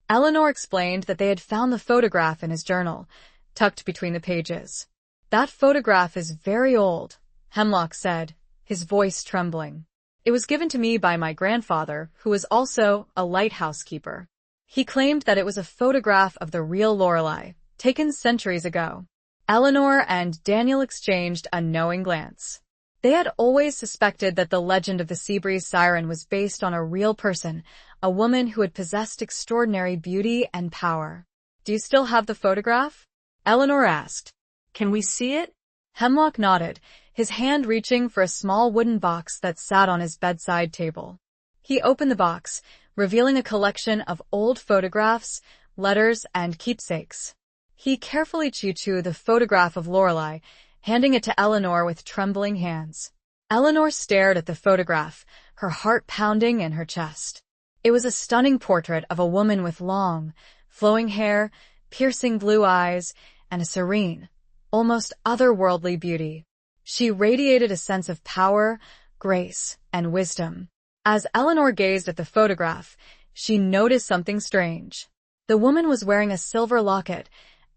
Eleanor explained that they had found the photograph in his journal, tucked between the pages. "That photograph is very old," Hemlock said, his voice trembling. "It was given to me by my grandfather, who was also a lighthouse keeper. He claimed that it was a photograph of the real Lorelei, taken centuries ago." Eleanor and Daniel exchanged a knowing glance. They had always suspected that the legend of the Seabreeze siren was based on a real person, a woman who had possessed extraordinary beauty and power. "Do you still have the photograph?" Eleanor asked. "Can we see it?" Hemlock nodded, his hand reaching for a small wooden box that sat on his bedside table. He opened the box, revealing a collection of old photographs, letters, and keepsakes. He carefully chewed the photograph of Lorelei, handing it to Eleanor with trembling hands. Eleanor stared at the photograph, her heart pounding in her chest. It was a stunning portrait of a woman with long, flowing hair, piercing blue eyes, and a serene, almost otherworldly beauty. She radiated a sense of power, grace, and wisdom. As Eleanor gazed at the photograph, she noticed something strange. The woman was wearing a silver locket,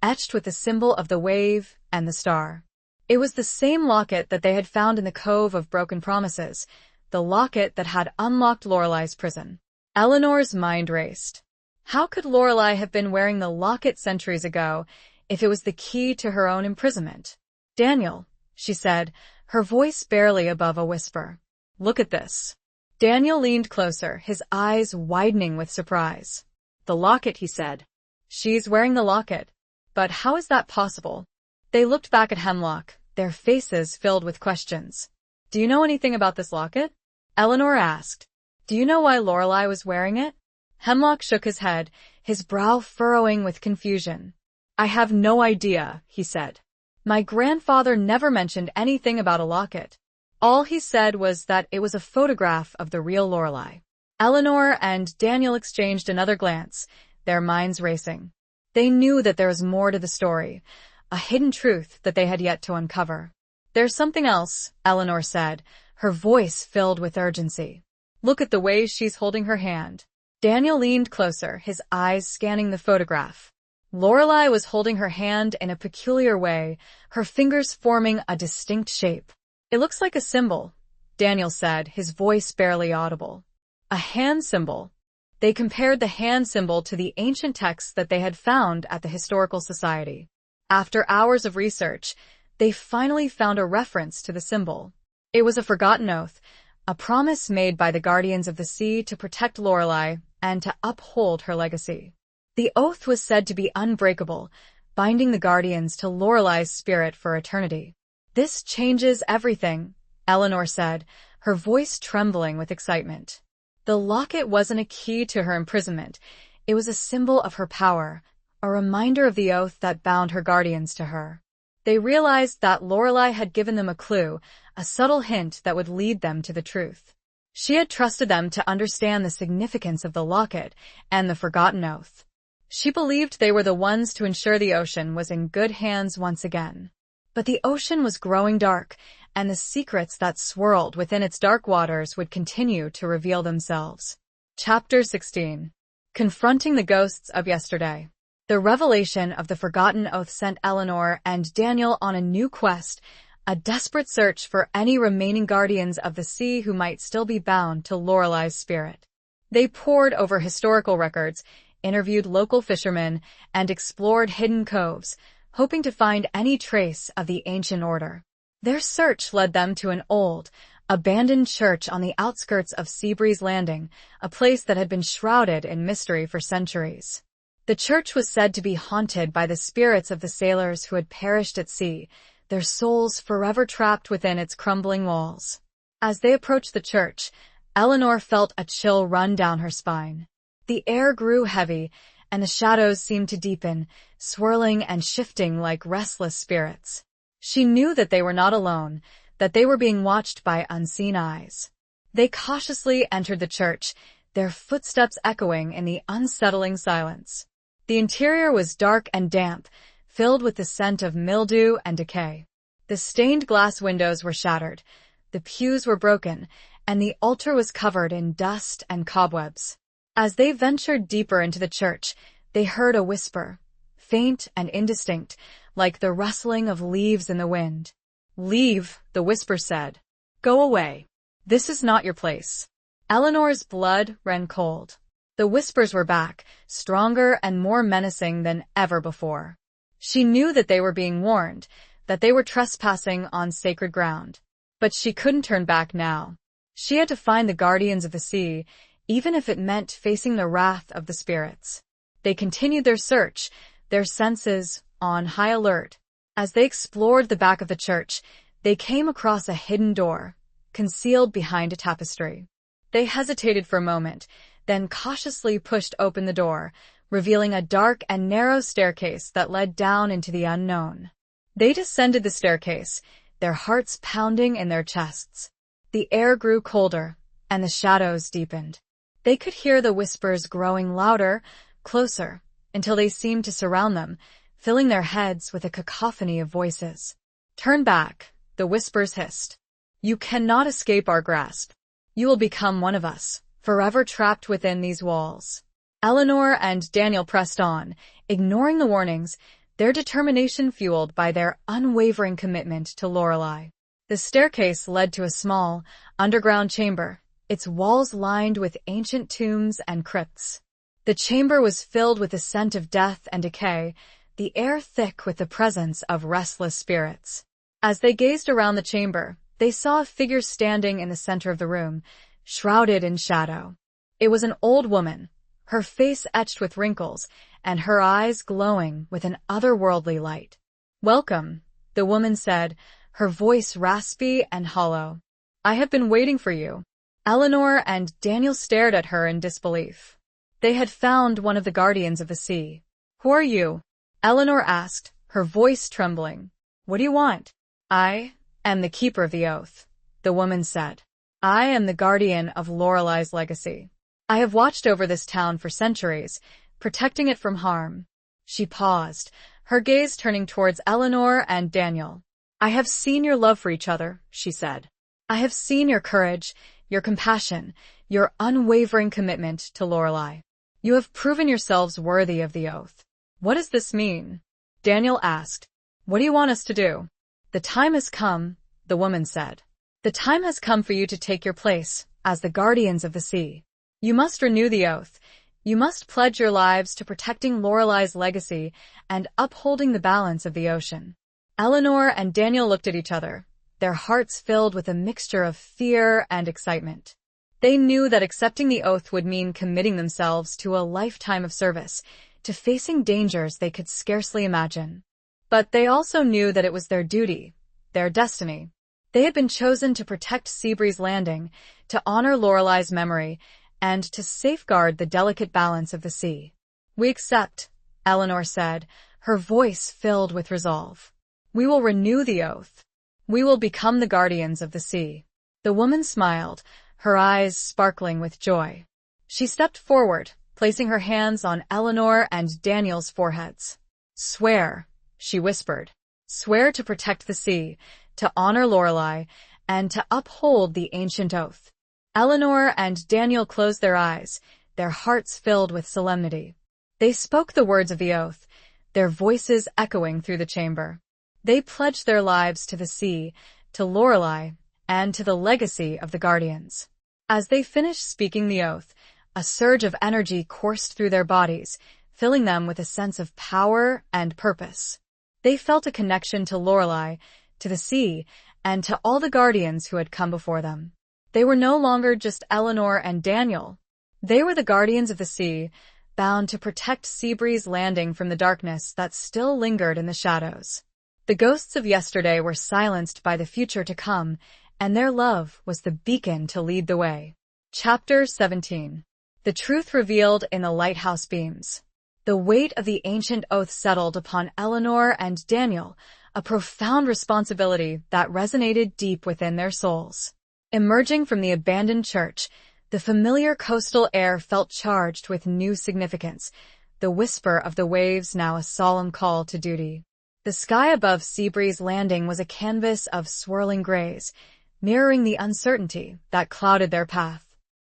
etched with the symbol of the wave and the star. It was the same locket that they had found in the Cove of Broken Promises, the locket that had unlocked Lorelei's prison. Eleanor's mind raced. How could Lorelei have been wearing the locket centuries ago if it was the key to her own imprisonment? "Daniel," she said, her voice barely above a whisper. "Look at this." Daniel leaned closer, his eyes widening with surprise. "The locket," he said. "She's wearing the locket. But how is that possible?" They looked back at Hemlock, their faces filled with questions. "Do you know anything about this locket?" Eleanor asked. "Do you know why Lorelei was wearing it?" Hemlock shook his head, his brow furrowing with confusion. I have no idea, he said. My grandfather never mentioned anything about a locket. All he said was that it was a photograph of the real Lorelei. Eleanor and Daniel exchanged another glance, their minds racing. They knew that there was more to the story, a hidden truth that they had yet to uncover. There's something else, Eleanor said, her voice filled with urgency. Look at the way she's holding her hand. Daniel leaned closer, his eyes scanning the photograph. Lorelei was holding her hand in a peculiar way, her fingers forming a distinct shape. It looks like a symbol, Daniel said, his voice barely audible. A hand symbol. They compared the hand symbol to the ancient texts that they had found at the Historical Society. After hours of research, they finally found a reference to the symbol. It was a forgotten oath, a promise made by the guardians of the sea to protect Lorelei and to uphold her legacy. The oath was said to be unbreakable, binding the guardians to Lorelei's spirit for eternity. This changes everything, Eleanor said, her voice trembling with excitement. The locket wasn't a key to her imprisonment. It was a symbol of her power, a reminder of the oath that bound her guardians to her. They realized that Lorelei had given them a clue, a subtle hint that would lead them to the truth. She had trusted them to understand the significance of the locket and the forgotten oath. She believed they were the ones to ensure the ocean was in good hands once again. But the ocean was growing dark, and the secrets that swirled within its dark waters would continue to reveal themselves. Chapter 16. Confronting the Ghosts of Yesterday. The revelation of the forgotten oath sent Eleanor and Daniel on a new quest, a desperate search for any remaining guardians of the sea who might still be bound to Lorelei's spirit. They pored over historical records, interviewed local fishermen, and explored hidden coves, hoping to find any trace of the ancient order. Their search led them to an old, abandoned church on the outskirts of Seabreeze Landing, a place that had been shrouded in mystery for centuries. The church was said to be haunted by the spirits of the sailors who had perished at sea, their souls forever trapped within its crumbling walls. As they approached the church, Eleanor felt a chill run down her spine. The air grew heavy, and the shadows seemed to deepen, swirling and shifting like restless spirits. She knew that they were not alone, that they were being watched by unseen eyes. They cautiously entered the church, their footsteps echoing in the unsettling silence. The interior was dark and damp, filled with the scent of mildew and decay. The stained glass windows were shattered, the pews were broken, and the altar was covered in dust and cobwebs. As they ventured deeper into the church, they heard a whisper, faint and indistinct, like the rustling of leaves in the wind. "Leave," the whisper said. "Go away. This is not your place." Eleanor's blood ran cold. The whispers were back, stronger and more menacing than ever before. She knew that they were being warned, that they were trespassing on sacred ground. But she couldn't turn back now. She had to find the guardians of the sea, even if it meant facing the wrath of the spirits. They continued their search, their senses on high alert. As they explored the back of the church, they came across a hidden door, concealed behind a tapestry. They hesitated for a moment, then cautiously pushed open the door, revealing a dark and narrow staircase that led down into the unknown. They descended the staircase, their hearts pounding in their chests. The air grew colder, and the shadows deepened. They could hear the whispers growing louder, closer, until they seemed to surround them, filling their heads with a cacophony of voices. "Turn back," the whispers hissed. "You cannot escape our grasp. You will become one of us, forever trapped within these walls." Eleanor and Daniel pressed on, ignoring the warnings, their determination fueled by their unwavering commitment to Lorelei. The staircase led to a small, underground chamber, its walls lined with ancient tombs and crypts. The chamber was filled with the scent of death and decay, the air thick with the presence of restless spirits. As they gazed around the chamber, they saw a figure standing in the center of the room, shrouded in shadow. It was an old woman, her face etched with wrinkles, and her eyes glowing with an otherworldly light. "Welcome," the woman said, her voice raspy and hollow. "I have been waiting for you." Eleanor and Daniel stared at her in disbelief. They had found one of the guardians of the sea. "Who are you?" Eleanor asked, her voice trembling. "What do you want?" "I am the keeper of the oath," the woman said. "I am the guardian of Lorelei's legacy. I have watched over this town for centuries, protecting it from harm." She paused, her gaze turning towards Eleanor and Daniel. "I have seen your love for each other," she said. "I have seen your courage, your compassion, your unwavering commitment to Lorelei. You have proven yourselves worthy of the oath." "What does this mean?" Daniel asked. "What do you want us to do?" "The time has come," the woman said. "The time has come for you to take your place as the guardians of the sea. You must renew the oath. You must pledge your lives to protecting Lorelei's legacy and upholding the balance of the ocean." Eleanor and Daniel looked at each other, their hearts filled with a mixture of fear and excitement. They knew that accepting the oath would mean committing themselves to a lifetime of service, to facing dangers they could scarcely imagine. But they also knew that it was their duty, their destiny. They had been chosen to protect Seabreeze Landing, to honor Lorelei's memory, and to safeguard the delicate balance of the sea. "We accept," Eleanor said, her voice filled with resolve. "We will renew the oath. We will become the guardians of the sea." The woman smiled, her eyes sparkling with joy. She stepped forward, placing her hands on Eleanor and Daniel's foreheads. "Swear," she whispered. "Swear to protect the sea, to honor Lorelei, and to uphold the ancient oath." Eleanor and Daniel closed their eyes, their hearts filled with solemnity. They spoke the words of the oath, their voices echoing through the chamber. They pledged their lives to the sea, to Lorelei, and to the legacy of the guardians. As they finished speaking the oath, a surge of energy coursed through their bodies, filling them with a sense of power and purpose. They felt a connection to Lorelei, to the sea, and to all the guardians who had come before them. They were no longer just Eleanor and Daniel. They were the guardians of the sea, bound to protect Seabreeze Landing from the darkness that still lingered in the shadows. The ghosts of yesterday were silenced by the future to come, and their love was the beacon to lead the way. Chapter 17. The truth revealed in the lighthouse beams. The weight of the ancient oath settled upon Eleanor and Daniel, a profound responsibility that resonated deep within their souls. Emerging from the abandoned church, the familiar coastal air felt charged with new significance, the whisper of the waves now a solemn call to duty. The sky above Seabreeze Landing was a canvas of swirling grays, mirroring the uncertainty that clouded their path.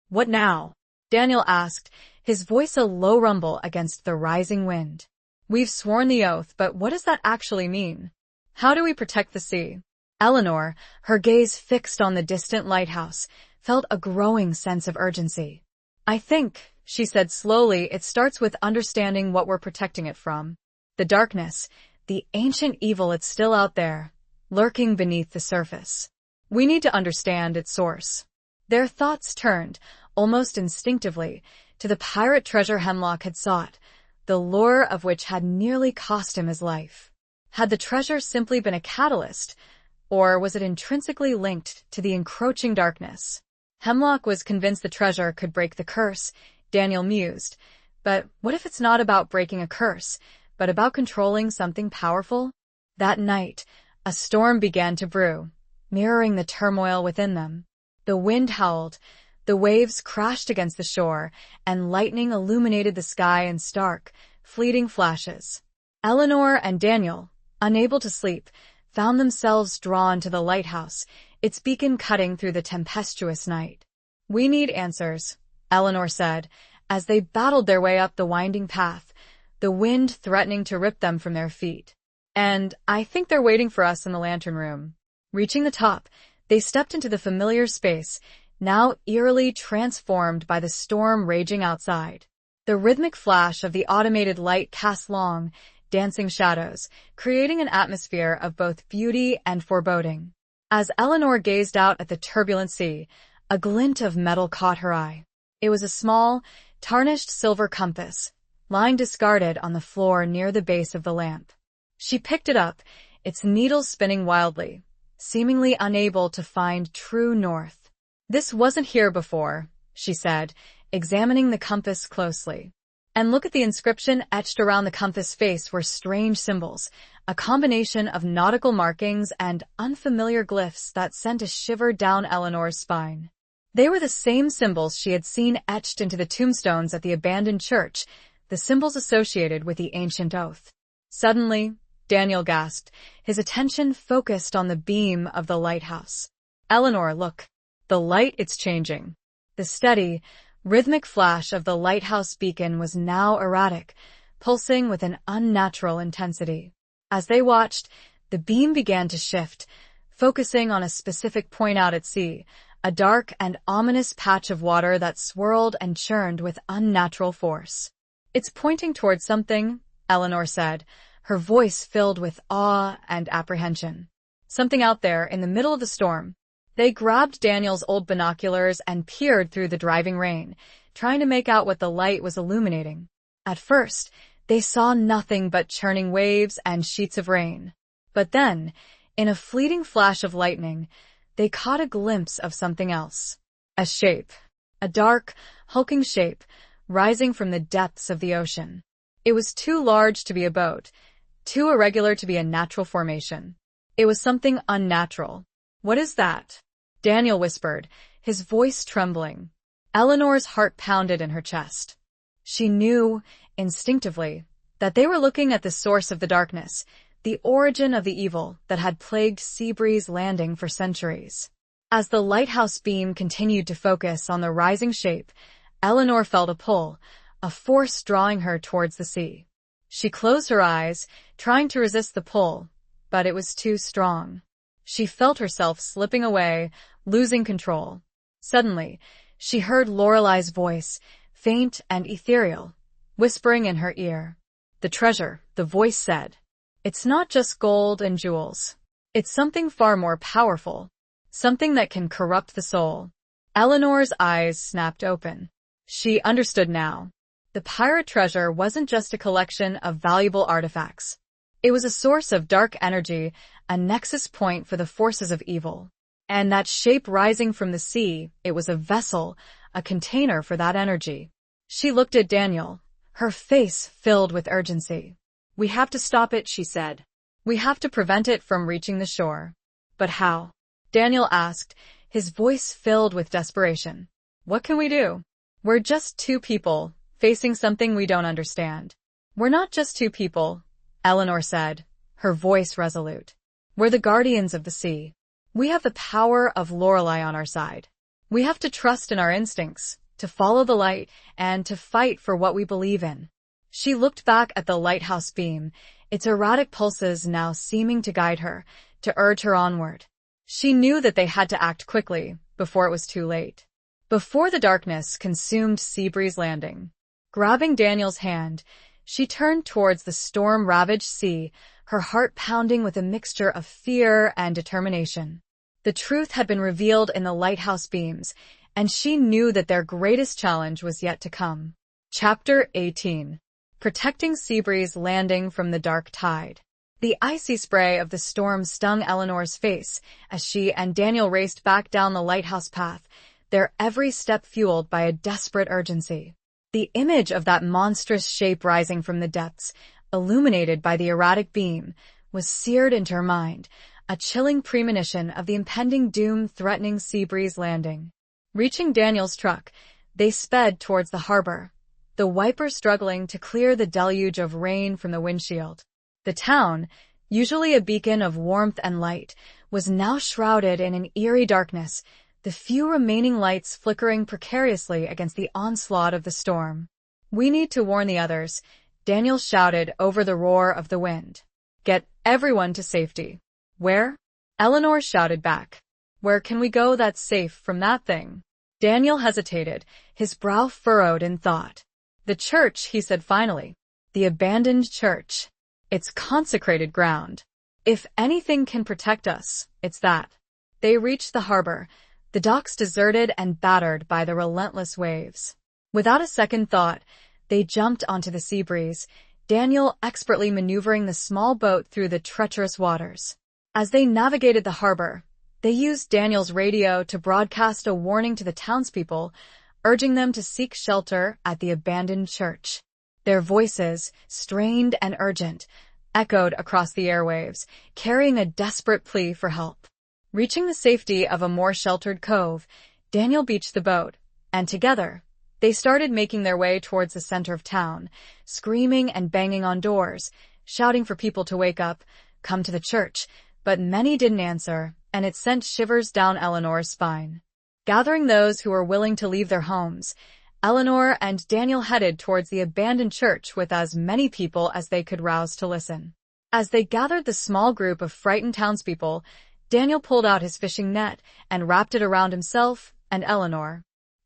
"What now?" Daniel asked, his voice a low rumble against the rising wind. "We've sworn the oath, but what does that actually mean? How do we protect the sea?" Eleanor, her gaze fixed on the distant lighthouse, felt a growing sense of urgency. "I think," she said slowly, "it starts with understanding what we're protecting it from. The darkness, the ancient evil, it's still out there, lurking beneath the surface. We need to understand its source." Their thoughts turned, almost instinctively, to the pirate treasure Hemlock had sought, the lure of which had nearly cost him his life. Had the treasure simply been a catalyst, or was it intrinsically linked to the encroaching darkness? Hemlock was convinced the treasure could break the curse, Daniel mused. But what if it's not about breaking a curse, but about controlling something powerful? That night, a storm began to brew, mirroring the turmoil within them. The wind howled, the waves crashed against the shore, and lightning illuminated the sky in stark, fleeting flashes. Eleanor and Daniel, unable to sleep, found themselves drawn to the lighthouse, its beacon cutting through the tempestuous night. "We need answers," Eleanor said, as they battled their way up the winding path, the wind threatening to rip them from their feet. "And I think they're waiting for us in the lantern room." Reaching the top, they stepped into the familiar space, now eerily transformed by the storm raging outside. The rhythmic flash of the automated light cast long, dancing shadows, creating an atmosphere of both beauty and foreboding. As Eleanor gazed out at the turbulent sea, a glint of metal caught her eye. It was a small, tarnished silver compass, lying discarded on the floor near the base of the lamp. She picked it up, its needles spinning wildly, seemingly unable to find true north. "This wasn't here before," she said, examining the compass closely. And look at the inscription etched around the compass face were strange symbols, a combination of nautical markings and unfamiliar glyphs that sent a shiver down Eleanor's spine. They were the same symbols she had seen etched into the tombstones at the abandoned church, the symbols associated with the ancient oath. Suddenly, Daniel gasped, his attention focused on the beam of the lighthouse. "Eleanor, look. The light, it's changing." The steady, rhythmic flash of the lighthouse beacon was now erratic, pulsing with an unnatural intensity. As they watched, the beam began to shift, focusing on a specific point out at sea, a dark and ominous patch of water that swirled and churned with unnatural force. "It's pointing towards something," Eleanor said, her voice filled with awe and apprehension. "Something out there in the middle of the storm." They grabbed Daniel's old binoculars and peered through the driving rain, trying to make out what the light was illuminating. At first, they saw nothing but churning waves and sheets of rain. But then, in a fleeting flash of lightning, they caught a glimpse of something else. A shape. A dark, hulking shape, rising from the depths of the ocean. It was too large to be a boat, too irregular to be a natural formation. It was something unnatural. "What is that?" Daniel whispered, his voice trembling. Eleanor's heart pounded in her chest. She knew, instinctively, that they were looking at the source of the darkness, the origin of the evil that had plagued Seabreeze Landing for centuries. As the lighthouse beam continued to focus on the rising shape, Eleanor felt a pull, a force drawing her towards the sea. She closed her eyes, trying to resist the pull, but it was too strong. She felt herself slipping away, losing control. Suddenly, she heard Lorelei's voice, faint and ethereal, whispering in her ear. "The treasure," the voice said. "It's not just gold and jewels. It's something far more powerful, something that can corrupt the soul." Eleanor's eyes snapped open. She understood now. The pirate treasure wasn't just a collection of valuable artifacts. It was a source of dark energy, a nexus point for the forces of evil. And that shape rising from the sea, it was a vessel, a container for that energy. She looked at Daniel, her face filled with urgency. "We have to stop it," she said. "We have to prevent it from reaching the shore." "But how?" Daniel asked, his voice filled with desperation. "What can we do? We're just two people, facing something we don't understand." "We're not just two people," Eleanor said, her voice resolute. "We're the guardians of the sea. We have the power of Lorelei on our side. We have to trust in our instincts, to follow the light, and to fight for what we believe in." She looked back at the lighthouse beam, its erratic pulses now seeming to guide her, to urge her onward. She knew that they had to act quickly, before it was too late. Before the darkness consumed Seabreeze Landing. Grabbing Daniel's hand, she turned towards the storm-ravaged sea, her heart pounding with a mixture of fear and determination. The truth had been revealed in the lighthouse beams, and she knew that their greatest challenge was yet to come. Chapter 18. Protecting Seabreeze Landing from the dark tide. The icy spray of the storm stung Eleanor's face as she and Daniel raced back down the lighthouse path, their every step fueled by a desperate urgency. The image of that monstrous shape rising from the depths, illuminated by the erratic beam, was seared into her mind, a chilling premonition of the impending doom threatening Seabreeze Landing. Reaching Daniel's truck, they sped towards the harbor, the wiper struggling to clear the deluge of rain from the windshield. The town, usually a beacon of warmth and light, was now shrouded in an eerie darkness, the few remaining lights flickering precariously against the onslaught of the storm. "We need to warn the others," Daniel shouted over the roar of the wind. "Get everyone to safety." "Where?" Eleanor shouted back. "Where can we go that's safe from that thing?" Daniel hesitated, his brow furrowed in thought. "The church," he said finally. "The abandoned church. It's consecrated ground. If anything can protect us, it's that." They reached the harbor, the docks deserted and battered by the relentless waves. Without a second thought, they jumped onto the sea breeze, Daniel expertly maneuvering the small boat through the treacherous waters. As they navigated the harbor, they used Daniel's radio to broadcast a warning to the townspeople, urging them to seek shelter at the abandoned church. Their voices, strained and urgent, echoed across the airwaves, carrying a desperate plea for help. Reaching the safety of a more sheltered cove, Daniel beached the boat, and together, they started making their way towards the center of town, screaming and banging on doors, shouting for people to wake up, come to the church, but many didn't answer, and it sent shivers down Eleanor's spine. Gathering those who were willing to leave their homes, Eleanor and Daniel headed towards the abandoned church with as many people as they could rouse to listen. As they gathered the small group of frightened townspeople, Daniel pulled out his fishing net and wrapped it around himself and Eleanor.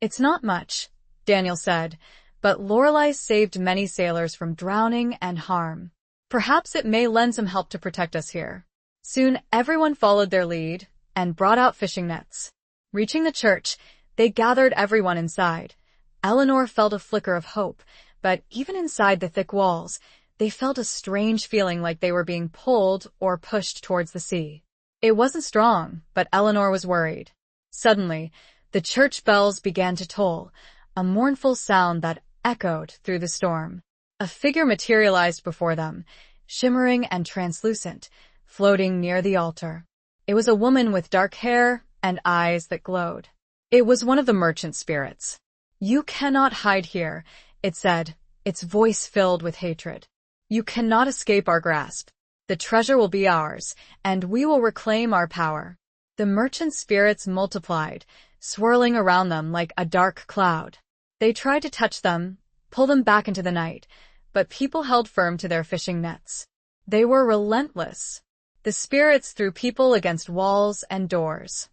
"It's not much," Daniel said, "but Lorelei saved many sailors from drowning and harm. Perhaps it may lend some help to protect us here." Soon everyone followed their lead and brought out fishing nets. Reaching the church, they gathered everyone inside. Eleanor felt a flicker of hope, but even inside the thick walls, they felt a strange feeling like they were being pulled or pushed towards the sea. It wasn't strong, but Eleanor was worried. Suddenly, the church bells began to toll, a mournful sound that echoed through the storm. A figure materialized before them, shimmering and translucent, floating near the altar. It was a woman with dark hair and eyes that glowed. It was one of the merchant spirits. "You cannot hide here," it said, its voice filled with hatred. "You cannot escape our grasp. The treasure will be ours, and we will reclaim our power." The merchant spirits multiplied, swirling around them like a dark cloud. They tried to touch them, pull them back into the night, but people held firm to their fishing nets. They were relentless. The spirits threw people against walls and doors.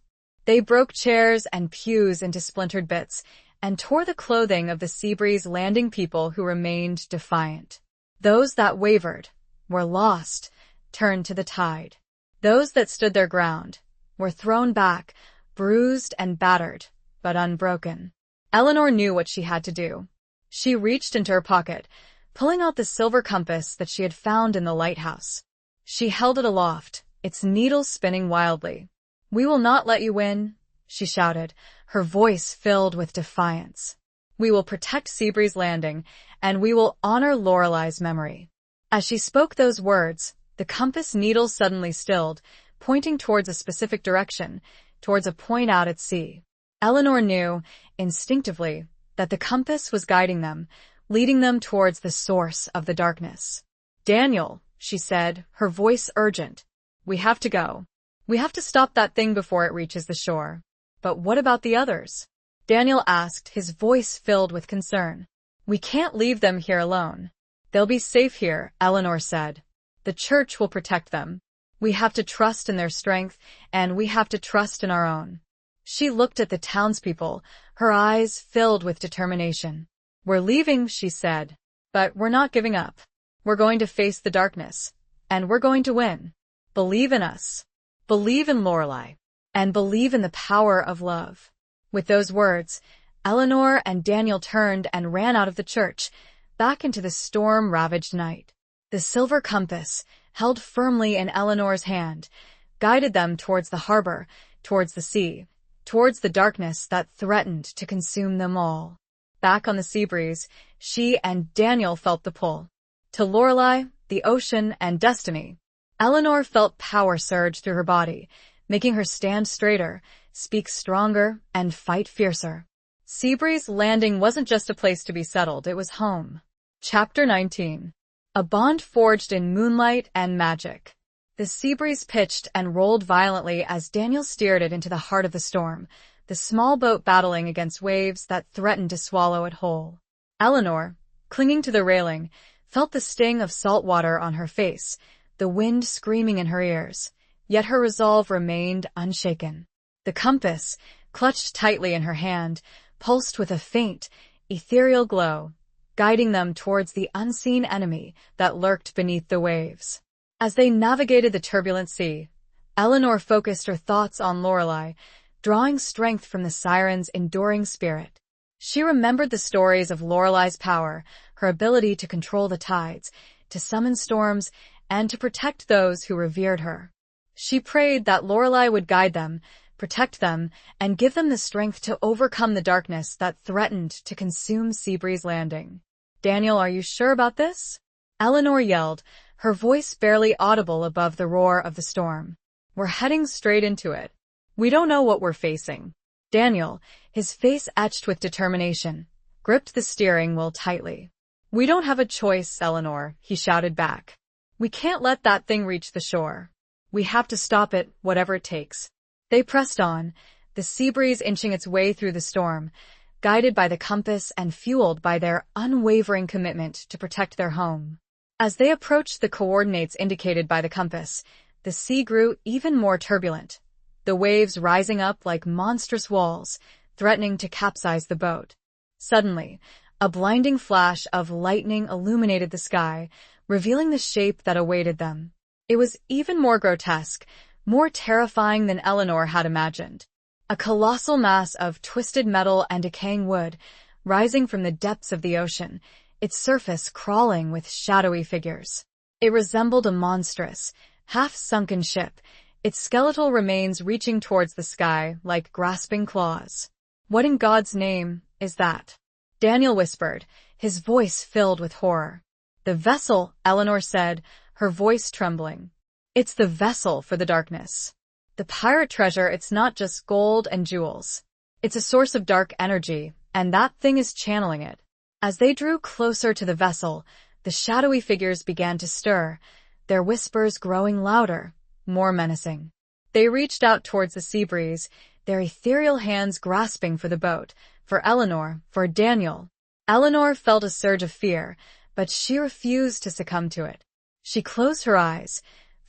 They broke chairs and pews into splintered bits and tore the clothing of the Seabreeze Landing people who remained defiant. Those that wavered, were lost, turned to the tide. Those that stood their ground, were thrown back, bruised and battered, but unbroken. Eleanor knew what she had to do. She reached into her pocket, pulling out the silver compass that she had found in the lighthouse. She held it aloft, its needle spinning wildly. "We will not let you win," she shouted, her voice filled with defiance. "We will protect Seabreeze Landing, and we will honor Lorelei's memory." As she spoke those words, the compass needle suddenly stilled, pointing towards a specific direction, towards a point out at sea. Eleanor knew, instinctively, that the compass was guiding them, leading them towards the source of the darkness. "Daniel," she said, her voice urgent, "we have to go. We have to stop that thing before it reaches the shore." "But what about the others?" Daniel asked, his voice filled with concern. "We can't leave them here alone." "They'll be safe here," Eleanor said. "The church will protect them. We have to trust in their strength, and we have to trust in our own." She looked at the townspeople, her eyes filled with determination. "We're leaving," she said, "but we're not giving up. We're going to face the darkness, and we're going to win. Believe in us. Believe in Lorelei, and believe in the power of love." With those words, Eleanor and Daniel turned and ran out of the church, back into the storm-ravaged night. The silver compass, held firmly in Eleanor's hand, guided them towards the harbor, towards the sea, towards the darkness that threatened to consume them all. Back on the Seabreeze, she and Daniel felt the pull. To Lorelei, the ocean, and destiny. Eleanor felt power surge through her body, making her stand straighter, speak stronger, and fight fiercer. Seabreeze Landing wasn't just a place to be settled, it was home. Chapter 19. A bond forged in moonlight and magic. The Seabreeze pitched and rolled violently as Daniel steered it into the heart of the storm, the small boat battling against waves that threatened to swallow it whole. Eleanor, clinging to the railing, felt the sting of salt water on her face, the wind screaming in her ears, yet her resolve remained unshaken. The compass, clutched tightly in her hand, pulsed with a faint, ethereal glow, guiding them towards the unseen enemy that lurked beneath the waves. As they navigated the turbulent sea, Eleanor focused her thoughts on Lorelei, drawing strength from the siren's enduring spirit. She remembered the stories of Lorelei's power, her ability to control the tides, to summon storms, and to protect those who revered her. She prayed that Lorelei would guide them, protect them, and give them the strength to overcome the darkness that threatened to consume Seabreeze Landing. Daniel, are you sure about this? Eleanor yelled, her voice barely audible above the roar of the storm. We're heading straight into it. We don't know what we're facing. Daniel, his face etched with determination, gripped the steering wheel tightly. We don't have a choice, Eleanor, he shouted back. We can't let that thing reach the shore. We have to stop it, whatever it takes. They pressed on, the sea breeze inching its way through the storm, guided by the compass and fueled by their unwavering commitment to protect their home. As they approached the coordinates indicated by the compass, the sea grew even more turbulent, the waves rising up like monstrous walls, threatening to capsize the boat. Suddenly, a blinding flash of lightning illuminated the sky, revealing the shape that awaited them. It was even more grotesque, more terrifying than Eleanor had imagined. A colossal mass of twisted metal and decaying wood, rising from the depths of the ocean, its surface crawling with shadowy figures. It resembled a monstrous, half-sunken ship, its skeletal remains reaching towards the sky like grasping claws. What in God's name is that? Daniel whispered, his voice filled with horror. The vessel, Eleanor said, her voice trembling. It's the vessel for the darkness. The pirate treasure, it's not just gold and jewels. It's a source of dark energy, and that thing is channeling it. As they drew closer to the vessel, the shadowy figures began to stir, their whispers growing louder, more menacing. They reached out towards the sea breeze, their ethereal hands grasping for the boat, for Eleanor, for Daniel. Eleanor felt a surge of fear, but she refused to succumb to it. She closed her eyes,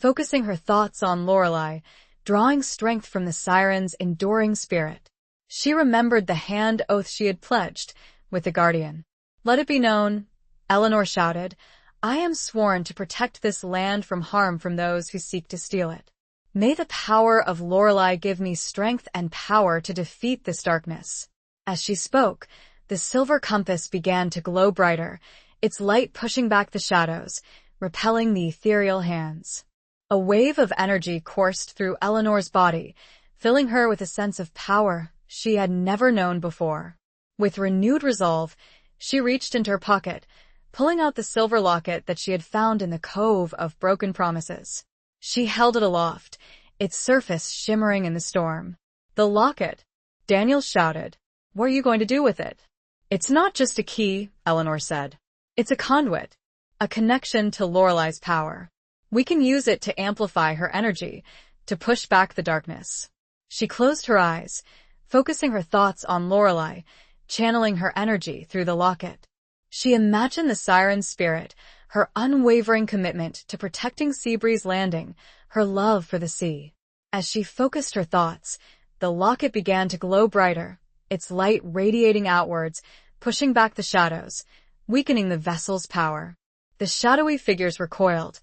focusing her thoughts on Lorelei, drawing strength from the siren's enduring spirit. She remembered the hand oath she had pledged with the guardian. Let it be known, Eleanor shouted, I am sworn to protect this land from harm from those who seek to steal it. May the power of Lorelei give me strength and power to defeat this darkness. As she spoke, the silver compass began to glow brighter, its light pushing back the shadows, repelling the ethereal hands. A wave of energy coursed through Eleanor's body, filling her with a sense of power she had never known before. With renewed resolve, she reached into her pocket, pulling out the silver locket that she had found in the Cove of Broken Promises. She held it aloft, its surface shimmering in the storm. The locket, Daniel shouted. What are you going to do with it? It's not just a key, Eleanor said. It's a conduit, a connection to Lorelei's power. We can use it to amplify her energy, to push back the darkness. She closed her eyes, focusing her thoughts on Lorelei, channeling her energy through the locket. She imagined the siren's spirit, her unwavering commitment to protecting Seabreeze Landing, her love for the sea. As she focused her thoughts, the locket began to glow brighter, its light radiating outwards, pushing back the shadows, weakening the vessel's power. The shadowy figures recoiled,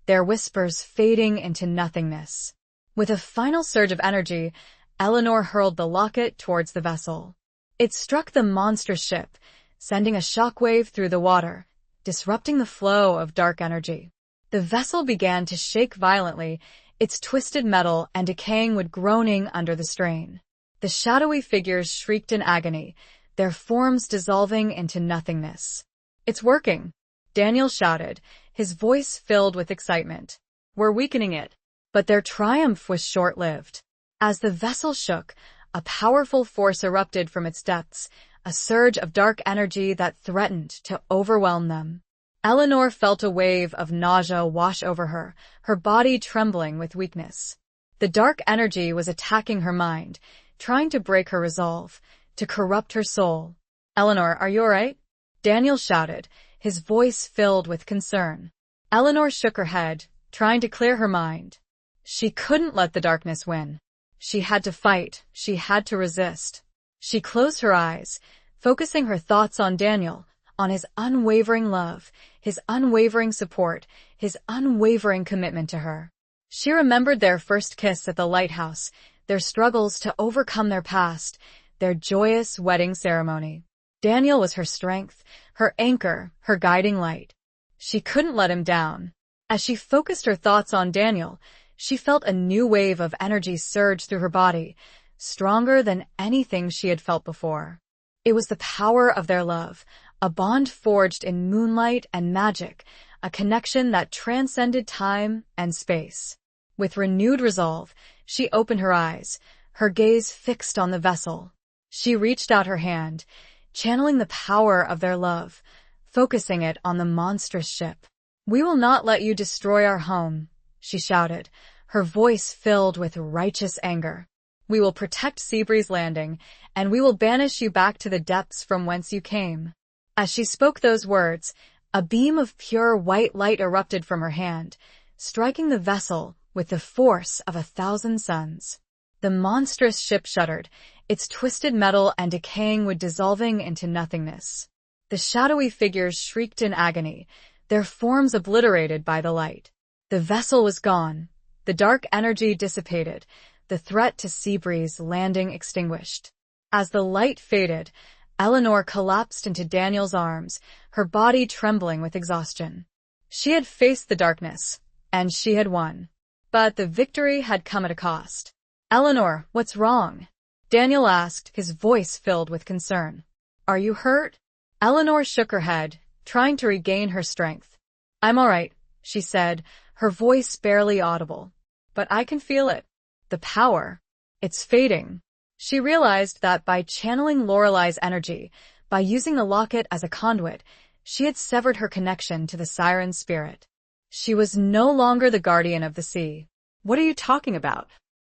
their whispers fading into nothingness. With a final surge of energy, Eleanor hurled the locket towards the vessel. It struck the monstrous ship, sending a shockwave through the water, disrupting the flow of dark energy. The vessel began to shake violently, its twisted metal and decaying wood groaning under the strain. The shadowy figures shrieked in agony, their forms dissolving into nothingness. It's working, Daniel shouted, his voice filled with excitement. We're weakening it. But their triumph was short-lived. As the vessel shook, a powerful force erupted from its depths, a surge of dark energy that threatened to overwhelm them. Eleanor felt a wave of nausea wash over her, her body trembling with weakness. The dark energy was attacking her mind, trying to break her resolve, to corrupt her soul. Eleanor, are you all right? Daniel shouted, his voice filled with concern. Eleanor shook her head, trying to clear her mind. She couldn't let the darkness win. She had to fight, she had to resist. She closed her eyes, focusing her thoughts on Daniel, on his unwavering love, his unwavering support, his unwavering commitment to her. She remembered their first kiss at the lighthouse, their struggles to overcome their past, their joyous wedding ceremony. Daniel was her strength, her anchor, her guiding light. She couldn't let him down. As she focused her thoughts on Daniel, She felt a new wave of energy surge through her body, stronger than anything she had felt before. It was the power of their love, a bond forged in moonlight and magic, a connection that transcended time and space. With renewed resolve, she opened her eyes, her gaze fixed on the vessel. She reached out her hand, channeling the power of their love, focusing it on the monstrous ship. "We will not let you destroy our home," she shouted, her voice filled with righteous anger. "We will protect Seabreeze Landing, and we will banish you back to the depths from whence you came." As she spoke those words, a beam of pure white light erupted from her hand, striking the vessel with the force of 1,000 suns. The monstrous ship shuddered, its twisted metal and decaying wood dissolving into nothingness. The shadowy figures shrieked in agony, their forms obliterated by the light. The vessel was gone, the dark energy dissipated, the threat to Seabreeze Landing extinguished. As the light faded, Eleanor collapsed into Daniel's arms, her body trembling with exhaustion. She had faced the darkness, and she had won. But the victory had come at a cost. "Eleanor, what's wrong?" Daniel asked, his voice filled with concern. "Are you hurt?" Eleanor shook her head, trying to regain her strength. "I'm all right," she said, her voice barely audible. "But I can feel it. The power. It's fading." She realized that by channeling Lorelei's energy, by using the locket as a conduit, she had severed her connection to the siren spirit. She was no longer the guardian of the sea. "What are you talking about?"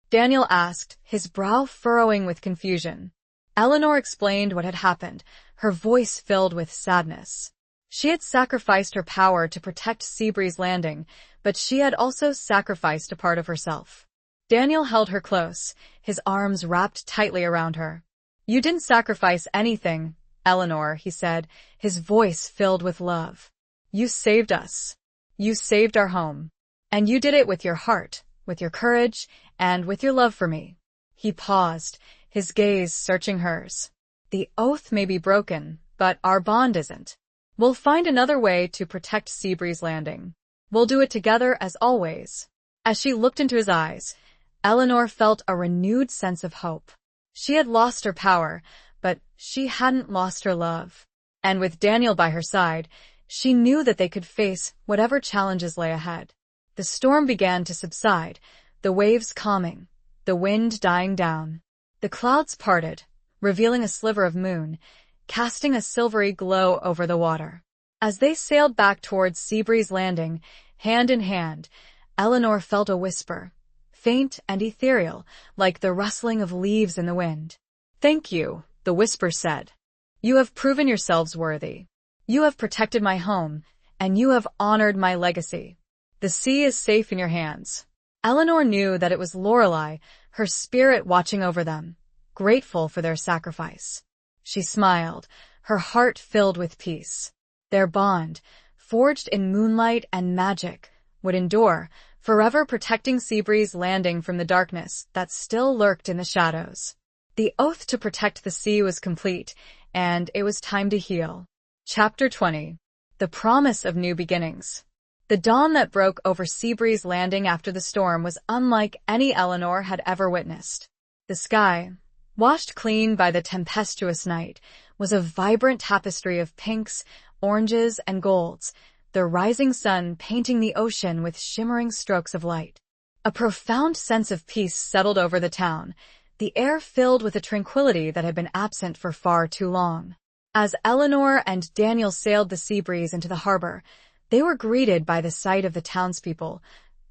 Daniel asked, his brow furrowing with confusion. Eleanor explained what had happened, her voice filled with sadness. She had sacrificed her power to protect Seabreeze Landing, but she had also sacrificed a part of herself. Daniel held her close, his arms wrapped tightly around her. "You didn't sacrifice anything, Eleanor," he said, his voice filled with love. "You saved us. You saved our home. And you did it with your heart, with your courage, and with your love for me." He paused, his gaze searching hers. "The oath may be broken, but our bond isn't. We'll find another way to protect Seabreeze Landing. We'll do it together as always." As she looked into his eyes, Eleanor felt a renewed sense of hope. She had lost her power, but she hadn't lost her love. And with Daniel by her side, she knew that they could face whatever challenges lay ahead. The storm began to subside, the waves calming, the wind dying down. The clouds parted, revealing a sliver of moon, casting a silvery glow over the water. As they sailed back towards Seabreeze Landing, hand in hand, Eleanor felt a whisper, faint and ethereal, like the rustling of leaves in the wind. "Thank you," the whisper said. "You have proven yourselves worthy. You have protected my home, and you have honored my legacy. The sea is safe in your hands." Eleanor knew that it was Lorelei, her spirit watching over them, grateful for their sacrifice. She smiled, her heart filled with peace. Their bond, forged in moonlight and magic, would endure, forever protecting Seabreeze Landing from the darkness that still lurked in the shadows. The oath to protect the sea was complete, and it was time to heal. Chapter 20. The Promise of New Beginnings. The dawn that broke over Seabreeze Landing after the storm was unlike any Eleanor had ever witnessed. The sky, washed clean by the tempestuous night, was a vibrant tapestry of pinks, oranges, and golds, the rising sun painting the ocean with shimmering strokes of light. A profound sense of peace settled over the town, the air filled with a tranquility that had been absent for far too long. As Eleanor and Daniel sailed the sea breeze into the harbor, they were greeted by the sight of the townspeople,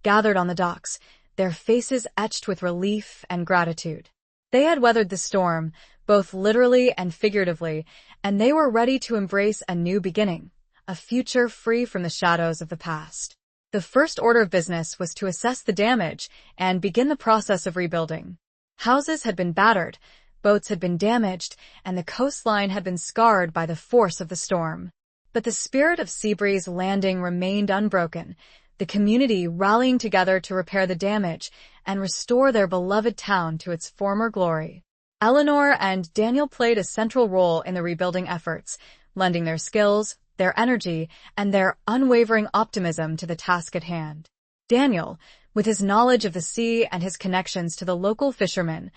gathered on the docks, their faces etched with relief and gratitude. They had weathered the storm, both literally and figuratively, and they were ready to embrace a new beginning, a future free from the shadows of the past. The first order of business was to assess the damage and begin the process of rebuilding. Houses had been battered, boats had been damaged, and the coastline had been scarred by the force of the storm. But the spirit of Seabreeze Landing remained unbroken, the community rallying together to repair the damage and restore their beloved town to its former glory. Eleanor and Daniel played a central role in the rebuilding efforts, lending their skills, their energy, and their unwavering optimism to the task at hand. Daniel, With his knowledge of the sea and his connections to the local fishermen,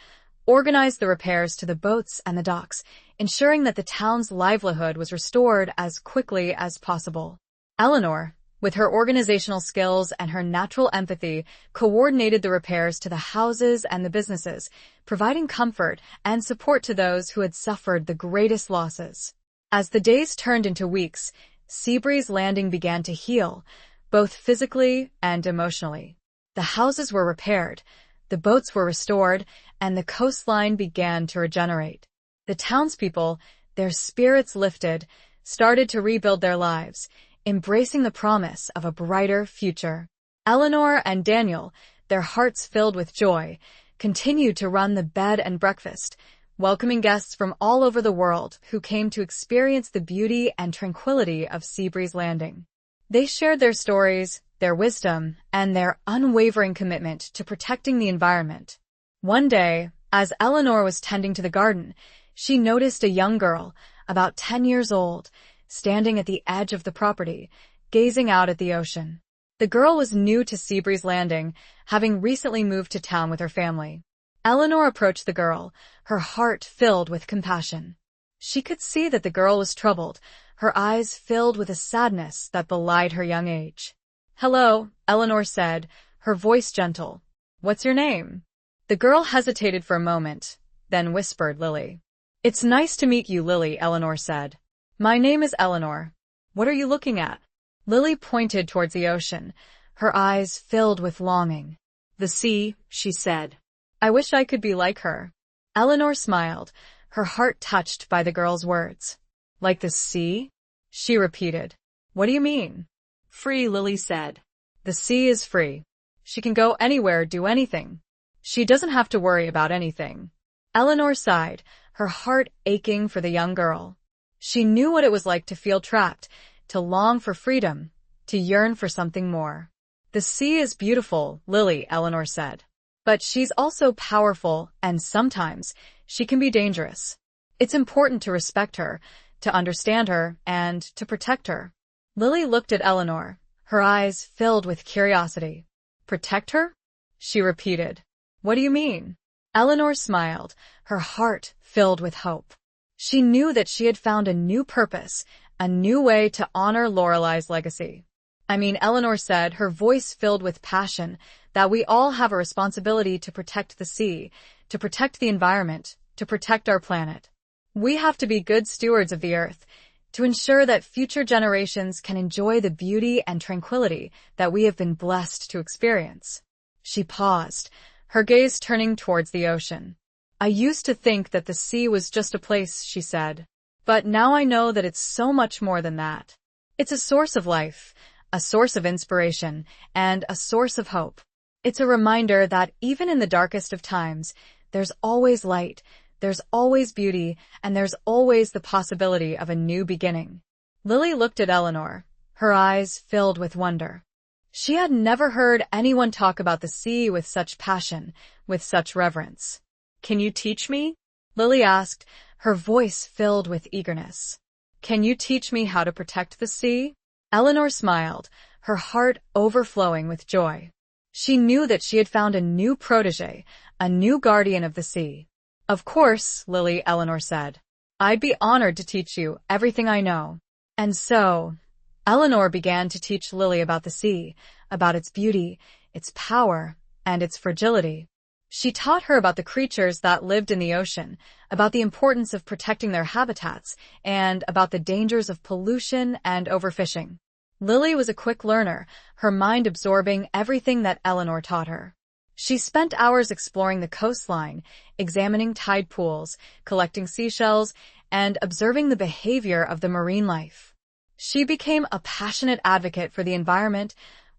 organized the repairs to the boats and the docks, ensuring that the town's livelihood was restored as quickly as possible. Eleanor, with her organizational skills and her natural empathy, coordinated the repairs to the houses and the businesses, providing comfort and support to those who had suffered the greatest losses. As the days turned into weeks, Seabreeze Landing began to heal, both physically and emotionally. The houses were repaired, the boats were restored, and the coastline began to regenerate. The townspeople, their spirits lifted, started to rebuild their lives, embracing the promise of a brighter future. Eleanor and Daniel, their hearts filled with joy, continued to run the bed and breakfast, welcoming guests from all over the world who came to experience the beauty and tranquility of Seabreeze Landing. They shared their stories, their wisdom, and their unwavering commitment to protecting the environment. One day, as Eleanor was tending to the garden, she noticed a young girl, about 10 years old, standing at the edge of the property, gazing out at the ocean. The girl was new to Seabreeze Landing, having recently moved to town with her family. Eleanor approached the girl, her heart filled with compassion. She could see that the girl was troubled, her eyes filled with a sadness that belied her young age. "Hello," Eleanor said, her voice gentle. "What's your name?" The girl hesitated for a moment, then whispered Lily. "It's nice to meet you, Lily," Eleanor said. "My name is Eleanor. What are you looking at?" Lily pointed towards the ocean, her eyes filled with longing. "The sea," she said. "I wish I could be like her." Eleanor smiled, her heart touched by the girl's words. "Like the sea?" she repeated. "What do you mean?" "Free," Lily said. "The sea is free. She can go anywhere, do anything. She doesn't have to worry about anything." Eleanor sighed, her heart aching for the young girl. She knew what it was like to feel trapped, to long for freedom, to yearn for something more. "The sea is beautiful," Lily, Eleanor said. "But she's also powerful, and sometimes she can be dangerous. It's important to respect her, to understand her, and to protect her." Lily looked at Eleanor, her eyes filled with curiosity. "Protect her?" she repeated. "What do you mean?" Eleanor smiled, her heart filled with hope. She knew that she had found a new purpose, a new way to honor Lorelei's legacy. "I mean," Eleanor said, her voice filled with passion, "that we all have a responsibility to protect the sea, to protect the environment, to protect our planet. We have to be good stewards of the earth, to ensure that future generations can enjoy the beauty and tranquility that we have been blessed to experience." She paused, her gaze turning towards the ocean. "I used to think that the sea was just a place," she said. "But now I know that it's so much more than that. It's a source of life, a source of inspiration, and a source of hope. It's a reminder that even in the darkest of times, there's always light, there's always beauty, and there's always the possibility of a new beginning." Lily looked at Eleanor, her eyes filled with wonder. She had never heard anyone talk about the sea with such passion, with such reverence. "Can you teach me?" Lily asked, her voice filled with eagerness. "Can you teach me how to protect the sea?" Eleanor smiled, her heart overflowing with joy. She knew that she had found a new protégé, a new guardian of the sea. "Of course, Lily," Eleanor said. "I'd be honored to teach you everything I know." And so, Eleanor began to teach Lily about the sea, about its beauty, its power, and its fragility. She taught her about the creatures that lived in the ocean, about the importance of protecting their habitats, and about the dangers of pollution and overfishing. Lily was a quick learner, her mind absorbing everything that Eleanor taught her. She spent hours exploring the coastline, examining tide pools, collecting seashells, and observing the behavior of the marine life. She became a passionate advocate for the environment,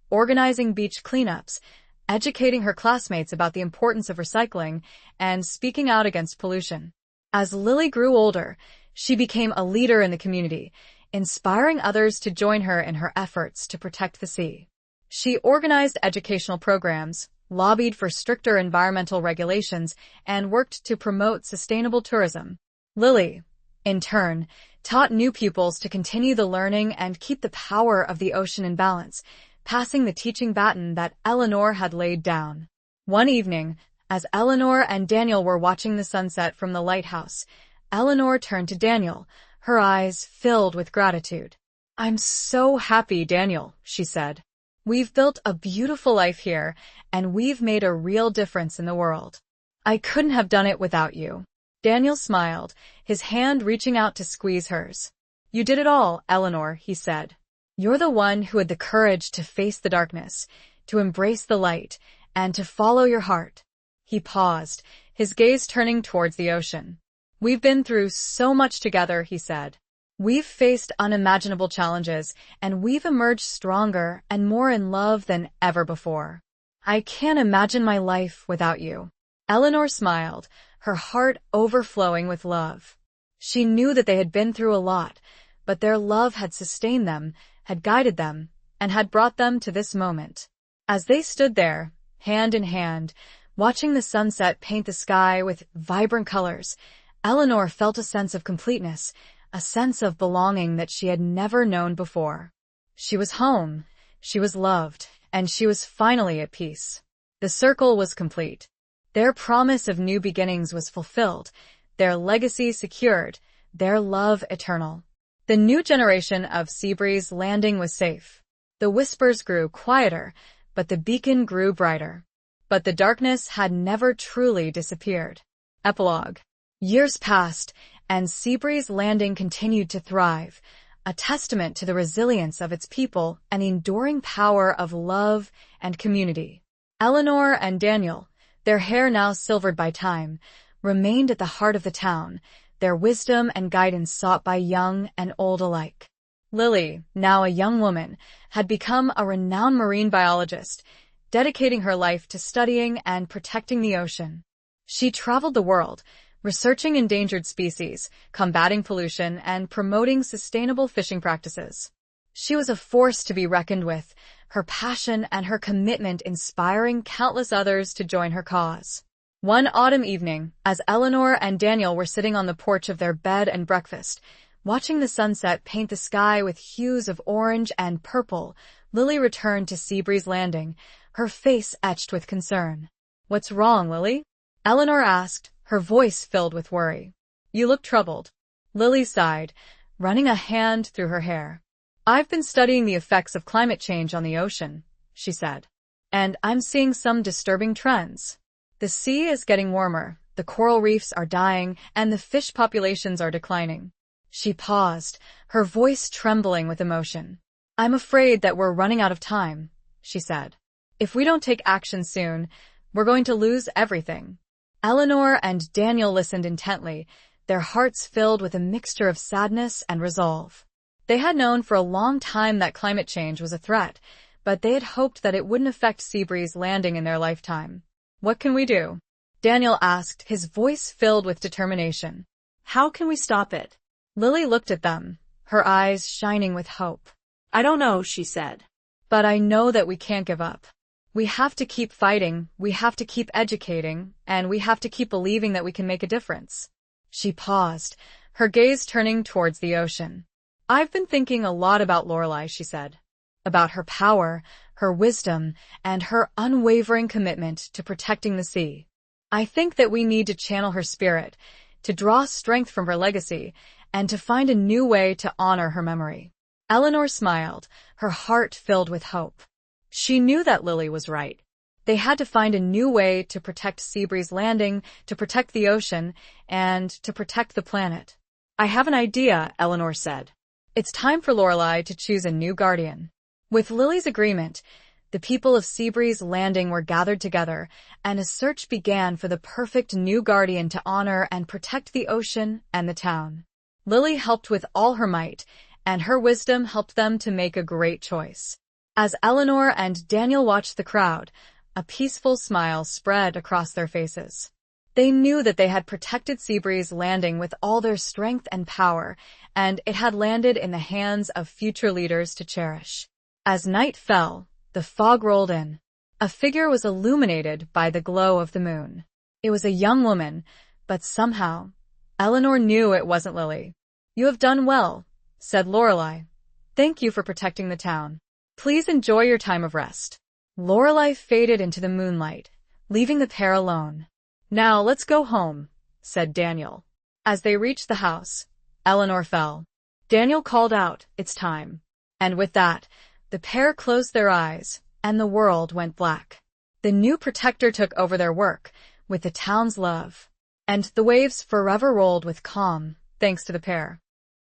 organizing beach cleanups, educating her classmates about the importance of recycling, and speaking out against pollution. As Lily grew older, she became a leader in the community, inspiring others to join her in her efforts to protect the sea. She organized educational programs, lobbied for stricter environmental regulations, and worked to promote sustainable tourism. Lily, in turn, taught new pupils to continue the learning and keep the power of the ocean in balance, passing the teaching baton that Eleanor had laid down. One evening, as Eleanor and Daniel were watching the sunset from the lighthouse, Eleanor turned to Daniel, her eyes filled with gratitude. "I'm so happy, Daniel," she said. "We've built a beautiful life here, and we've made a real difference in the world. I couldn't have done it without you." Daniel smiled, his hand reaching out to squeeze hers. "You did it all, Eleanor," he said. "You're the one who had the courage to face the darkness, to embrace the light, and to follow your heart." He paused, his gaze turning towards the ocean. "We've been through so much together," he said. "We've faced unimaginable challenges, and we've emerged stronger and more in love than ever before. I can't imagine my life without you." Eleanor smiled, her heart overflowing with love. She knew that they had been through a lot, but their love had sustained them, had guided them, and had brought them to this moment. As they stood there, hand in hand, watching the sunset paint the sky with vibrant colors, Eleanor felt a sense of completeness, a sense of belonging that she had never known before. She was home, she was loved, and she was finally at peace. The circle was complete. Their promise of new beginnings was fulfilled, their legacy secured, their love eternal. The new generation of Seabreeze Landing was safe. The whispers grew quieter, but the beacon grew brighter. But the darkness had never truly disappeared. Epilogue. Years passed, and Seabreeze Landing continued to thrive, a testament to the resilience of its people and the enduring power of love and community. Eleanor and Daniel, their hair now silvered by time, remained at the heart of the town, their wisdom and guidance sought by young and old alike. Lily, now a young woman, had become a renowned marine biologist, dedicating her life to studying and protecting the ocean. She traveled the world, researching endangered species, combating pollution, and promoting sustainable fishing practices. She was a force to be reckoned with, her passion and her commitment inspiring countless others to join her cause. One autumn evening, as Eleanor and Daniel were sitting on the porch of their bed and breakfast, watching the sunset paint the sky with hues of orange and purple, Lily returned to Seabreeze Landing, her face etched with concern. "What's wrong, Lily?" Eleanor asked, her voice filled with worry. "You look troubled." Lily sighed, running a hand through her hair. "I've been studying the effects of climate change on the ocean," she said. "And I'm seeing some disturbing trends. The sea is getting warmer, the coral reefs are dying, and the fish populations are declining." She paused, her voice trembling with emotion. "I'm afraid that we're running out of time," she said. "If we don't take action soon, we're going to lose everything." Eleanor and Daniel listened intently, their hearts filled with a mixture of sadness and resolve. They had known for a long time that climate change was a threat, but they had hoped that it wouldn't affect Seabreeze Landing in their lifetime. "What can we do?" Daniel asked, his voice filled with determination. "How can we stop it?" Lily looked at them, her eyes shining with hope. "I don't know," she said. "But I know that we can't give up. We have to keep fighting, we have to keep educating, and we have to keep believing that we can make a difference." She paused, her gaze turning towards the ocean. "I've been thinking a lot about Lorelei," she said. "About her power, her wisdom, and her unwavering commitment to protecting the sea. I think that we need to channel her spirit, to draw strength from her legacy, and to find a new way to honor her memory." Eleanor smiled, her heart filled with hope. She knew that Lily was right. They had to find a new way to protect Seabreeze Landing, to protect the ocean, and to protect the planet. "I have an idea," Eleanor said. "It's time for Lorelei to choose a new guardian." With Lily's agreement, the people of Seabreeze Landing were gathered together, and a search began for the perfect new guardian to honor and protect the ocean and the town. Lily helped with all her might, and her wisdom helped them to make a great choice. As Eleanor and Daniel watched the crowd, a peaceful smile spread across their faces. They knew that they had protected Seabreeze Landing with all their strength and power, and it had landed in the hands of future leaders to cherish. As night fell, the fog rolled in. A figure was illuminated by the glow of the moon. It was a young woman, but somehow, Eleanor knew it wasn't Lily. "You have done well," said Lorelei. "Thank you for protecting the town." Please enjoy your time of rest." Lorelei faded into the moonlight, leaving the pair alone. "Now let's go home," said Daniel. As they reached the house, Eleanor fell. Daniel called out, "It's time." And with that, the pair closed their eyes, and the world went black. The new protector took over their work, with the town's love. And the waves forever rolled with calm, thanks to the pair.